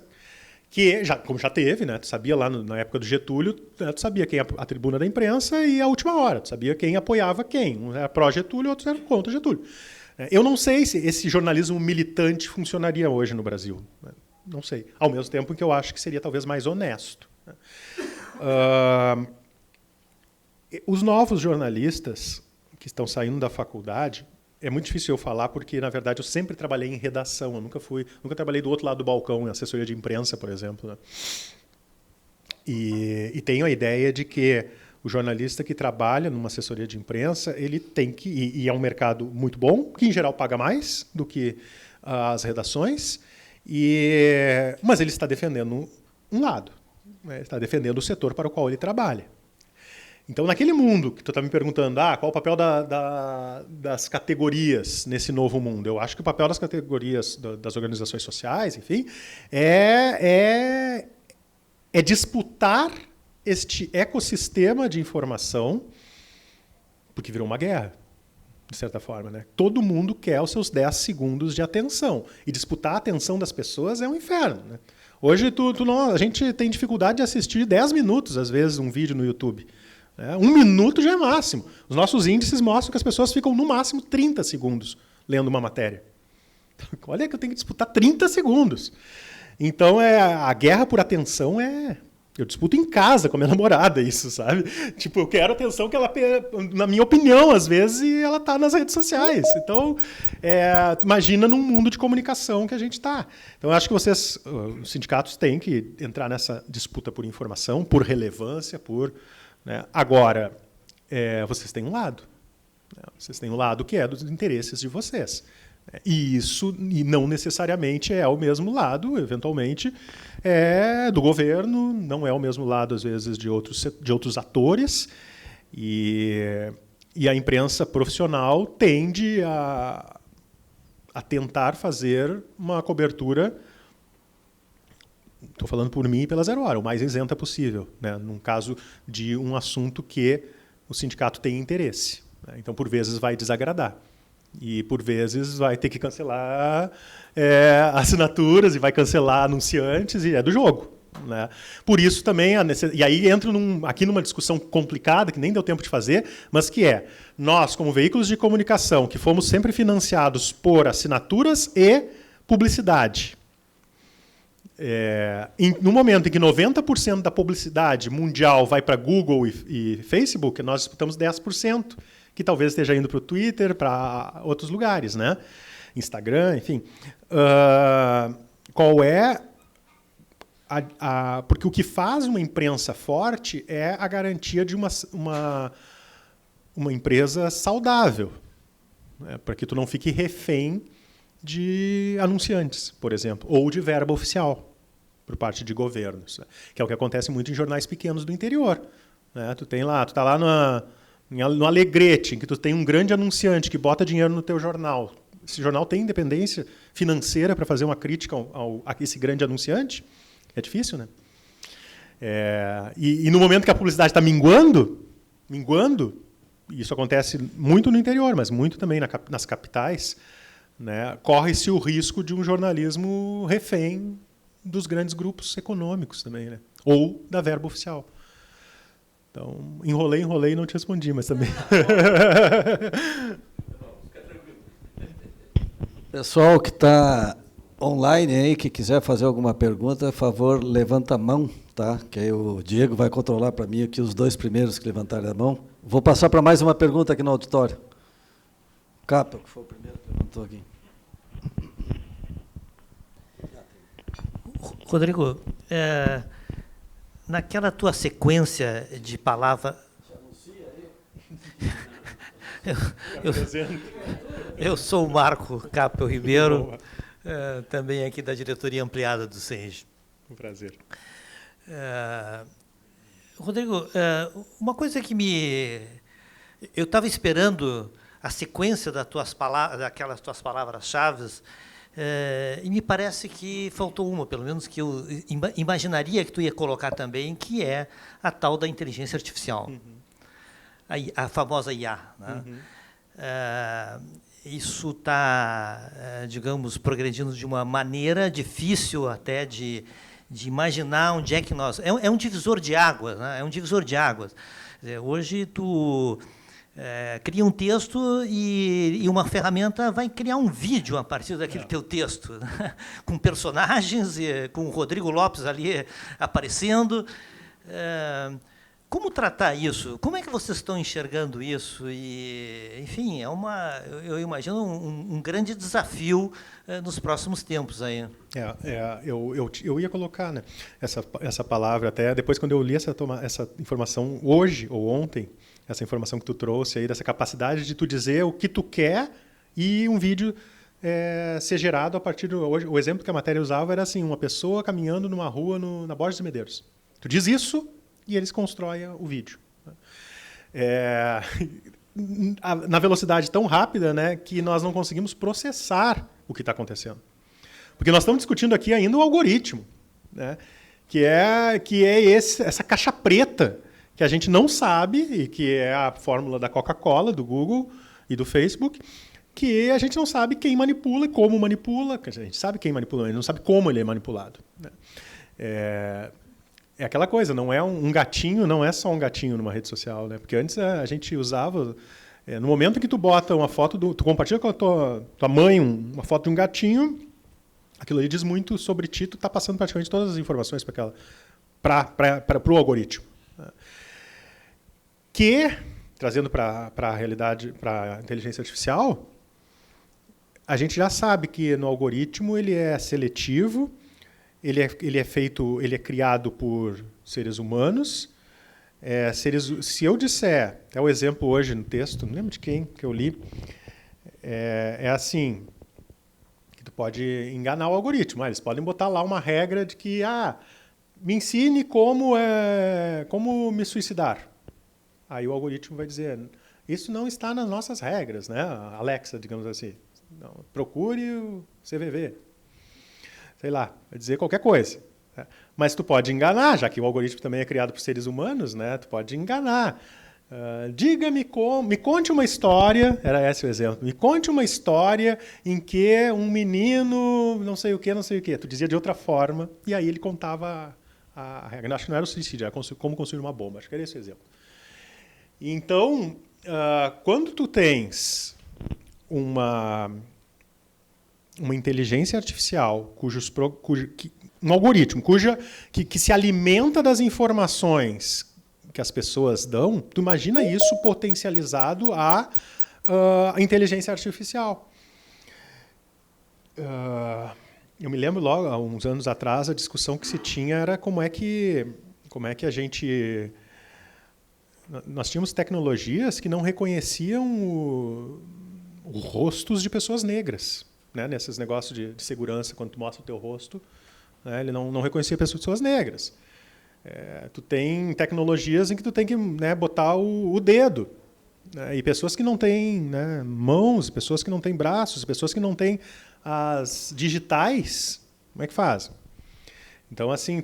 S2: que, como já teve, né? Tu sabia lá na época do Getúlio, tu sabia quem a tribuna da imprensa e a última hora, tu sabia quem apoiava quem. Um era pró-Getúlio, outro era contra Getúlio. Eu não sei se esse jornalismo militante funcionaria hoje no Brasil. Não sei. Ao mesmo tempo que eu acho que seria talvez mais honesto. Os novos jornalistas que estão saindo da faculdade, é muito difícil eu falar porque, na verdade, eu sempre trabalhei em redação. Eu nunca trabalhei do outro lado do balcão, em assessoria de imprensa, por exemplo, né? E tenho a ideia de que o jornalista que trabalha numa assessoria de imprensa, ele tem que, e é um mercado muito bom, que em geral paga mais do que as redações, mas ele está defendendo um lado, né? Está defendendo o setor para o qual ele trabalha. Então, naquele mundo que tu está me perguntando, qual o papel das categorias nesse novo mundo? Eu acho que o papel das categorias, das organizações sociais, enfim, é disputar este ecossistema de informação, porque virou uma guerra, de certa forma, né? Todo mundo quer os seus 10 segundos de atenção. E disputar a atenção das pessoas é um inferno, né? Hoje a gente tem dificuldade de assistir 10 minutos, às vezes, um vídeo no YouTube. 1 minuto já é máximo. Os nossos índices mostram que as pessoas ficam, no máximo, 30 segundos lendo uma matéria. Olha que eu tenho que disputar 30 segundos. Então, a guerra por atenção eu disputo em casa com a minha namorada isso, sabe? Tipo, eu quero atenção que ela, na minha opinião, às vezes, ela está nas redes sociais. Então, imagina num mundo de comunicação que a gente está. Então, eu acho que os sindicatos têm que entrar nessa disputa por informação, por relevância, né? Agora, vocês têm um lado. Né? Vocês têm um lado que é dos interesses de vocês. E não necessariamente é o mesmo lado, eventualmente, do governo, não é o mesmo lado, às vezes, de outros atores. E a imprensa profissional tende a tentar fazer uma cobertura, estou falando por mim e pela Zero Hora, o mais isenta possível, né, num caso de um assunto que o sindicato tem interesse. Né? Então, por vezes, vai desagradar. E, por vezes, vai ter que cancelar assinaturas e vai cancelar anunciantes, e é do jogo. Né? Por isso também, e aí entro aqui numa discussão complicada, que nem deu tempo de fazer, mas que nós, como veículos de comunicação, que fomos sempre financiados por assinaturas e publicidade, no momento em que 90% da publicidade mundial vai para Google e Facebook, nós disputamos 10%. Que talvez esteja indo para o Twitter, para outros lugares, né? Instagram, enfim. Qual é porque o que faz uma imprensa forte é a garantia de uma empresa saudável, né? Para que tu não fique refém de anunciantes, por exemplo, ou de verba oficial por parte de governos, né? Que é o que acontece muito em jornais pequenos do interior, né? Tu está lá no Alegrete, em que tu tem um grande anunciante que bota dinheiro no teu jornal. Esse jornal tem independência financeira para fazer uma crítica a esse grande anunciante? É difícil, né? E no momento que a publicidade está minguando, e isso acontece muito no interior, mas muito também nas capitais, né, corre-se o risco de um jornalismo refém dos grandes grupos econômicos também, né? Ou da verba oficial. Então, enrolei e não te respondi, mas também.
S1: Pessoal que está online aí, que quiser fazer alguma pergunta, por favor, levanta a mão, tá? Que aí o Diego vai controlar para mim aqui os 2 primeiros que levantarem a mão. Vou passar para mais uma pergunta aqui no auditório. Capa, que foi o primeiro que levantou aqui.
S9: Rodrigo, naquela tua sequência de palavras... Eu sou o Marco Capel Ribeiro, também aqui da diretoria ampliada do CENJ.
S2: Um prazer.
S9: Rodrigo, uma coisa que eu estava esperando a sequência daquelas tuas palavras-chave, e me parece que faltou uma, pelo menos que eu imaginaria que tu ia colocar também, que é a tal da inteligência artificial, a famosa IA. Né? Isso está, digamos, progredindo de uma maneira difícil até de imaginar onde é que nós... É um divisor de águas, né? É um divisor de águas. Hoje, tu cria um texto e uma ferramenta vai criar um vídeo a partir daquele teu texto, né? Com personagens, com o Rodrigo Lopes ali aparecendo. Como tratar isso? Como é que vocês estão enxergando isso? E, enfim, eu imagino um grande desafio nos próximos tempos aí.
S2: Eu ia colocar, né, essa palavra até depois, quando eu li essa informação hoje ou ontem, essa informação que tu trouxe aí, dessa capacidade de tu dizer o que tu quer e um vídeo ser gerado a partir do... Hoje, o exemplo que a matéria usava era assim, uma pessoa caminhando numa rua na Borges de Medeiros. Tu diz isso e eles constroem o vídeo. Na velocidade tão rápida, né, que nós não conseguimos processar o que está acontecendo. Porque nós estamos discutindo aqui ainda o algoritmo, né, que é essa caixa preta que a gente não sabe, e que é a fórmula da Coca-Cola, do Google e do Facebook, que a gente não sabe quem manipula e como manipula. A gente sabe quem manipula, mas não sabe como ele é manipulado. É aquela coisa, não é um gatinho, não é só um gatinho numa rede social, né? Porque antes a gente usava... no momento em que tu bota uma foto, tu compartilha com a tua mãe uma foto de um gatinho, aquilo ali diz muito sobre ti, tu está passando praticamente todas as informações para o algoritmo. Que, trazendo para a realidade, para a inteligência artificial, a gente já sabe que no algoritmo ele é seletivo, ele é criado por seres humanos. Se eu disser, é o exemplo hoje no texto, não lembro de quem que eu li, é assim, que tu pode enganar o algoritmo. Eles podem botar lá uma regra de que me ensine como me suicidar. Aí o algoritmo vai dizer, isso não está nas nossas regras, né? Alexa, digamos assim. Não, procure o CVV. Sei lá, vai dizer qualquer coisa. Mas tu pode enganar, já que o algoritmo também é criado por seres humanos, né? Tu pode enganar. Me conte uma história, era esse o exemplo, me conte uma história em que um menino não sei o que. Tu dizia de outra forma, e aí ele contava a regra. Acho que não era o suicídio, era como construir uma bomba. Acho que era esse o exemplo. Então, quando tu tens uma inteligência artificial um algoritmo que se alimenta das informações que as pessoas dão, tu imagina isso potencializado à inteligência artificial. Eu me lembro logo, há uns anos atrás, a discussão que se tinha era como é que a gente... Nós tínhamos tecnologias que não reconheciam rostos de pessoas negras, né? Nesses negócios de segurança, quando tu mostra o teu rosto, né? Ele não reconhecia pessoas negras. Tu tem tecnologias em que tu tem que, né, botar o dedo, né? E pessoas que não têm, né, mãos, pessoas que não têm braços, pessoas que não têm as digitais, como é que faz? Então, assim,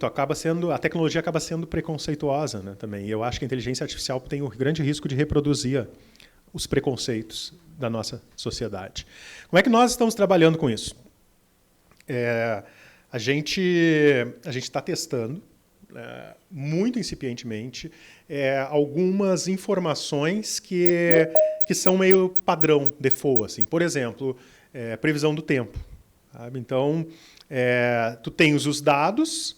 S2: a tecnologia acaba sendo preconceituosa, né, também. E eu acho que a inteligência artificial tem o grande risco de reproduzir os preconceitos da nossa sociedade. Como é que nós estamos trabalhando com isso? A gente está testando, muito incipientemente, algumas informações que são meio padrão, default. Assim. Por exemplo, previsão do tempo. Sabe? Então, tu tens os dados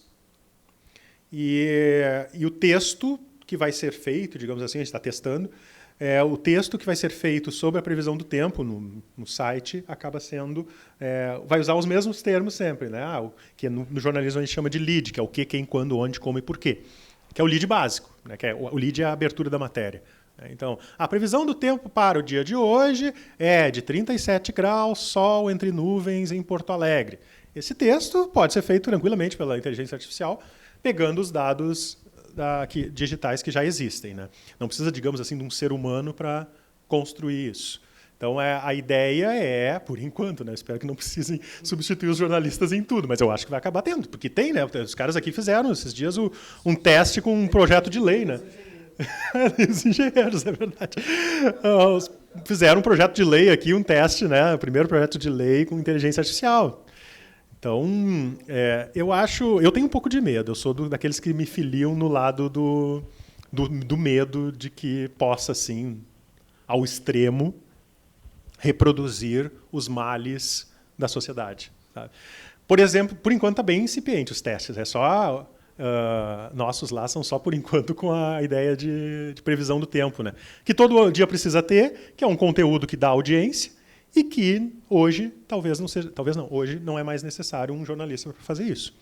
S2: e o texto que vai ser feito, digamos assim, a gente está testando, o texto que vai ser feito sobre a previsão do tempo no site acaba sendo... vai usar os mesmos termos sempre, né? Que no jornalismo a gente chama de lead, que é o que, quem, quando, onde, como e porquê. Que é o lead básico, né? Que o lead é a abertura da matéria. Então, a previsão do tempo para o dia de hoje é de 37 graus, sol entre nuvens em Porto Alegre. Esse texto pode ser feito tranquilamente pela inteligência artificial, pegando os dados digitais que já existem, né? Não precisa, digamos assim, de um ser humano para construir isso. Então, a ideia por enquanto, né? Espero que não precisem substituir os jornalistas em tudo, mas eu acho que vai acabar tendo, porque tem, né? Os caras aqui fizeram esses dias um teste com um projeto de lei, né? Os engenheiros, é verdade. Fizeram um projeto de lei aqui, um teste, né? O primeiro projeto de lei com inteligência artificial. Então, eu tenho um pouco de medo. Eu sou daqueles que me filiam no lado do medo de que possa, assim, ao extremo, reproduzir os males da sociedade. Sabe? Por exemplo, por enquanto está bem incipiente os testes. É só nossos lá são só, por enquanto, com a ideia de previsão do tempo, né? Que todo dia precisa ter, que é um conteúdo que dá audiência e que hoje, hoje não é mais necessário um jornalista para fazer isso.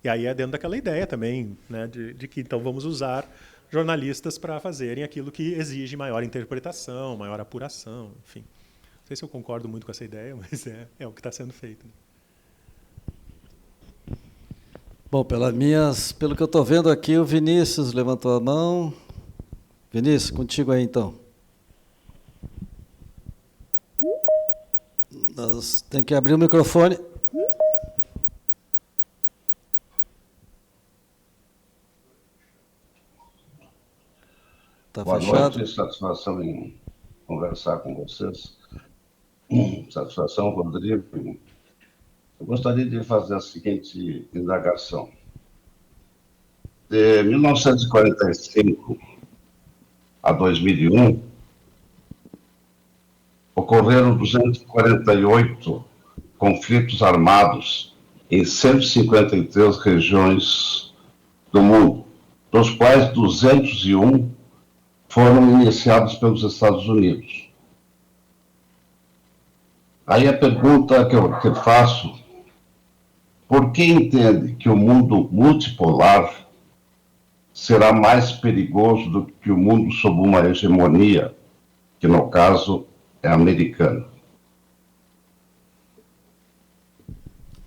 S2: E aí é dentro daquela ideia também, né, de que então vamos usar jornalistas para fazerem aquilo que exige maior interpretação, maior apuração, enfim. Não sei se eu concordo muito com essa ideia, mas é o que está sendo feito.
S1: Bom, pelo que eu estou vendo aqui, o Vinícius levantou a mão. Vinícius, contigo aí, então. Nós temos que abrir o microfone. Está fechado.
S10: Noite, satisfação em conversar com vocês. Satisfação, Rodrigo. Eu gostaria de fazer a seguinte indagação. De 1945 a 2001, ocorreram 248 conflitos armados em 153 regiões do mundo, dos quais 201 foram iniciados pelos Estados Unidos. Aí a pergunta que eu faço: por que entende que o mundo multipolar será mais perigoso do que o mundo sob uma hegemonia, que no caso é americana?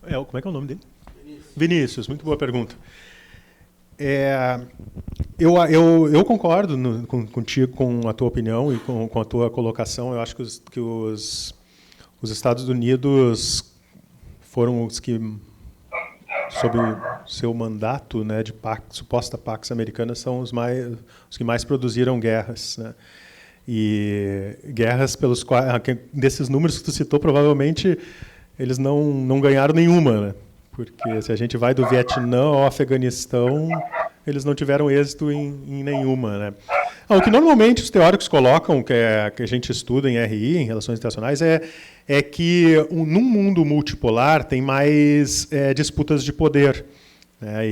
S2: Como é que é o nome dele? Vinícius, muito boa pergunta. Eu concordo contigo, com a tua opinião e com a tua colocação. Eu acho que os Estados Unidos foram os que, sob seu mandato, né, de suposta Pax Americana, são os que mais produziram guerras, né? E guerras pelos quais, desses números que tu citou, provavelmente eles não ganharam nenhuma, né? Porque se a gente vai do Vietnã ao Afeganistão, eles não tiveram êxito em nenhuma, né? O que normalmente os teóricos colocam, que a gente estuda em RI, em Relações Internacionais, é que num mundo multipolar tem mais disputas de poder, né?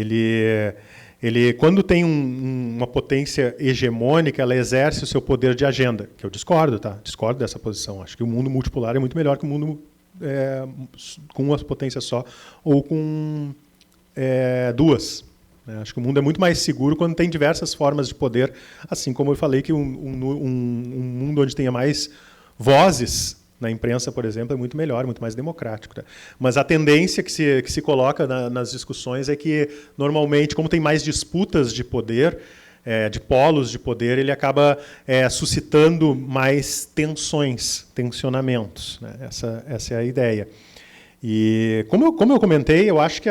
S2: Ele, quando tem uma potência hegemônica, ela exerce o seu poder de agenda, que eu discordo, tá? Discordo dessa posição. Acho que o mundo multipolar é muito melhor que o mundo com uma potência só ou com duas. Acho que o mundo é muito mais seguro quando tem diversas formas de poder, assim como eu falei que um mundo onde tenha mais vozes na imprensa, por exemplo, é muito melhor, muito mais democrático. Tá? Mas a tendência que se coloca nas discussões é que, normalmente, como tem mais disputas de poder, de polos de poder, ele acaba suscitando mais tensionamentos. Né? Essa é a ideia. E, como eu comentei, eu acho que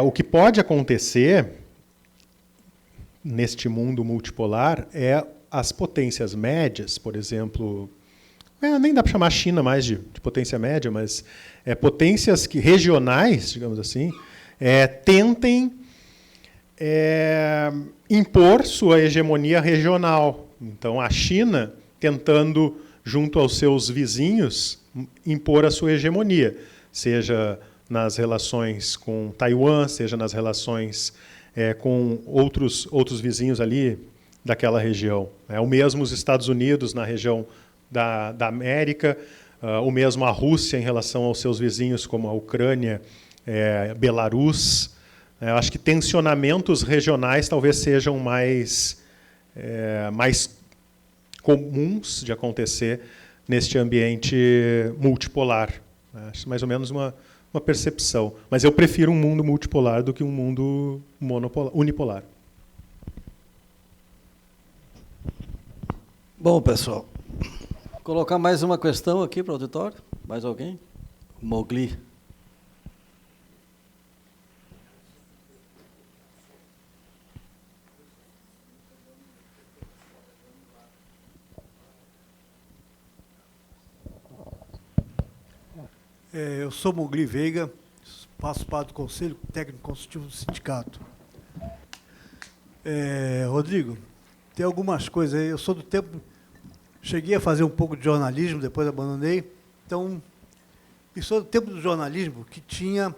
S2: o que pode acontecer neste mundo multipolar é as potências médias, por exemplo, nem dá para chamar a China mais de potência média, mas potências regionais, digamos assim, tentem impor sua hegemonia regional. Então, a China tentando, junto aos seus vizinhos, impor a sua hegemonia, seja nas relações com Taiwan, seja nas relações com outros vizinhos ali daquela região. O mesmo os Estados Unidos na região da América, o mesmo a Rússia em relação aos seus vizinhos, como a Ucrânia, Belarus. Acho que tensionamentos regionais talvez sejam mais comuns de acontecer neste ambiente multipolar. Acho mais ou menos uma percepção. Mas eu prefiro um mundo multipolar do que um mundo unipolar.
S1: Bom, pessoal, vou colocar mais uma questão aqui para o auditório. Mais alguém? Mogli.
S11: Eu sou Mogli Veiga, faço parte do Conselho Técnico Consultivo do Sindicato. Rodrigo, tem algumas coisas aí. Eu sou do tempo... Cheguei a fazer um pouco de jornalismo, depois abandonei. Então, eu sou do tempo do jornalismo que tinha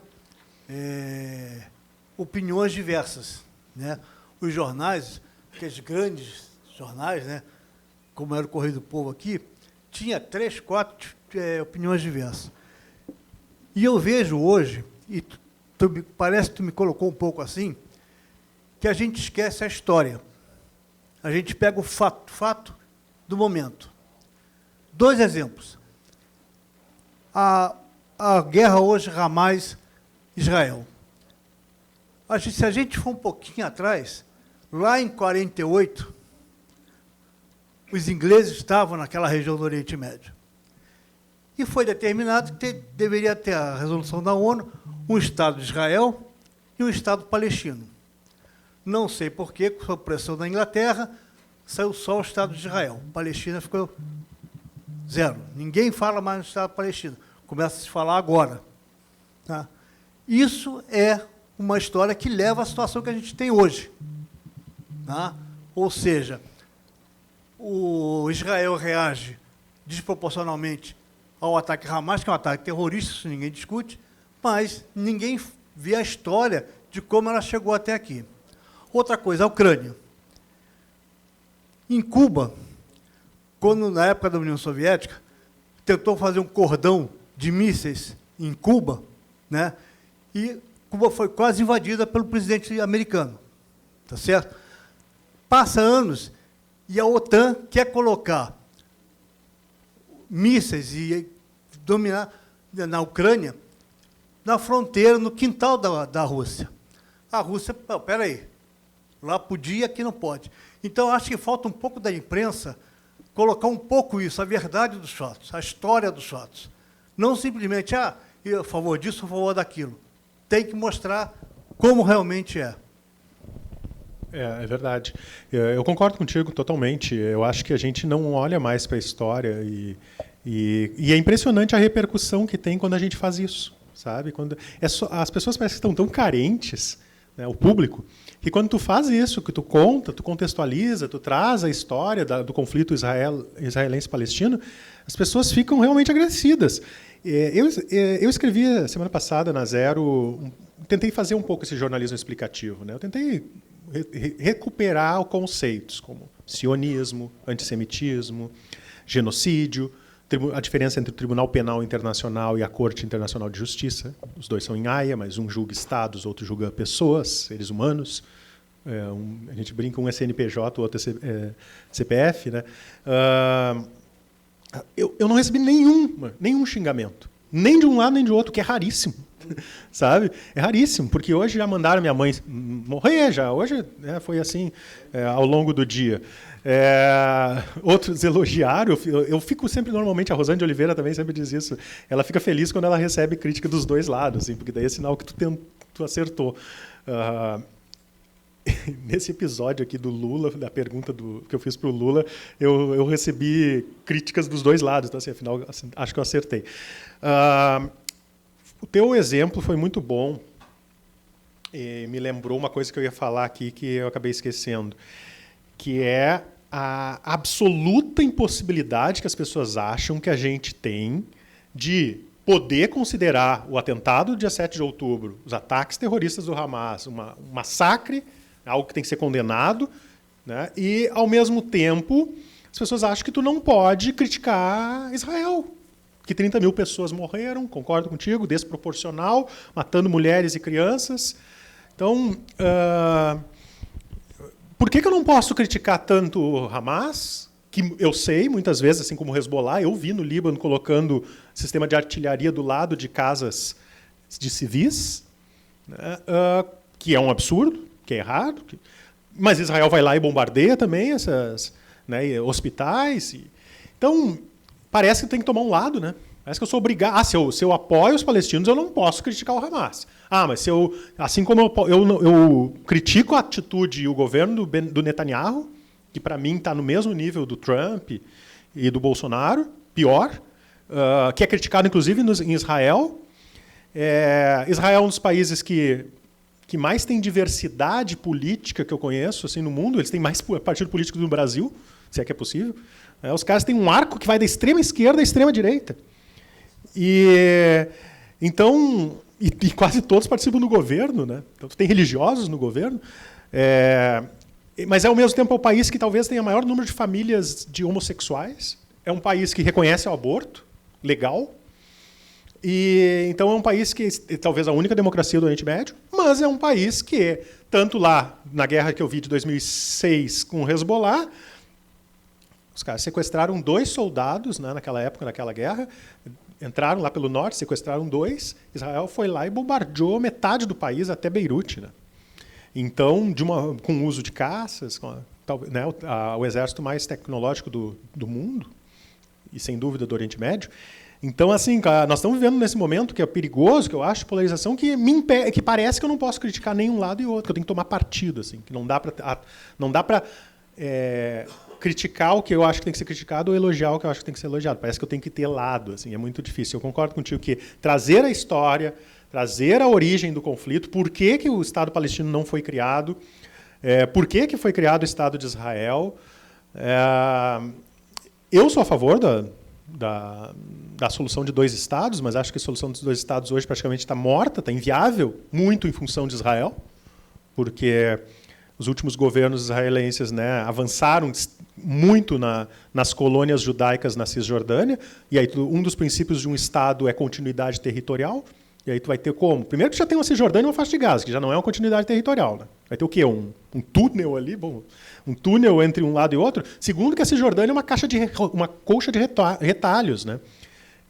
S11: opiniões diversas, né? Os jornais, aqueles grandes jornais, né, como era o Correio do Povo aqui, tinha 3, 4 opiniões diversas. E eu vejo hoje, e parece que tu me colocou um pouco assim, que a gente esquece a história. A gente pega o fato do momento. 2 exemplos. A guerra hoje, Hamas-Israel. Se a gente for um pouquinho atrás, lá em 48, os ingleses estavam naquela região do Oriente Médio. E foi determinado que deveria ter a resolução da ONU, um Estado de Israel e um Estado palestino. Não sei porquê, com a pressão da Inglaterra, saiu só o Estado de Israel. Palestina ficou 0. Ninguém fala mais no Estado palestino. Começa a se falar agora. Tá? Isso é uma história que leva à situação que a gente tem hoje. Tá? Ou seja, o Israel reage desproporcionalmente ao ataque Hamas, que é um ataque terrorista, isso ninguém discute, mas ninguém vê a história de como ela chegou até aqui. Outra coisa, a Ucrânia. Em Cuba, quando, na época da União Soviética, tentou fazer um cordão de mísseis em Cuba, né, e Cuba foi quase invadida pelo presidente americano. Tá certo? Passa anos e a OTAN quer colocar mísseis e dominar na Ucrânia, na fronteira, no quintal da Rússia. A Rússia, espera aí, lá podia, aqui não pode. Então, acho que falta um pouco da imprensa colocar um pouco isso, a verdade dos fatos, a história dos fatos. Não simplesmente, eu a favor disso, a favor daquilo. Tem que mostrar como realmente é.
S2: É verdade. Eu concordo contigo totalmente. Eu acho que a gente não olha mais para a história e é impressionante a repercussão que tem quando a gente faz isso, sabe? Quando as pessoas parecem que estão tão carentes, né, o público, que quando tu faz isso, que tu conta, tu contextualiza, tu traz a história do conflito israelense-palestino, as pessoas ficam realmente agradecidas. Eu escrevi semana passada na Zero, tentei fazer um pouco esse jornalismo explicativo, né? Eu tentei recuperar conceitos como sionismo, antissemitismo, genocídio, a diferença entre o Tribunal Penal Internacional e a Corte Internacional de Justiça. Os dois são em Haia, mas um julga estados, outro julga pessoas, seres humanos. A gente brinca, um é CNPJ, o outro é CPF. Né? Eu não recebi nenhum xingamento, nem de um lado nem de outro, que é raríssimo. Sabe? É raríssimo, porque hoje já mandaram minha mãe morrer, hoje foi assim ao longo do dia. Outros elogiaram, eu fico sempre, normalmente, a Rosane de Oliveira também sempre diz isso, ela fica feliz quando ela recebe crítica dos dois lados, assim, porque daí é sinal que tu acertou. Nesse episódio aqui do Lula, da pergunta que eu fiz para o Lula, eu recebi críticas dos dois lados, então, assim, afinal, assim, acho que eu acertei. O teu exemplo foi muito bom e me lembrou uma coisa que eu ia falar aqui que eu acabei esquecendo, que é a absoluta impossibilidade que as pessoas acham que a gente tem de poder considerar o atentado do dia 7 de outubro, os ataques terroristas do Hamas, um massacre, algo que tem que ser condenado, né? E, ao mesmo tempo, as pessoas acham que tu não pode criticar Israel, que 30 mil pessoas morreram, concordo contigo, desproporcional, matando mulheres e crianças. Então, por que eu não posso criticar tanto o Hamas, que eu sei, muitas vezes, assim como o Hezbollah, eu vi no Líbano colocando sistema de artilharia do lado de casas de civis, né, que é um absurdo, que é errado, mas Israel vai lá e bombardeia também essas, né, hospitais. Então, parece que tem que tomar um lado, né? Parece que eu sou obrigado. Se eu apoio os palestinos, eu não posso criticar o Hamas. Mas assim como eu critico a atitude e o governo do Netanyahu, que para mim está no mesmo nível do Trump e do Bolsonaro, pior, que é criticado inclusive em Israel. Israel é um dos países que mais tem diversidade política que eu conheço assim, no mundo. Eles têm mais partido político do que no Brasil, se é que é possível. Os caras têm um arco que vai da extrema esquerda à extrema direita. Então, e quase todos participam do governo, né? Então, tem religiosos no governo. Mas, ao mesmo tempo, é o país que talvez tenha maior número de famílias de homossexuais. É um país que reconhece o aborto legal. Então, é um país que é talvez a única democracia do Oriente Médio, mas é um país que, tanto lá, na guerra que eu vi de 2006 com o Hezbollah, os caras sequestraram 2 soldados, né, naquela época, naquela guerra, entraram lá pelo norte, sequestraram 2, Israel foi lá e bombardeou metade do país até Beirute. Né? Então, com o uso de caças, né, o exército mais tecnológico do mundo, e sem dúvida do Oriente Médio. Então, assim, nós estamos vivendo nesse momento que é perigoso, que eu acho, polarização, que parece que eu não posso criticar nenhum lado e outro, que eu tenho que tomar partido, assim, que não dá para criticar o que eu acho que tem que ser criticado ou elogiar o que eu acho que tem que ser elogiado. Parece que eu tenho que ter lado, assim, é muito difícil. Eu concordo contigo que trazer a história, trazer a origem do conflito, por que o Estado palestino não foi criado, por que foi criado o Estado de Israel. Eu sou a favor da solução de 2 estados, mas acho que a solução dos 2 estados hoje praticamente está morta, está inviável, muito em função de Israel, porque os últimos governos israelenses, né, avançaram muito nas colônias judaicas na Cisjordânia, e aí um dos princípios de um Estado é continuidade territorial, e aí tu vai ter como? Primeiro tu já tem uma Cisjordânia e uma faixa de Gaza, que já não é uma continuidade territorial. Né? Vai ter o quê? Um túnel ali, um túnel entre um lado e outro. Segundo que a Cisjordânia é uma colcha de retalhos. Né?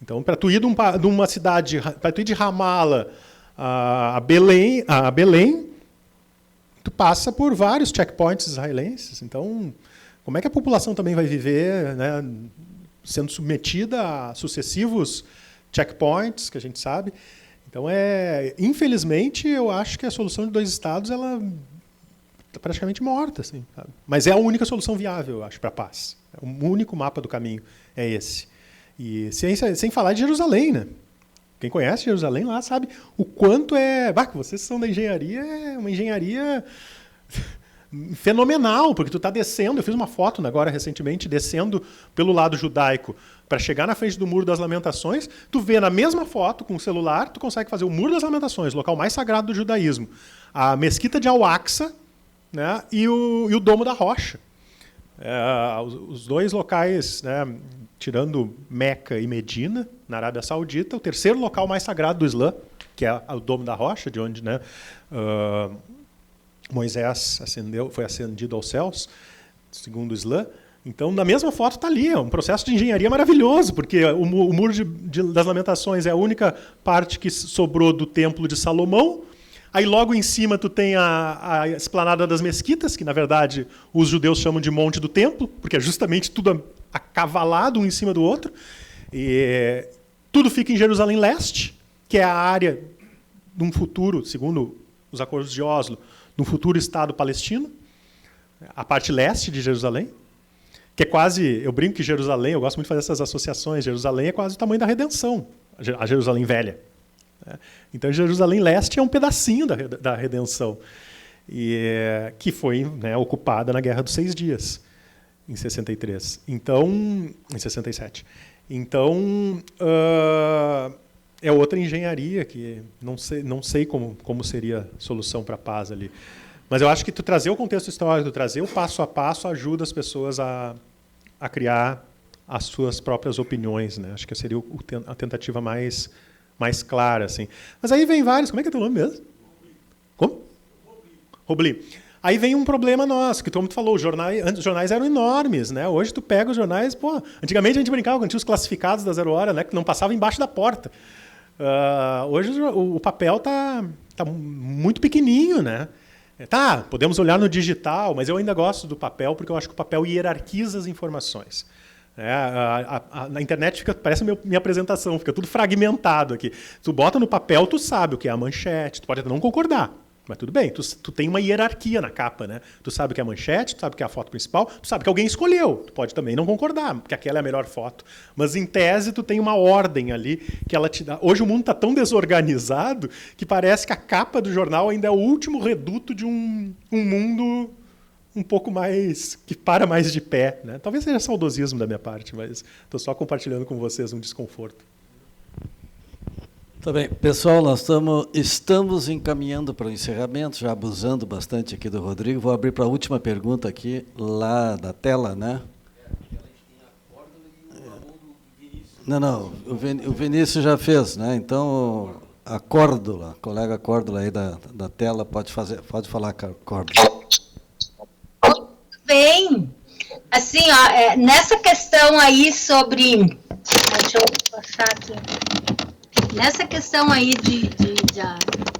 S2: Então, para tu ir de uma cidade, para tu ir de Ramala a Belém, tu passa por vários checkpoints israelenses. Então, como é que a população também vai viver, né, sendo submetida a sucessivos checkpoints, que a gente sabe? Então, infelizmente, eu acho que a solução de 2 estados ela está praticamente morta. Assim, sabe? Mas é a única solução viável, eu acho, para a paz. O único mapa do caminho é esse. E sem falar de Jerusalém, né? Quem conhece Jerusalém lá sabe o quanto vocês são da engenharia, é uma engenharia fenomenal, porque tu está descendo, eu fiz uma foto agora recentemente, descendo pelo lado judaico para chegar na frente do Muro das Lamentações, tu vê na mesma foto, com o celular, tu consegue fazer o Muro das Lamentações, o local mais sagrado do judaísmo, a Mesquita de Al-Aqsa, né, e o Domo da Rocha. Os 2 locais, né, tirando Meca e Medina, na Arábia Saudita, o 3º local mais sagrado do Islã, que é o Domo da Rocha, de onde, né, Moisés foi ascendido aos céus, segundo o Islã. Então, na mesma foto está ali, é um processo de engenharia maravilhoso, porque o Muro das Lamentações é a única parte que sobrou do Templo de Salomão. Aí, logo em cima, tu tem a esplanada das mesquitas, que, na verdade, os judeus chamam de Monte do Templo, porque é justamente tudo acavalado um em cima do outro. E tudo fica em Jerusalém Leste, que é a área de um futuro, segundo os acordos de Oslo, de um futuro Estado palestino, a parte leste de Jerusalém, que é quase, eu brinco que Jerusalém, eu gosto muito de fazer essas associações, Jerusalém é quase o tamanho da redenção, a Jerusalém velha. Então, Jerusalém Leste é um pedacinho da redenção, que foi, né, ocupada na Guerra dos 6 Dias, em 63. Então, em 67. Então, é outra engenharia que não sei como seria a solução para a paz ali. Mas eu acho que tu trazer o contexto histórico, trazer o passo a passo, ajuda as pessoas a criar as suas próprias opiniões. Né? Acho que seria a tentativa mais clara. Assim. Mas aí vem vários... Como é que é teu nome mesmo? Como? Robli. Aí vem um problema nosso, que como tu falou, os jornais eram enormes. Né? Hoje tu pega os jornais... Antigamente a gente brincava quando tinha os classificados da 0 Hora, né, que não passavam embaixo da porta. Hoje o papel está muito pequenininho, né? Podemos olhar no digital, mas eu ainda gosto do papel porque eu acho que o papel hierarquiza as informações. Na internet parece minha apresentação, fica tudo fragmentado aqui. Tu bota no papel, tu sabe o que é a manchete, tu pode até não concordar, mas tudo bem, tu tem uma hierarquia na capa, né? Tu sabe o que é a manchete, tu sabe o que é a foto principal, tu sabe que alguém escolheu, tu pode também não concordar, porque aquela é a melhor foto. Mas em tese tu tem uma ordem ali que ela te dá. Hoje o mundo está tão desorganizado que parece que a capa do jornal ainda é o último reduto de um mundo um pouco mais, que para mais de pé. Né? Talvez seja saudosismo da minha parte, mas estou só compartilhando com vocês um desconforto.
S1: Tá bem. Pessoal, nós estamos encaminhando para o encerramento, já abusando bastante aqui do Rodrigo. Vou abrir para a última pergunta aqui, lá da tela, né? Não, o Vinícius já fez, né? Então, a Córdula, colega Córdula aí da tela, pode falar, Córdula.
S12: Bem, assim, ó, nessa questão aí sobre... Deixa eu passar aqui. Nessa questão aí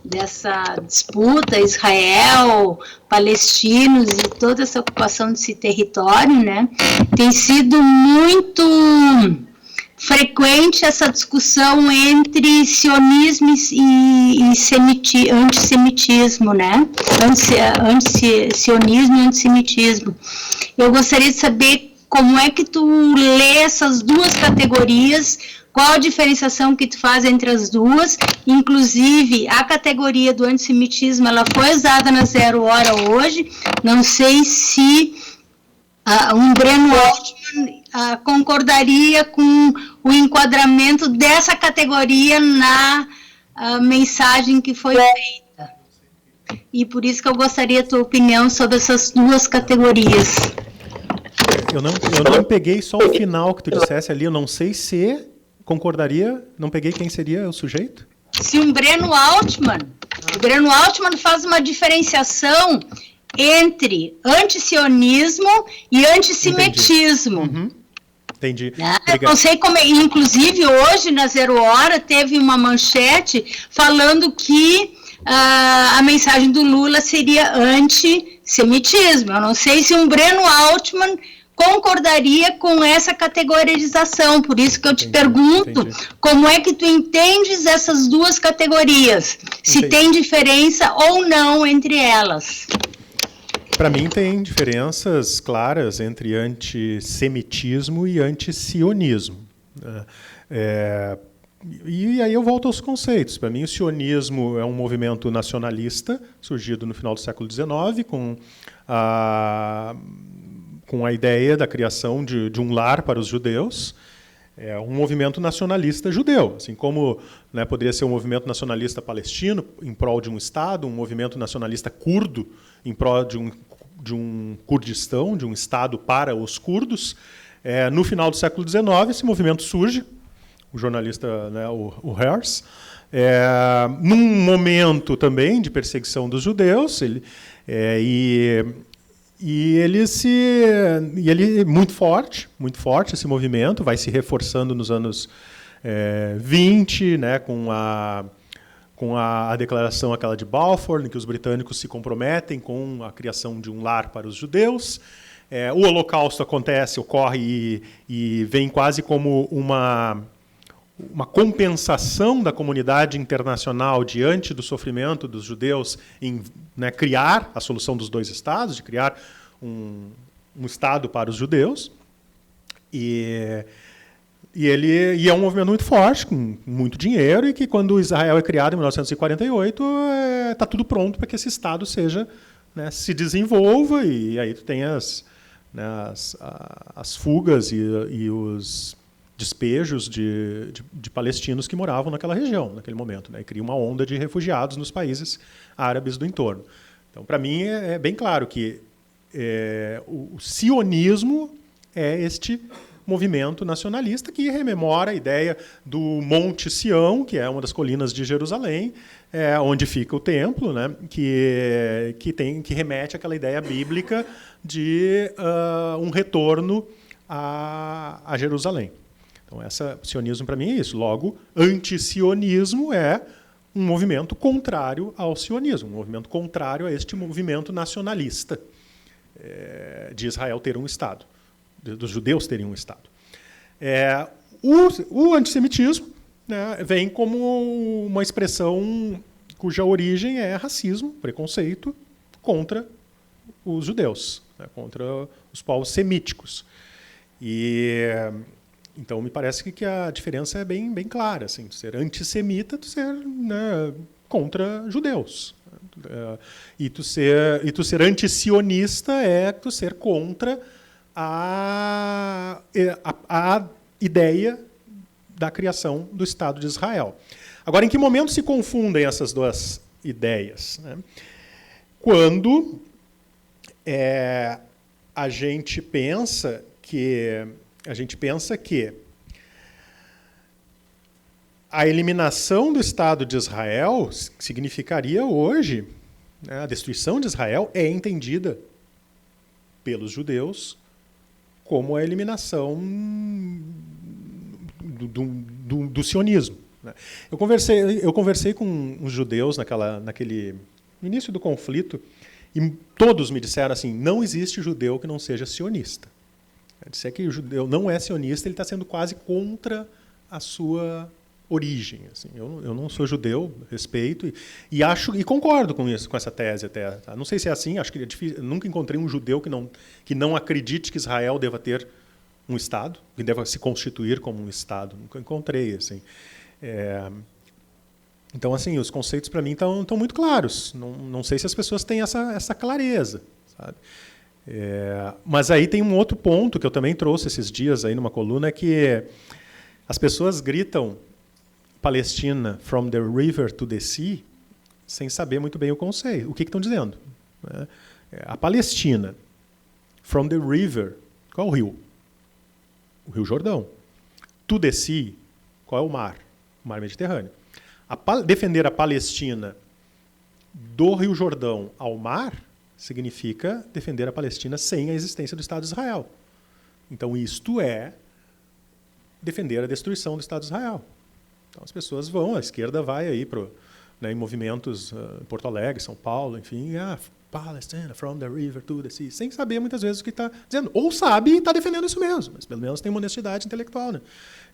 S12: dessa disputa Israel, palestinos e toda essa ocupação desse território, né, tem sido muito frequente essa discussão entre sionismo e antissemitismo, né? Sionismo e antissemitismo. Eu gostaria de saber como é que tu lê essas duas categorias, qual a diferenciação que tu faz entre as duas, inclusive a categoria do antissemitismo, ela foi usada na Zero Hora hoje, não sei se o Breno Altman concordaria com o enquadramento dessa categoria na mensagem que foi feita. E por isso que eu gostaria da tua opinião sobre essas duas categorias.
S2: Eu não peguei só o final que tu dissesse ali, eu não sei se concordaria, não peguei quem seria o sujeito?
S12: Se o Breno Altman faz uma diferenciação entre antisionismo e antissemitismo.
S2: Entendi.
S12: Não sei como é. Inclusive, hoje, na Zero Hora, teve uma manchete falando que a mensagem do Lula seria antissemitismo. Eu não sei se um Breno Altman concordaria com essa categorização. Por isso que eu te pergunto, como é que tu entendes essas duas categorias? Se tem diferença ou não entre elas?
S2: Para mim, tem diferenças claras entre antissemitismo e antisionismo. E aí eu volto aos conceitos. Para mim, o sionismo é um movimento nacionalista, surgido no final do século XIX, com a ideia da criação de um lar para os judeus. É um movimento nacionalista judeu, assim como, né, poderia ser um movimento nacionalista palestino em prol de um Estado, um movimento nacionalista curdo em prol de um Kurdistão, de um Estado para os curdos. No final do século XIX, esse movimento surge, o jornalista, né, o Herz, num momento também de perseguição dos judeus, ele muito forte esse movimento, vai se reforçando nos anos 20, né, com a declaração aquela de Balfour, em que os britânicos se comprometem com a criação de um lar para os judeus. O Holocausto ocorre e vem quase como uma compensação da comunidade internacional diante do sofrimento dos judeus em, né, criar a solução dos dois estados, de criar um Estado para os judeus. E é um movimento muito forte, com muito dinheiro, e que quando Israel é criado em 1948, está tudo pronto para que esse Estado seja, né, se desenvolva, e aí tu tem as fugas e os despejos de palestinos que moravam naquela região, naquele momento, né, e cria uma onda de refugiados nos países árabes do entorno. Então, para mim, é bem claro que o sionismo é este movimento nacionalista que rememora a ideia do Monte Sião, que é uma das colinas de Jerusalém, onde fica o templo, né, que remete àquela ideia bíblica de um retorno a Jerusalém. Então, sionismo para mim é isso. Logo, antisionismo é um movimento contrário ao sionismo, um movimento contrário a este movimento nacionalista de Israel ter um Estado, dos judeus terem um Estado. O antissemitismo, né, vem como uma expressão cuja origem é racismo, preconceito contra os judeus, né, contra os povos semíticos. Então, me parece que a diferença é bem clara, assim, ser antissemita, tu ser, né, contra judeus. E tu ser antisionista é tu ser contra a ideia da criação do Estado de Israel. Agora, em que momento se confundem essas duas ideias? Né? Quando a gente pensa que a eliminação do Estado de Israel significaria hoje, né, a destruição de Israel é entendida pelos judeus como a eliminação do sionismo. Né? Eu conversei com os judeus naquele início do conflito e todos me disseram assim: não existe judeu que não seja sionista. Se é que o judeu não é sionista, ele está sendo quase contra a sua origem. Assim, eu não sou judeu, respeito e acho e concordo com isso, com essa tese até. Tá? Não sei se é assim. Acho que é difícil. Nunca encontrei um judeu que não acredite que Israel deva ter um Estado, que deva se constituir como um Estado. Nunca encontrei assim. Então, assim, os conceitos para mim estão muito claros. Não sei se as pessoas têm essa clareza, sabe? Mas aí tem um outro ponto que eu também trouxe esses dias aí numa coluna, que as pessoas gritam Palestina from the river to the sea sem saber muito bem o conceito. O que estão dizendo? Né? A Palestina from the river, qual é o rio? O Rio Jordão. To the sea, qual é o mar? O mar Mediterrâneo. Defender a Palestina do Rio Jordão ao mar significa defender a Palestina sem a existência do Estado de Israel. Então, isto é defender a destruição do Estado de Israel. Então, as pessoas vão, a esquerda vai aí em movimentos em Porto Alegre, São Paulo, enfim, Palestina, from the river to the sea, sem saber muitas vezes o que está dizendo. Ou sabe e está defendendo isso mesmo, mas pelo menos tem uma honestidade intelectual, né,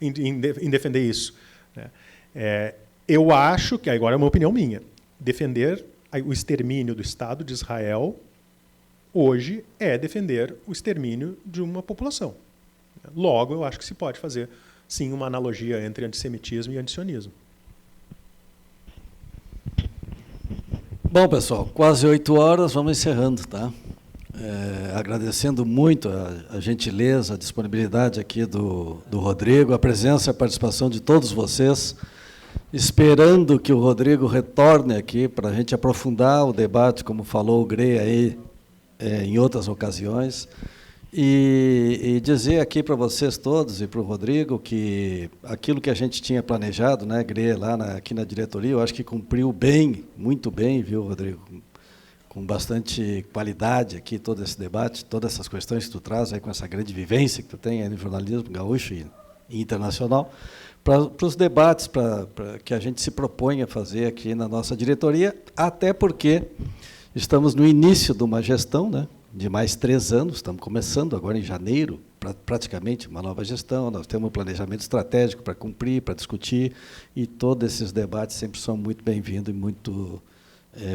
S2: em defender isso. Né. Eu acho que, agora é uma opinião minha, defender o extermínio do Estado de Israel hoje é defender o extermínio de uma população. Logo, eu acho que se pode fazer, sim, uma analogia entre antissemitismo e antisionismo.
S1: Bom, pessoal, quase 8 horas, vamos encerrando, tá? Agradecendo muito a gentileza, a disponibilidade aqui do Rodrigo, a presença e a participação de todos vocês, esperando que o Rodrigo retorne aqui para a gente aprofundar o debate, como falou o Grey aí em outras ocasiões, e dizer aqui para vocês todos e para o Rodrigo que aquilo que a gente tinha planejado, né, Grey, aqui na diretoria, eu acho que cumpriu bem, muito bem, viu, Rodrigo? Com bastante qualidade aqui todo esse debate, todas essas questões que tu traz aí com essa grande vivência que tu tem aí no jornalismo gaúcho e internacional, para os debates que a gente se propõe a fazer aqui na nossa diretoria, até porque estamos no início de uma gestão, né, de mais 3 anos, estamos começando agora em janeiro, praticamente uma nova gestão, nós temos um planejamento estratégico para cumprir, para discutir, e todos esses debates sempre são muito bem-vindos e muito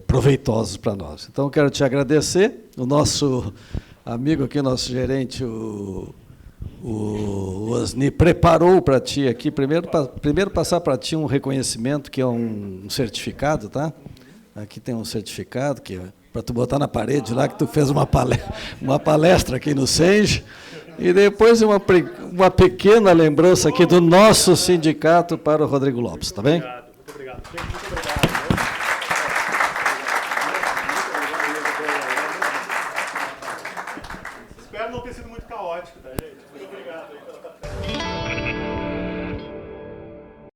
S1: proveitosos para nós. Então, eu quero te agradecer, o nosso amigo aqui, nosso gerente, o Osni, preparou para ti aqui, primeiro passar para ti um reconhecimento, que é um certificado, tá? Aqui tem um certificado que para tu botar na parede lá, que tu fez uma palestra aqui no SENGE, e depois uma pequena lembrança aqui do nosso sindicato para o Rodrigo Lopes, tá bem?
S2: Muito obrigado. Espero não ter sido muito caótico, tá, gente? Muito obrigado aí pela